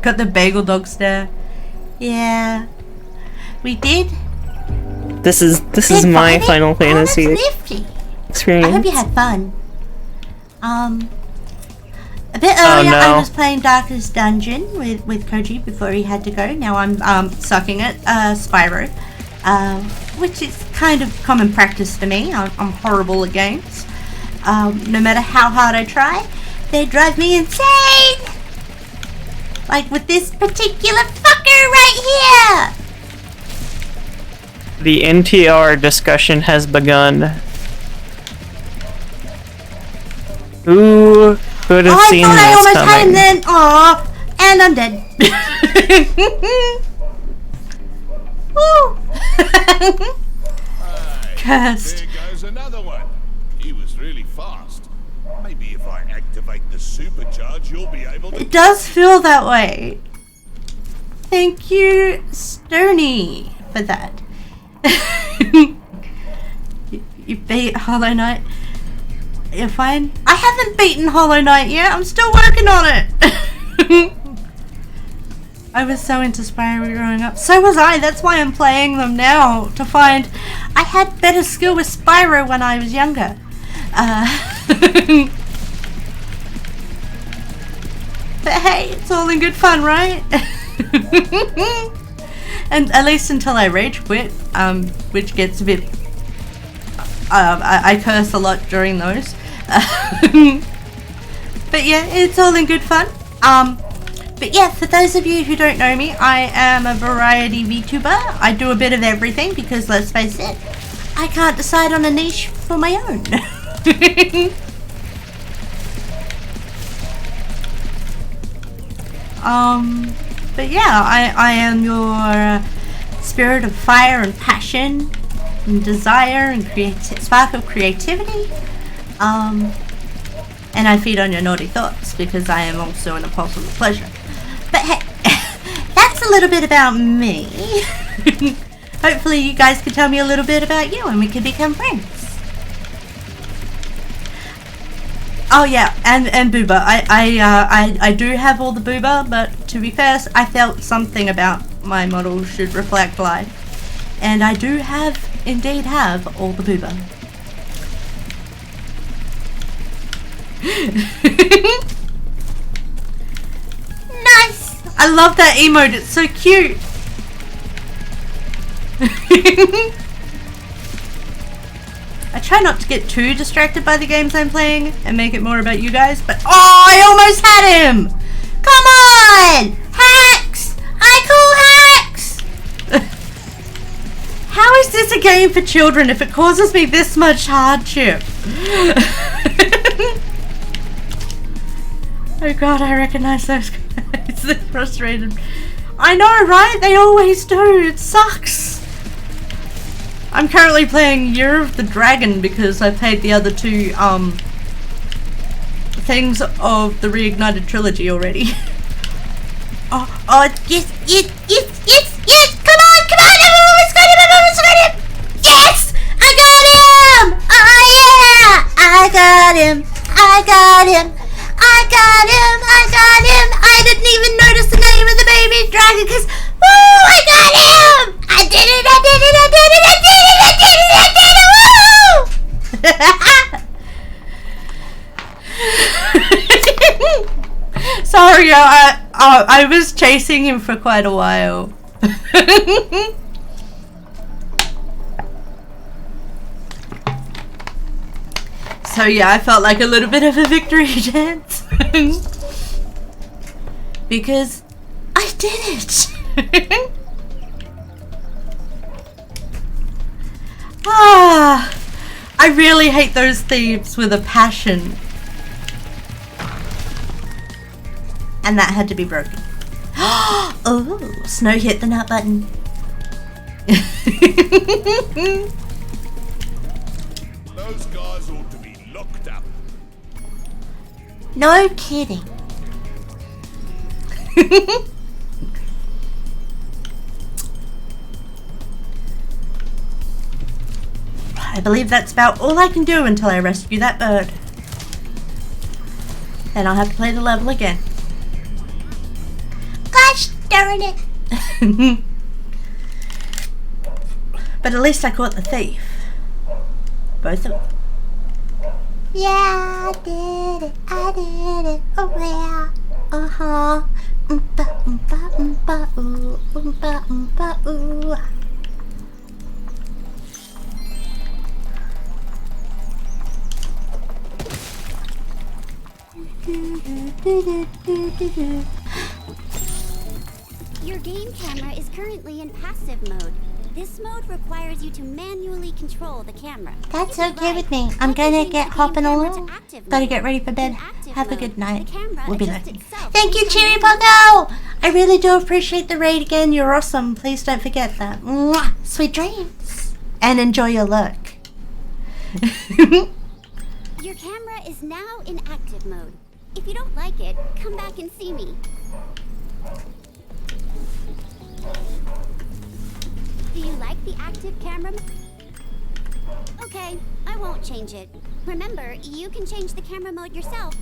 Got the bagel dog stare. Yeah. We did. This is my Final Fantasy experience. I hope you had fun. A bit earlier I was playing Darkest Dungeon with Koji before he had to go. Now I'm sucking at Spyro. Which is kind of common practice for me. I'm horrible at games. No matter how hard I try, they drive me insane! Like with this particular fucker right here! The NTR discussion has begun. Who could have seen this coming? I almost had him then. Aww. And I'm dead. Woo! Cursed. There goes another one. He was really fast. Maybe if I activate the supercharge, you'll be able to... It does feel that way. Thank you, Stony, for that. You beat Hollow Knight. You're fine. I haven't beaten Hollow Knight yet. I'm still working on it. I was so into Spyro growing up. So was I. That's why I'm playing them now. To find I had better skill with Spyro when I was younger. But hey, it's all in good fun, right? And at least until I rage quit, which gets a bit... I curse a lot during those. But yeah, it's all in good fun. But yeah, for those of you who don't know me, I am a variety VTuber. I do a bit of everything because, let's face it, I can't decide on a niche for my own. But yeah, I am your spirit of fire and passion and desire and spark of creativity. And I feed on your naughty thoughts because I am also an apostle of pleasure. But hey, that's a little bit about me. Hopefully you guys can tell me a little bit about you and we can become friends. Oh yeah, and booba. I do have all the booba, but to be fair, I felt something about my model should reflect life. And I do indeed have all the booba. Nice! I love that emote, it's so cute. I try not to get too distracted by the games I'm playing and make it more about you guys, but oh, I almost had him! Come on! Hacks! I call hacks! How is this a game for children if it causes me this much hardship? Oh god, I recognize those guys. They're frustrated. I know, right? They always do. It sucks. I'm currently playing Year of the Dragon because I played the other two things of the Reignited trilogy already. Oh yes, Yes! Come on! I've almost got him! Yes! I got him! Oh yeah! I got him! I didn't even notice the name of the baby dragon because, woo! I got him! I did it! Woo! Sorry, I was chasing him for quite a while. So yeah, I felt like a little bit of a victory dance. Because I did it. I really hate those thieves with a passion. And that had to be broken. Oh, Snow hit the nut button. Those guys ought to be locked up. No kidding. I believe that's about all I can do until I rescue that bird. Then I'll have to play the level again. Gosh darn it! But at least I caught the thief. Both of them. Yeah, I did it. Oh yeah. Uh-huh. Oompa, oompa, oompa, ooh. Oompa, oompa, ooh. Your game camera is currently in passive mode. This mode requires you to manually control the camera. That's okay with me. I'm gonna get hopping along. Gotta get ready for bed. Have a good night. We'll be looking. Thank you, Cheery Pogo! I really do appreciate the raid again. You're awesome. Please don't forget that. Mwah! Sweet dreams. And enjoy your look. Your camera is now in active mode. If you don't like it, come back and see me. Do you like the active camera? Okay, I won't change it. Remember, you can change the camera mode yourself.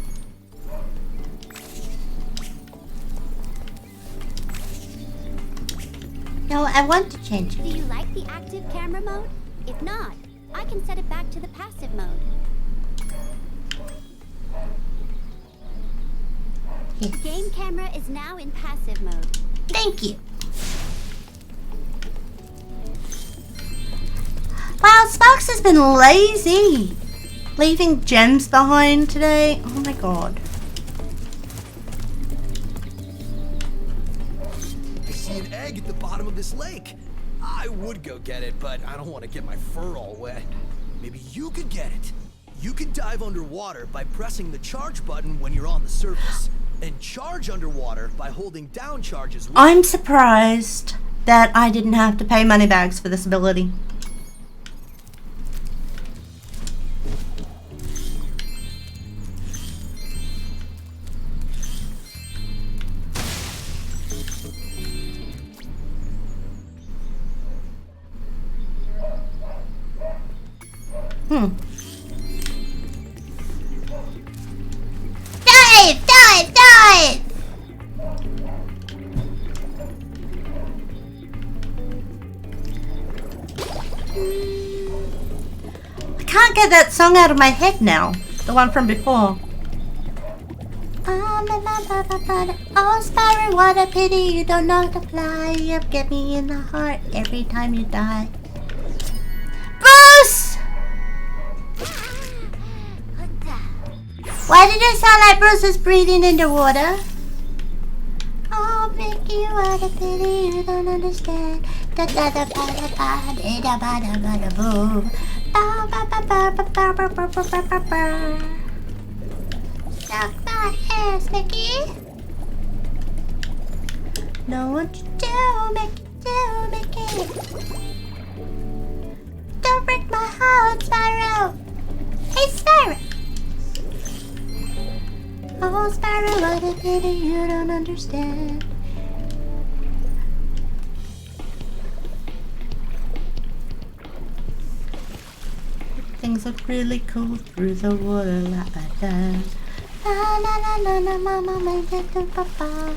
No, I want to change it. Do you like the active camera mode? If not, I can set it back to the passive mode. Yes. Game camera is now in passive mode. Thank you. Wow, Sparks has been lazy. Leaving gems behind today. Oh my god. I see an egg at the bottom of this lake. I would go get it, but I don't want to get my fur all wet. Maybe you could get it. You can dive underwater by pressing the charge button when you're on the surface, and charge underwater by holding down charges. I'm surprised that I didn't have to pay money bags for this ability. Dive! I can't get that song out of my head now. The one from before. Oh, Spyro, what a pity you don't know to fly. You get me in the heart every time you die. Bruce! Why did it sound like Bruce is breathing underwater? Oh, Mickey, what a pity you don't understand. Da da da ba da ba da ba da ba da boo. Ba ba ba ba ba ba ba ba ba ba ba. Suck my ass, Mickey. Know what you do, Mickey, Don't break my heart, Spyro. Hey, Spyro. Oh, Spyro, what a pity you don't understand. things look really cool through the water like that. Na na na na na mama made it to papa.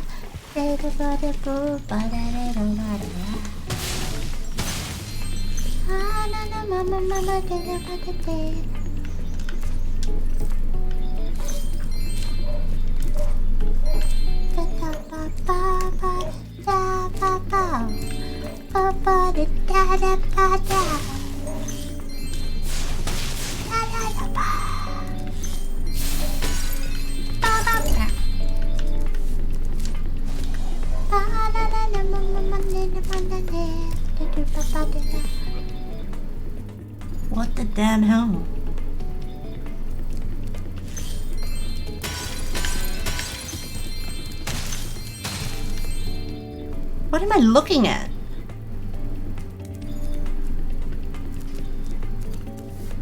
Say the body boo ba da da da da da. Na na na mama mama did it ba da da. Da da ba ba ba da ba ba. Ba ba da da da ba da. Da da da ba. What the damn hell? What am I looking at?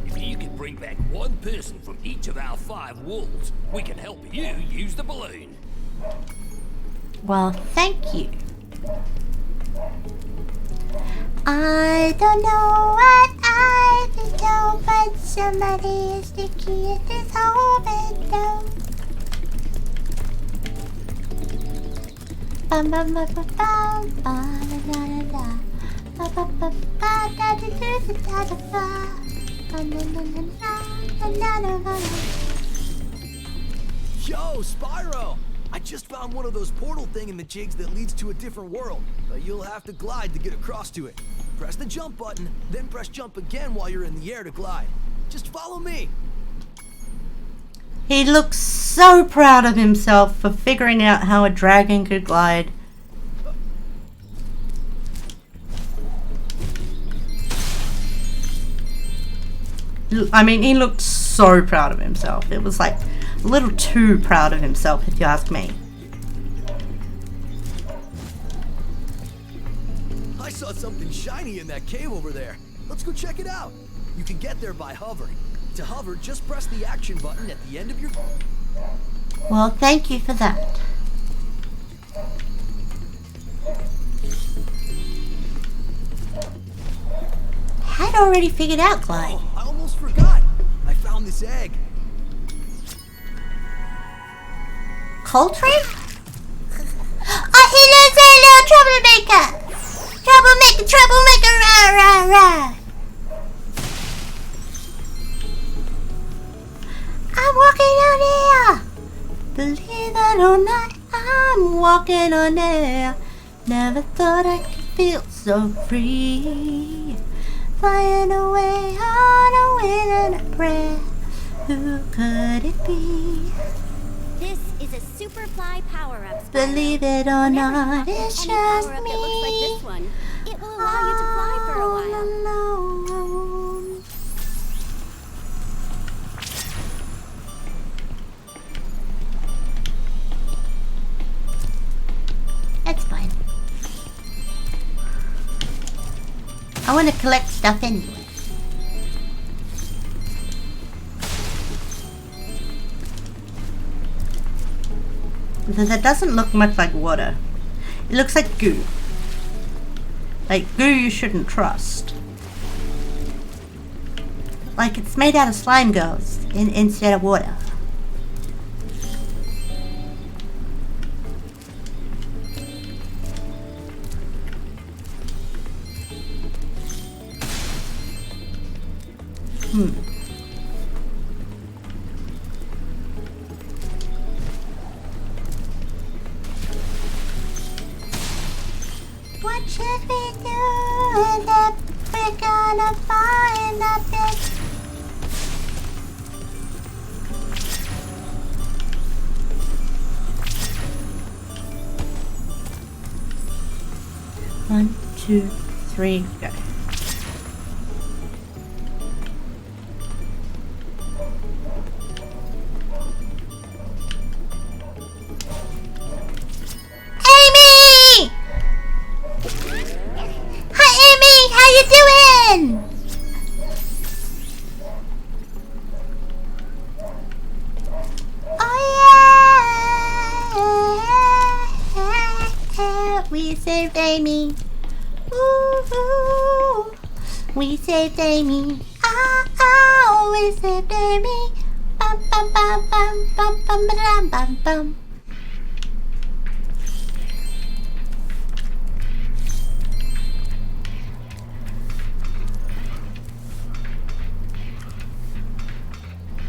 If you can bring back one person from each of our 5 wolves, we can help you use the balloon. Well, thank you. I don't know what I can do, but somebody is the key to this whole window. Bum bum bum bum bum bum da da da ba ba ba ba da da da da da ba ba na na na na na na na. Yo, Spyro! I just found one of those portal thingamajigs that leads to a different world, but you'll have to glide to get across to it. Press the jump button, then press jump again while you're in the air to glide. Just follow me. He looks so proud of himself for figuring out how a dragon could glide. I mean, he looked so proud of himself. It was like a little too proud of himself, if you ask me. I saw something shiny in that cave over there. Let's go check it out. You can get there by hovering. To hover, just press the action button at the end of your... Well, thank you for that. I'd already figured out glide. Oh, I almost forgot. I found this egg. Coltrane? Oh, he lives a little troublemaker! Troublemaker, troublemaker, rah, rah, rah! I'm walking on air! Believe it or not, I'm walking on air. Never thought I could feel so free. Flying away on a wing and a prayer. Who could it be? This is a Superfly power-up. Believe it or not, it's just me. That looks like this one. It will allow you to fly for a while. Alone. That's fine. I want to collect stuff anyway. That doesn't look much like water. It looks like goo. Like goo you shouldn't trust. Like it's made out of slime ghosts instead of water. What should we do if we're gonna find the big... One, two, three, go. We saved Amy. Woo-hoo. We saved Amy. always say baby. Bum bum bum bum bum bum bum bum bum.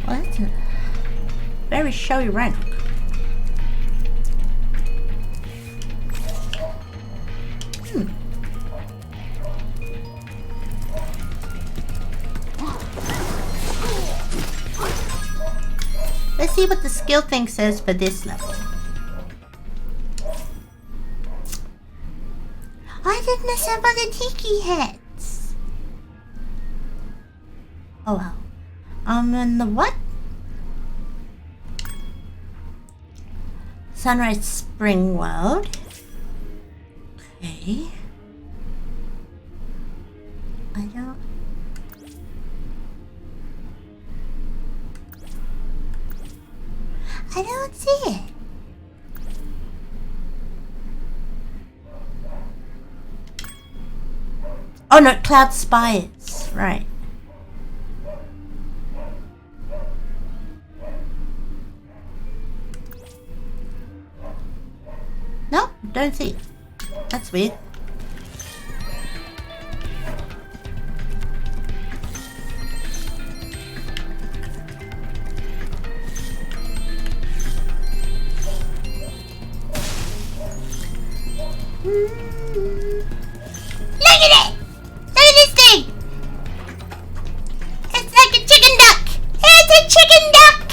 Well, that's a very showy rank. Let's see what the skill thing says for this level. I didn't assemble the tiki heads. Oh well. In the what? Sunrise Spring World. Okay. I don't see it. Oh no, Cloud Spires. Right. Nope, don't see it. That's weird. Look at it! Look at this thing! It's like a chicken duck! It's a chicken duck!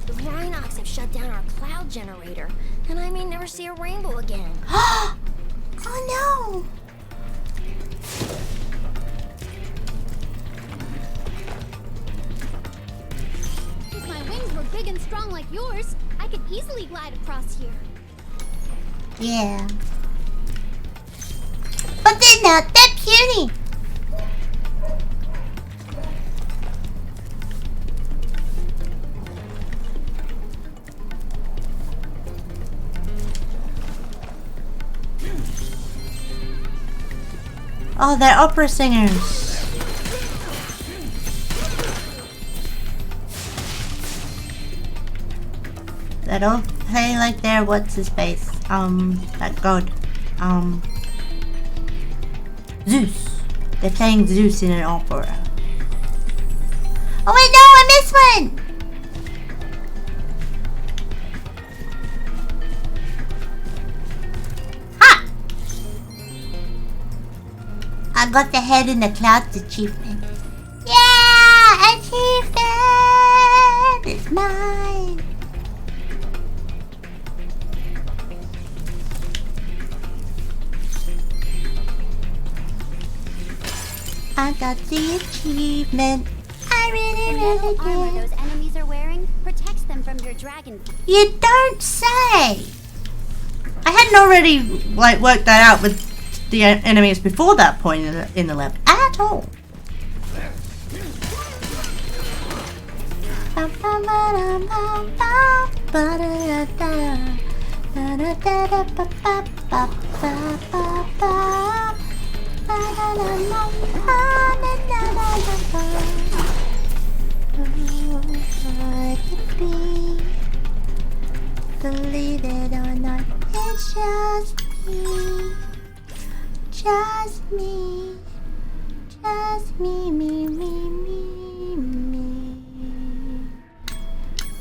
The Rhinox have shut down our cloud generator, and I may never see a rainbow again. Oh no! If my wings were big and strong like yours, I could easily glide across here. Yeah. But they're not that puny. Oh, they're opera singers. They don't play like they're what's his face? That god. Zeus. They're playing Zeus in an opera. Oh wait, no, I missed one! Ha! I got the head in the clouds achievement. Yeah! Achievement! It's mine! I got the achievement. I really The armor did. those enemies are wearing protects them from your dragon. You don't say. I hadn't already worked that out with the enemies before that point in the lab at all. Believe it or not, it's just me. Just me. Just me, me, me, me, me.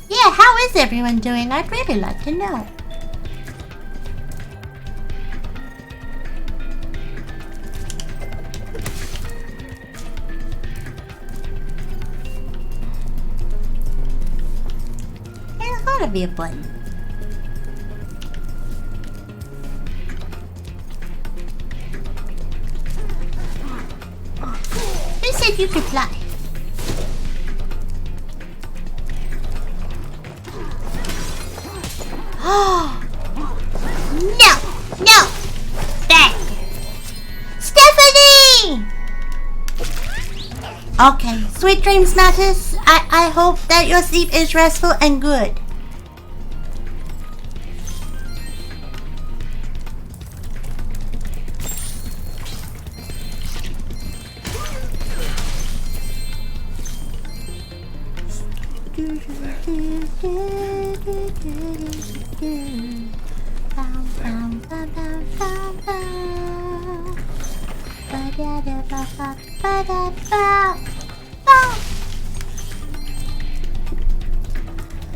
Yeah, how is everyone doing? I'd really like to know. There's gotta be a button. Who said you could fly? Oh no! No! Bang! Stephanie! Okay, sweet dreams, Natus. I hope that your sleep is restful and good.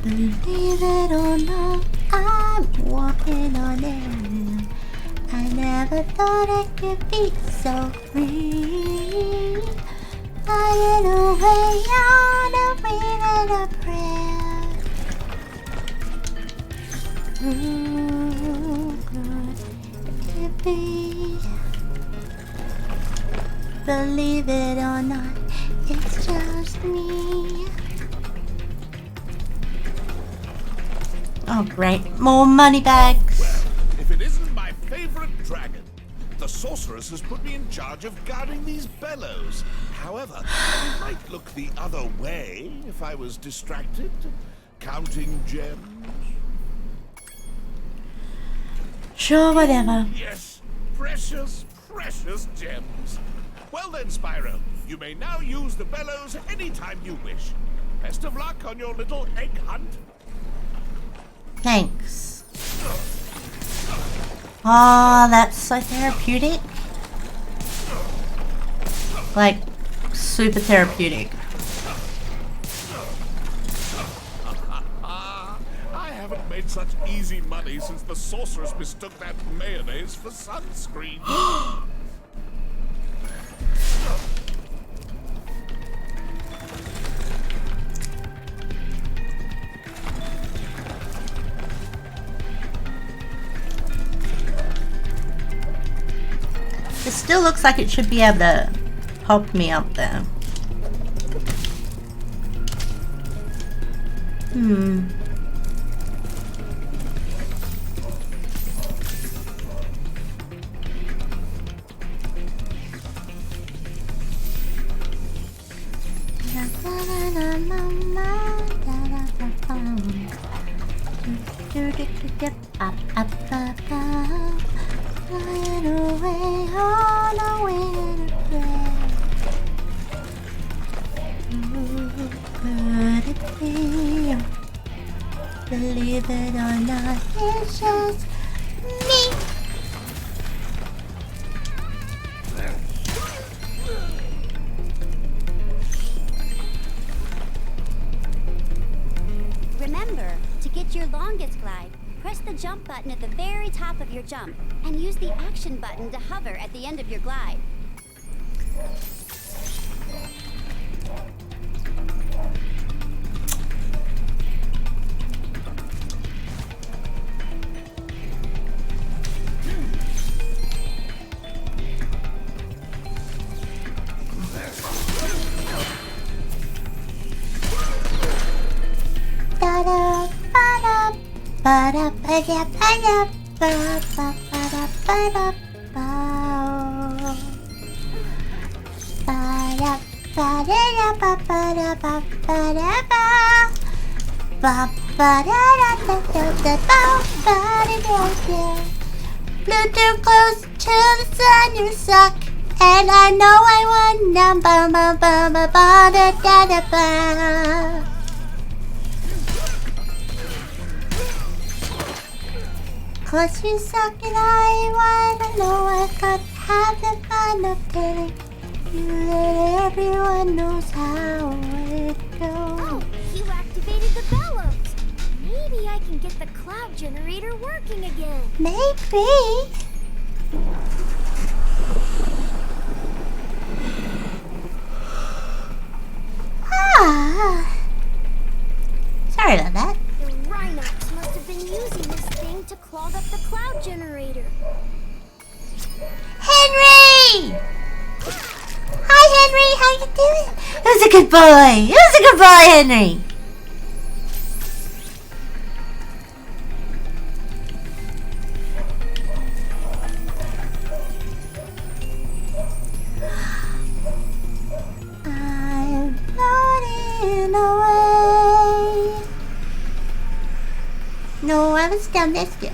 Believe it or not, I'm walking on air. I never thought I could be so free. Flying away on a wing and a prayer. Who could it be? Believe it or not, it's just me. Oh great, more money bags. Well, if it isn't my favorite dragon, the sorceress has put me in charge of guarding these bellows. However, I might look the other way if I was distracted, counting gems. Sure, whatever. Yes, precious, precious gems. Well then, Spyro, you may now use the bellows anytime you wish. Best of luck on your little egg hunt. Thanks. Oh, that's so therapeutic. Like, super therapeutic. I haven't made such easy money since the sorceress mistook that mayonnaise for sunscreen. It still looks like it should be able to help me up there. Flying away on a wing and a prayer. Who could it be? Believe it or not, it's just me. Remember, to get your longest glide, press the jump button at the very top of your jump, and use the action button to hover at the end of your glide. Flew too close to the sun, you suck. And I know I won. Cause you suck and I won. I know I could have the fun of telling you that everyone knows how it goes. Oh, you activated the bellows. Maybe I can get the cloud generator working again. Maybe. Sorry about that. The Rhinox must have been using this thing to clog up the cloud generator. Henry! Hi, Henry. How you doing? It was a good boy. It was a good boy, Henry. I'm floating away. No, I was down there still.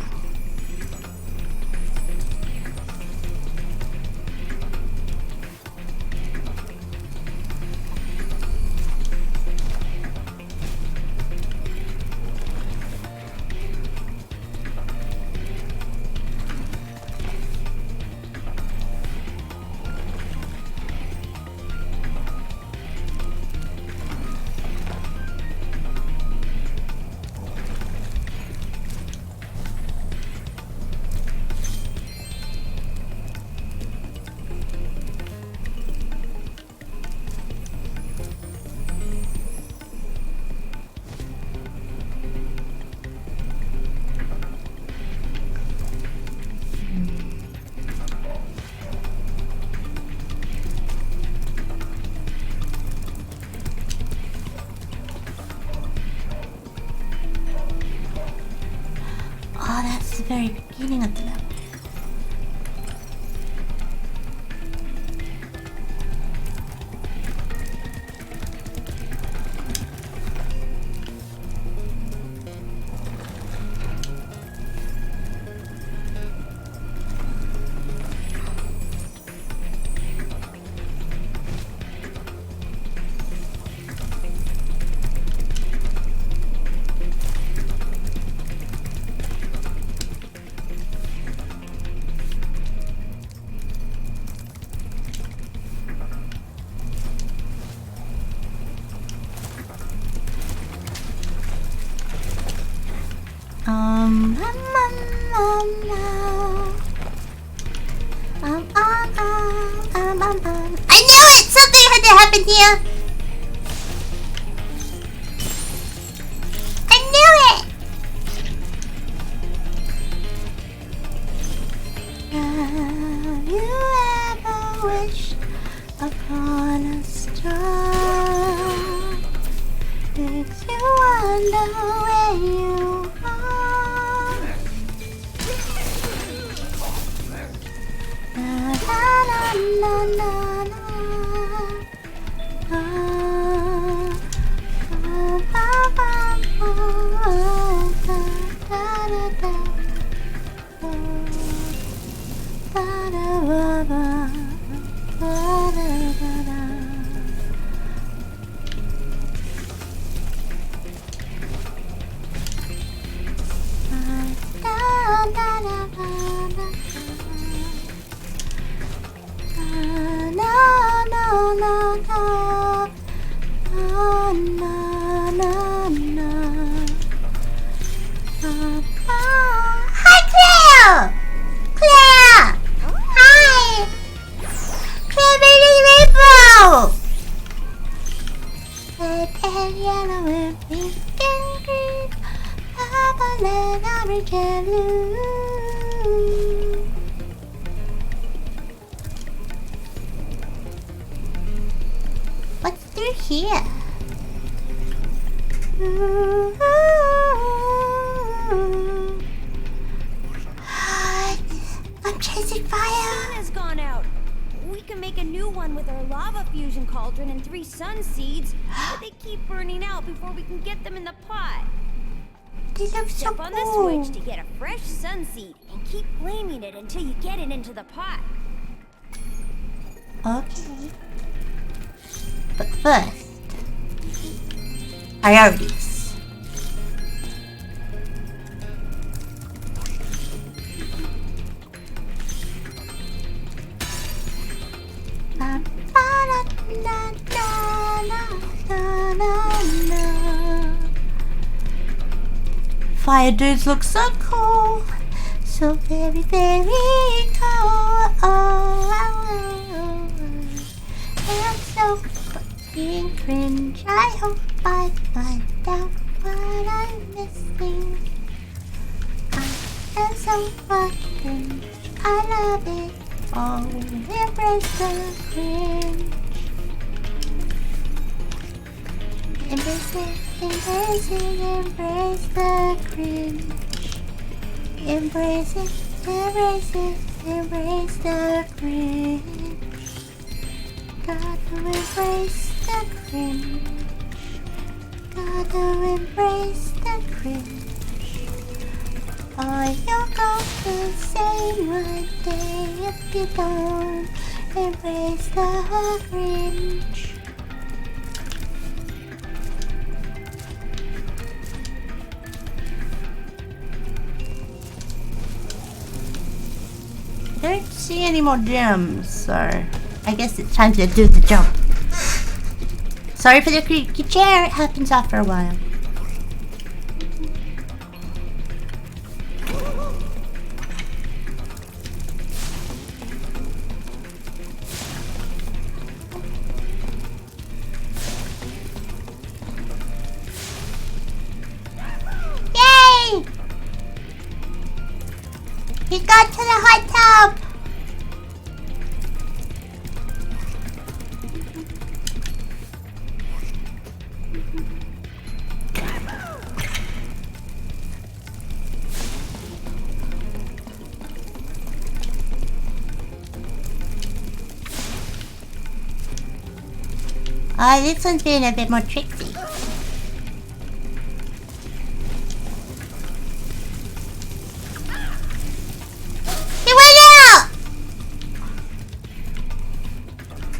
I knew it! Something had to happen here! I knew it! Have you ever wished upon a star? Makes you wonder where you are. Na na na na na. Hi, Claire! Claire! Hi! Claire Baby Rainbow! Red and yellow and pink and green, purple and orange and blue. What's through here? I'm chasing fire. Sun has gone out. We can make a new one with our lava fusion cauldron and 3 sun seeds, but they keep burning out before we can get them in the pot. They look so Step on the cool. switch to get a fresh sun seed and keep flaming it until you get it into the pot. Okay. But first, priorities. Fire dudes look so cool, so very, very cool. I'm so fucking cringe. I hope I find out what I'm missing. I am so fucking cringe. I love it. Oh, embrace the cringe. Embrace it, embrace it, embrace the cringe. Embrace it, embrace it, embrace the cringe. Gotta embrace the cringe. Gotta embrace the cringe. Or you'll go insane one day if you don't embrace the cringe. I don't see any more gems, so I guess it's time to do the jump. Sorry for the creaky chair, it happens after a while. Yay! He got to the hot tub! This one's being a bit more tricksy. He went out!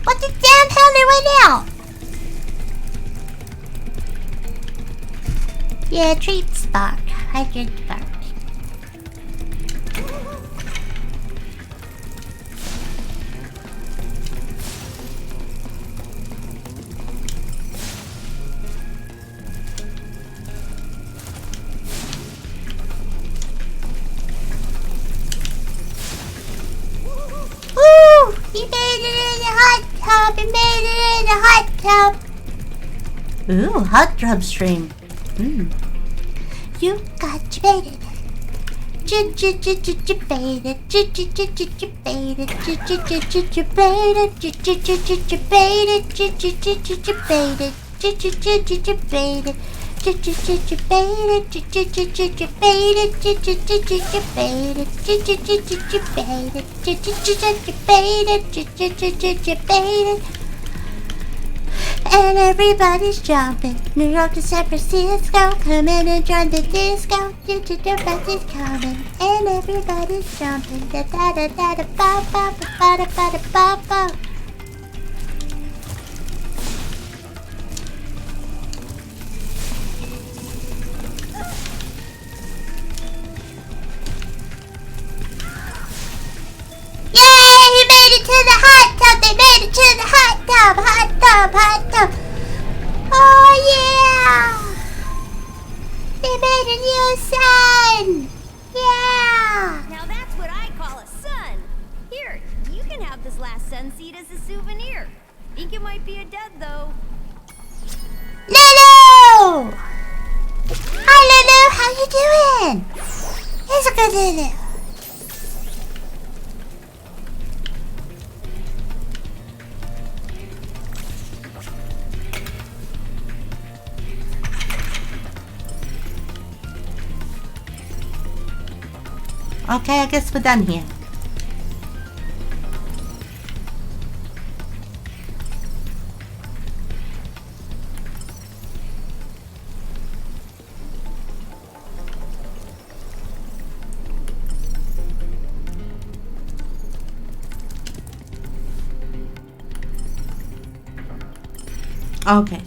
What the damn hell, he went out? Yeah, treat spark. I drink spark. He made it in the hot tub. He made it in the hot tub. Ooh, hot tub stream. You got baited. Baited. Baited. And everybody's jumping. New York to San Francisco. Come in and join the disco. The bus is coming. And everybody's jumping. Da da da da da ba ba ba da ba da ba ba. Yay! He made it to the hot tub! They made it to the hot tub! Hot tub! Hot tub! Oh yeah! They made a new sun! Yeah! Now that's what I call a sun. Here, you can have this last sun seed as a souvenir. Think it might be a dud though. Lulu! Hi Lulu, how you doing? Here's a good Lulu. Okay, I guess we're done here. Okay.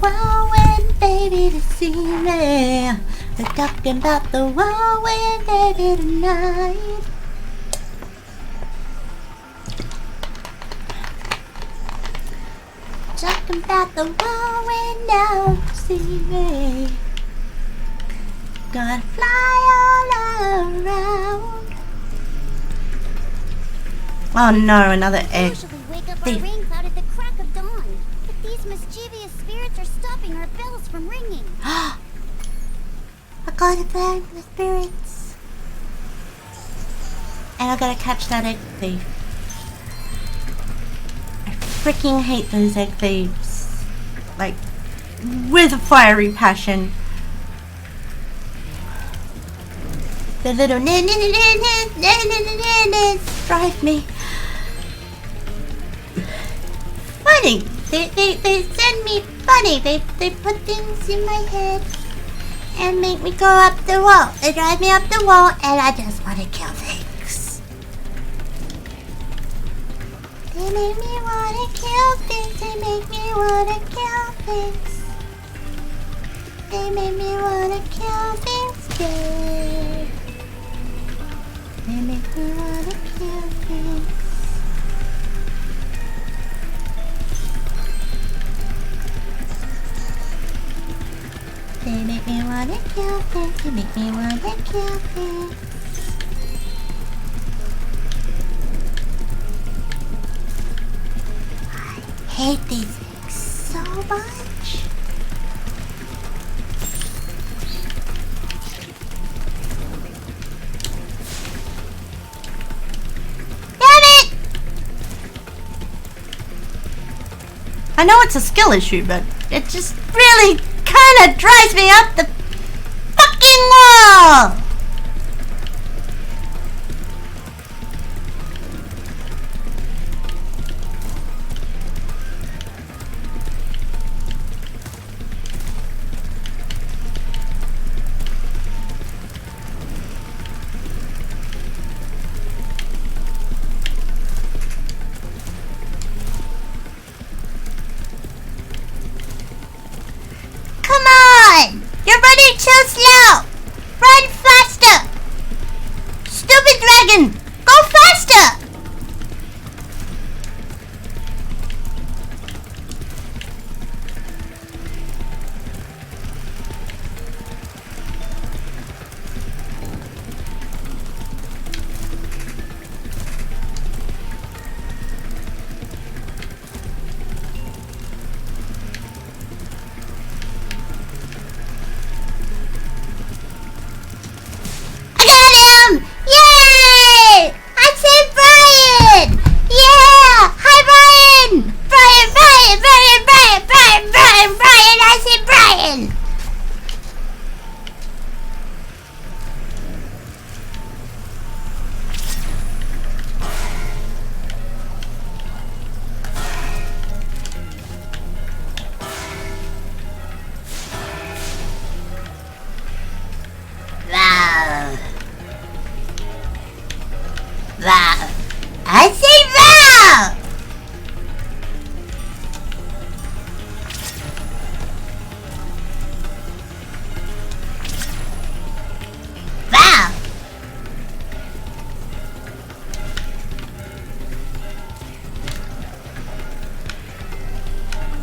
Whirlwind baby to see me. We're talking about the whirlwind baby tonight. Talking about the whirlwind now to see me. Gonna fly all around. Oh no, another egg. Usually wake up our rain cloud at the crack of dawn, but these mischievous spirits are stopping our bells from ringing. I gotta burn the spirits. And I gotta catch that egg thief. I freaking hate those egg thieves. Like, with a fiery passion. The little drive me. Funny. They send me funny. They put things in my head and make me go up the wall. They drive me up the wall and I just want to kill things. They make me want to kill things. They make me want to kill things. They make me want to kill things, yeah. They make me want to kill things. They make me want to kill things. They make me want to kill things. I hate these things so much. I know it's a skill issue, but it just really kind of drives me up the fucking wall! Come on! You're running too slow! Run faster! Stupid dragon! Go faster! Val. I say Val. Val.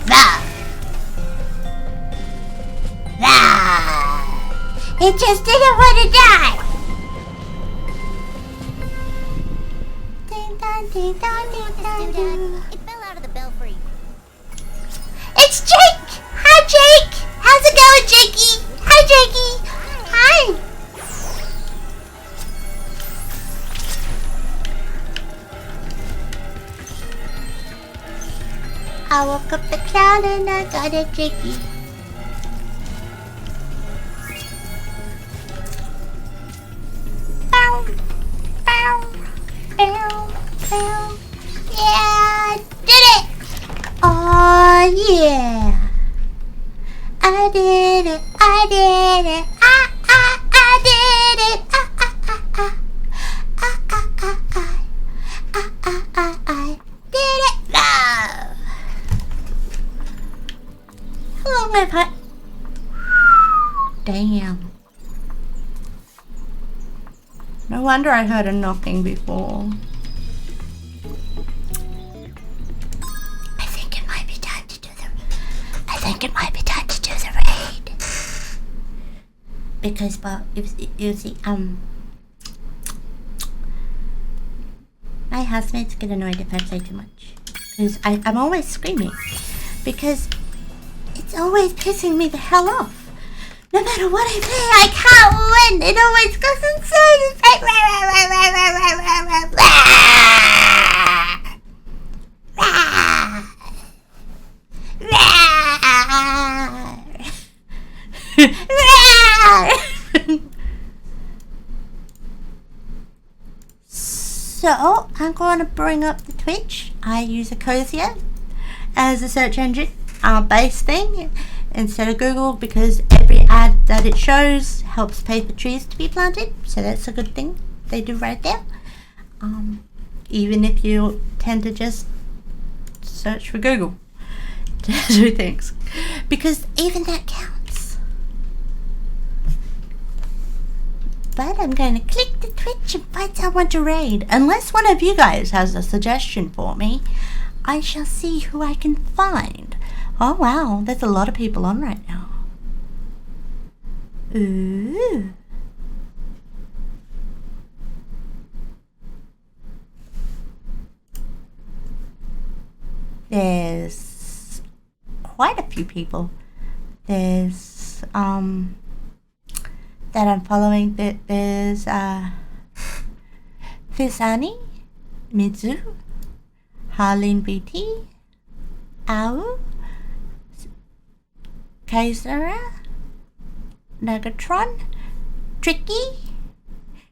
Val. Val. It just didn't want to die. Ding dong, ding dong, ding dong, ding. It fell out of the belfry. It's Jake! Hi, Jake! How's it going, Jakey? Hi, Jakey! Hi! I woke up the cloud and I got a Jakey. Bow, bow, bow, bow. Yeah, I did it! Oh yeah! I did it! I did it! I did it! I did it! No! How long have I? Damn! No wonder I heard a knocking before. I think it might be time to do the raid. Because, well, you see, my housemates get annoyed if I play too much. Because I'm always screaming. Because it's always pissing me the hell off. No matter what I play, I can't win. It always goes insane. It's like So I'm going to bring up the Twitch. I use Ecosia as a search engine based thing instead of Google, because every ad that it shows helps pay for trees to be planted, so that's a good thing they do right there. Even if you tend to just search for Google to do things, because even that counts. But I'm going to click the Twitch and find someone to raid. Unless one of you guys has a suggestion for me, I shall see who I can find. Oh wow, there's a lot of people on right now. Ooh. There's quite a few people. There's that I'm following. There's Fisani, Mizu, Harleen BT, Au, Kaisera, Nagatron, Tricky.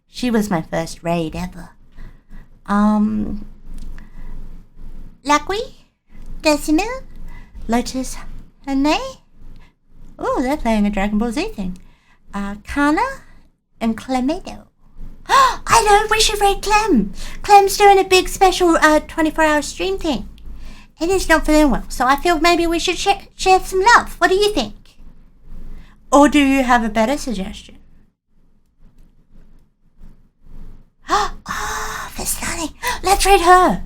She was my first raid ever. Lakwi, Decimil, Lotus Hane. Oh, they're playing a Dragon Ball Z thing. Kana and Clemedo. I know, we should raid Clem. Clem's doing a big special 24-hour stream thing. And he's not feeling well, so I feel maybe we should share some love. What do you think? Or do you have a better suggestion? Oh, Vistani. Let's raid her.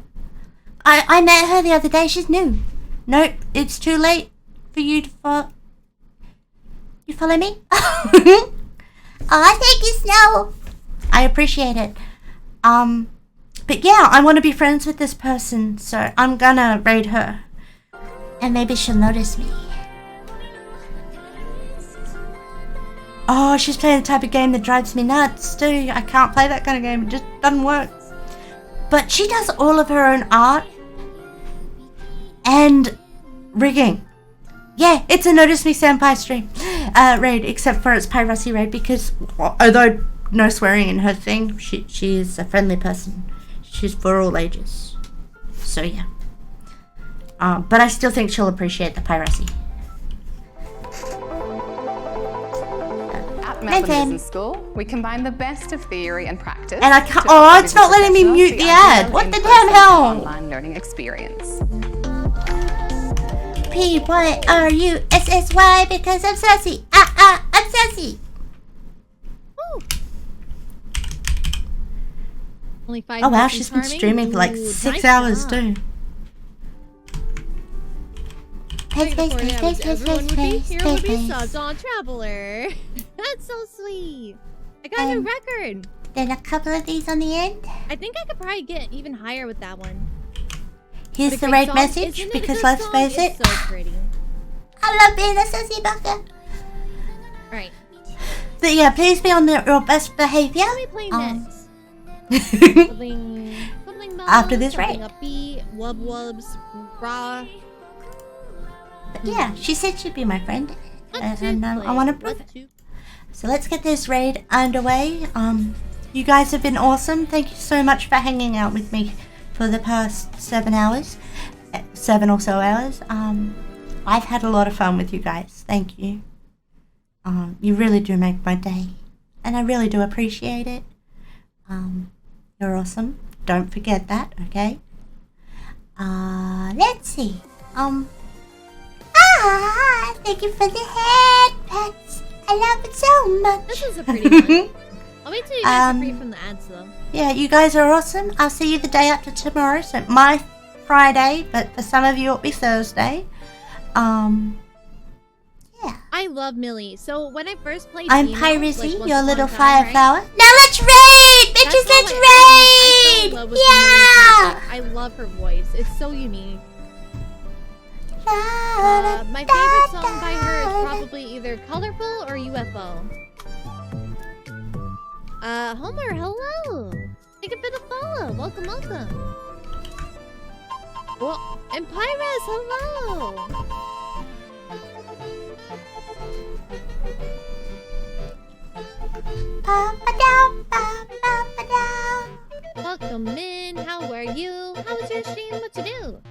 I met her the other day. She's new. Nope, it's too late for you to follow. You follow me? Oh, thank you, Snow. I appreciate it. But yeah, I want to be friends with this person, so I'm gonna raid her. And maybe she'll notice me. Oh, she's playing the type of game that drives me nuts, too. I can't play that kind of game. It just doesn't work. But she does all of her own art and rigging. Yeah, it's a Notice Me Senpai stream raid, except for it's Pyra Z raid, because although no swearing in her thing, she is a friendly person. She's for all ages. So yeah. But I still think she'll appreciate the Pyra Z. Melbourne Business School, we combine the best of theory and practice. And I can't. Oh, it's not letting me mute the ad. What the damn hell? Online learning experience. PYRUSSY because I'm sassy. I'm sassy. Only 5 Oh wow, months she's in been farming? streaming for like Ooh, 6 nice hours job. too. Right before that was everyone would be here would be Pace. subs on Traveler. That's so sweet. I got a new record. Then a couple of these on the end. I think I could probably get even higher with that one. Here's What a the great raid song. message Isn't it a because good let's song? face it. It's so pretty. I love being a sassy bugger. Alright. So yeah, please be on your best behavior. What are we playing next? Something After this raid. Upbeat, wub wubs, raw. But yeah, she said she'd be my friend. And I want to prove it. So let's get this raid underway. You guys have been awesome. Thank you so much for hanging out with me for the past 7 hours. 7 or so hours. I've had a lot of fun with you guys. Thank you. You really do make my day. And I really do appreciate it. You're awesome. Don't forget that, okay? Let's see. Thank you for the head pets. I love it so much. This is a pretty one. I'll wait till you guys are free from the ads though. Yeah, you guys are awesome. I'll see you the day after tomorrow. So my Friday, but for some of you it'll be Thursday. I love Millie. So when I first played I'm Dino, Pyra like, Z, once your upon little a time, fire right? flower. Now let's raid! Bitches, let's raid! Yeah! I love her voice. It's so unique. My favorite song by her is probably either Colorful or UFO. Homer, hello! Thank you for the follow. Welcome, welcome. Well, and Pyres, hello! Welcome in. How are you? How was your stream? What to do?